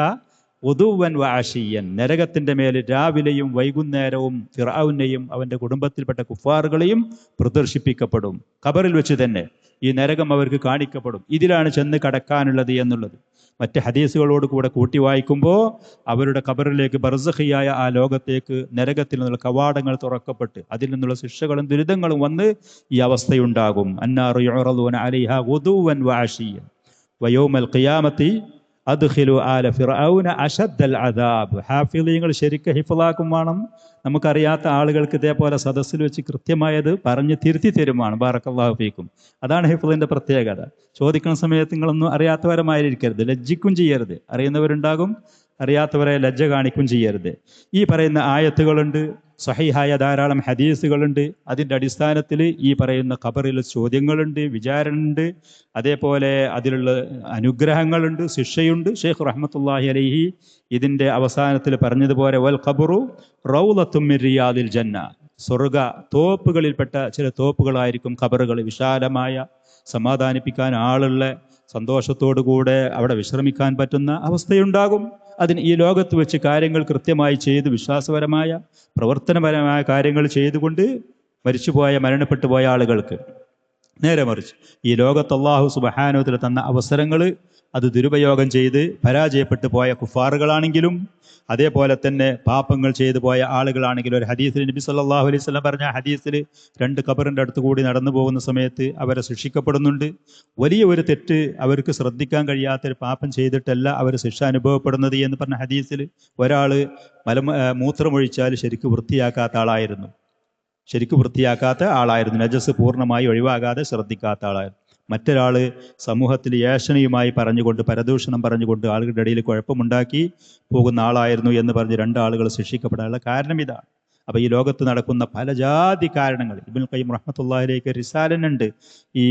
ഗുദുവൻ വഅശിയൻ, നരകത്തിൻ്റെ മേൽ രാവിലെയും വൈകുന്നേരവും ഫിർഔനെയും അവൻ്റെ കുടുംബത്തിൽപ്പെട്ട കുഫാറുകളെയും പ്രദർശിപ്പിക്കപ്പെടും. ഖബറിൽ വെച്ച് തന്നെ ഈ നരകം അവർക്ക് കാണിക്കപ്പെടും. ഇതിലാണ് ചെന്ന് കടക്കാനുള്ളത് എന്നുള്ളത് മറ്റ് ഹദീസുകളോട് കൂടെ കൂട്ടി വായിക്കുമ്പോൾ അവരുടെ ഖബറിലേക്ക് ബർസഖിയായ ആ ലോകത്തേക്ക് നരകത്തിൽ നിന്നുള്ള കവാടങ്ങൾ തുറക്കപ്പെട്ട് അതിൽ നിന്നുള്ള ശിക്ഷകളും ദുരിതങ്ങളും വന്ന് ഈ അവസ്ഥയുണ്ടാകും. അന്നാറു യുറദൂന അലൈഹ ഗുദുവൻ വഅശിയൻ വയൗമൽ ഖിയാമത്തി അദ്ഖിലു ആല ഫിർഔന അശദ്ദൽ അദാബ്. ഹാഫിളീങ്ങൾ ശരിക്കും ഹിഫ്ളാക്കും വേണം. നമുക്കറിയാത്ത ആളുകൾക്ക് ഇതേപോലെ സദസ്സിൽ വെച്ച് കൃത്യമായത് പറഞ്ഞ് തിരുത്തി തരുമാണ്. ബാറക്കല്ലാഹു ഫീക്കും. അതാണ് ഹിഫ്ളിന്റെ പ്രത്യേകത. ചോദിക്കുന്ന സമയത്ത് നിങ്ങളൊന്നും അറിയാത്തവരമായിരിക്കരുത്, ലജ്ജിക്കും ചെയ്യരുത്. അറിയുന്നവരുണ്ടാകും, അറിയാത്തവരെ ലജ്ജ കാണിക്കും ചെയ്യരുത്. ഈ പറയുന്ന ആയത്തുകളുണ്ട്, സഹീഹായ ധാരാളം ഹദീസുകളുണ്ട്. അതിൻ്റെ അടിസ്ഥാനത്തിൽ ഈ പറയുന്ന ഖബറിലെ ചോദ്യങ്ങളുണ്ട്, വിചാരണയുണ്ട്, അതേപോലെ അതിലുള്ള അനുഗ്രഹങ്ങളുണ്ട്, ശിക്ഷയുണ്ട്. ഷെയ്ഖ് റഹ്മത്തുള്ളാഹി അലൈഹി ഇതിൻ്റെ അവസാനത്തിൽ പറഞ്ഞതുപോലെ വൽ ഖബറു റൗളത്തും മിൻ റിയാദിൽ ജന്ന. സ്വർഗ തോപ്പുകളിൽപ്പെട്ട ചില തോപ്പുകളായിരിക്കും ഖബറുകൾ. വിശാലമായ, സമാധാനിപ്പിക്കാൻ ആളുള്ള, സന്തോഷത്തോടുകൂടെ അവിടെ വിശ്രമിക്കാൻ പറ്റുന്ന അവസ്ഥയുണ്ടാകും. അതിന് ഈ ലോകത്ത് വെച്ച് കാര്യങ്ങൾ കൃത്യമായി ചെയ്ത് വിശ്വാസപരമായ പ്രവർത്തനപരമായ കാര്യങ്ങൾ ചെയ്തുകൊണ്ട് മരിച്ചുപോയ, മരണപ്പെട്ടു പോയ ആളുകൾക്ക്. നേരെ മറിച്ച് ഈ ലോകത്ത് അല്ലാഹു സുബ്ഹാനഹു വ തആല തന്ന അവസരങ്ങൾ അത് ദുരുപയോഗം ചെയ്ത് പരാജയപ്പെട്ടു പോയ കുഫാറുകളാണെങ്കിലും, അതേപോലെ തന്നെ പാപങ്ങൾ ചെയ്തു പോയ ആളുകളാണെങ്കിലും, ഒരു ഹദീസിൽ നബി സല്ലല്ലാഹു അലൈഹി വസല്ലം പറഞ്ഞ ഹദീസിൽ 2 ഖബറിൻ്റെ അടുത്ത് കൂടി നടന്നു പോകുന്ന സമയത്ത് അവരെ ശിക്ഷിക്കപ്പെടുന്നുണ്ട്. വലിയ ഒരു തെറ്റ്, അവർക്ക് ശ്രദ്ധിക്കാൻ കഴിയാത്തൊരു പാപം ചെയ്തിട്ടല്ല അവർ ശിക്ഷ അനുഭവപ്പെടുന്നത് എന്ന് പറഞ്ഞ ഹദീസിൽ ഒരാൾ മൂത്രമൊഴിച്ചാൽ ശരിക്കും വൃത്തിയാക്കാത്ത ആളായിരുന്നു. നജസ് പൂർണ്ണമായി ഒഴിവാകാതെ ശ്രദ്ധിക്കാത്ത ആളായിരുന്നു. മറ്റൊരാൾ സമൂഹത്തിൽ ഏഷണിയുമായി പറഞ്ഞുകൊണ്ട്, പരദൂഷണം പറഞ്ഞുകൊണ്ട് ആളുകളുടെ ഇടയിൽ കുഴപ്പമുണ്ടാക്കി പോകുന്ന ആളായിരുന്നു എന്ന് പറഞ്ഞ് 2 ആളുകൾ ശിക്ഷിക്കപ്പെടാനുള്ള കാരണം ഇതാണ്. അപ്പോൾ ഈ ലോകത്ത് നടക്കുന്ന പല ജാതി കാരണങ്ങൾ, ഇബ്നുൽ ഖയ്യിം റഹ്മത്തുള്ളാഹി അലൈഹി റിസാലനുണ്ട് ഈ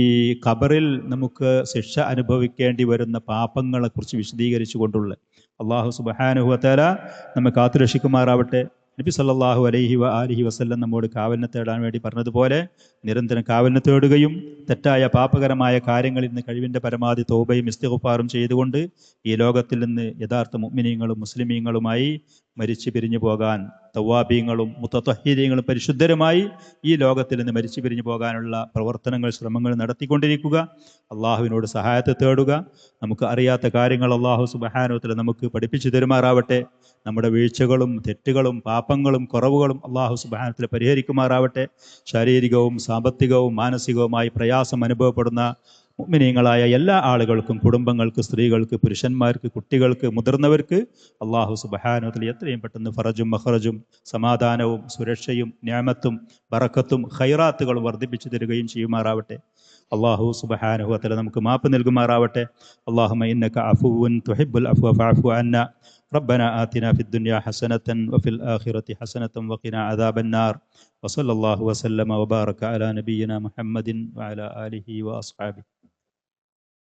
ഖബറിൽ നമുക്ക് ശിക്ഷ അനുഭവിക്കേണ്ടി വരുന്ന പാപങ്ങളെക്കുറിച്ച് വിശദീകരിച്ചു കൊണ്ടുള്ള. അല്ലാഹു സുബ്ഹാനഹു വ തആല നമ്മെ കാത്തുരക്ഷിക്കുമാറാവട്ടെ. നബി സല്ലല്ലാഹു അലൈഹി വസല്ലം നമ്മോട് കാവലിനെ തേടാൻ വേണ്ടി പറഞ്ഞതുപോലെ നിരന്തരം കാവലിനെ തേടുകയും തെറ്റായ പാപകരമായ കാര്യങ്ങളിൽ നിന്ന് കഴിവിൻ്റെ പരമാവധി തൗബയും ഇസ്തിഗ്ഫാറും ചെയ്തുകൊണ്ട് ഈ ലോകത്തിൽ നിന്ന് യഥാർത്ഥ മുഅ്മിനീങ്ങളും മുസ്ലിമീങ്ങളുമായി മരിച്ചു പിരിഞ്ഞു പോകാൻ, തവ്വാബീങ്ങളും മുത്തത്വഹീരീങ്ങളും പരിശുദ്ധരുമായി ഈ ലോകത്തിൽ നിന്ന് മരിച്ചു പിരിഞ്ഞു പോകാനുള്ള പ്രവർത്തനങ്ങൾ, ശ്രമങ്ങൾ നടത്തിക്കൊണ്ടിരിക്കുക. അള്ളാഹുവിനോട് സഹായത്തെ തേടുക. നമുക്ക് അറിയാത്ത കാര്യങ്ങൾ അള്ളാഹു സുബ്ഹാനഹു വ തആല നമുക്ക് പഠിപ്പിച്ചു തരുമാറാവട്ടെ. നമ്മുടെ വീഴ്ചകളും തെറ്റുകളും പാപങ്ങളും കുറവുകളും അള്ളാഹു സുബ്ഹാനഹു വ തആല പരിഹരിക്കുമാറാവട്ടെ. ശാരീരികവും സാമ്പത്തികവും മാനസികവുമായി പ്രയാസം അനുഭവപ്പെടുന്ന മുഅ്മിനീങ്ങളായ എല്ലാ ആളുകൾക്കും, കുടുംബങ്ങൾക്ക്, സ്ത്രീകൾക്ക്, പുരുഷന്മാർക്ക്, കുട്ടികൾക്ക്, മുതിർന്നവർക്ക് അള്ളാഹു സുബ്ഹാനഹു വ തആല എത്രയും പെട്ടെന്ന് ഫറജും മഖറജും സമാധാനവും സുരക്ഷയും നിഅമത്തും ബറക്കത്തും ഖൈറാത്തുകളും വർദ്ധിപ്പിച്ചു തരികയും ചെയ്യുമാറാവട്ടെ. അള്ളാഹു സുബ്ഹാനഹു വ തആല നമുക്ക് മാപ്പ് നൽകുമാറാവട്ടെ. അല്ലാഹുമ്മ ഇന്നക അഫുവുൻ തുഹിബ്ബുൽ അഫ്വ ഫഅഫു അന്നാ. ربنا آتنا في الدنيا حسنة وفي الآخرة حسنة وقنا عذاب النار. وصلى الله وسلم وبارك على نبينا محمد وعلى آله وأصحابه.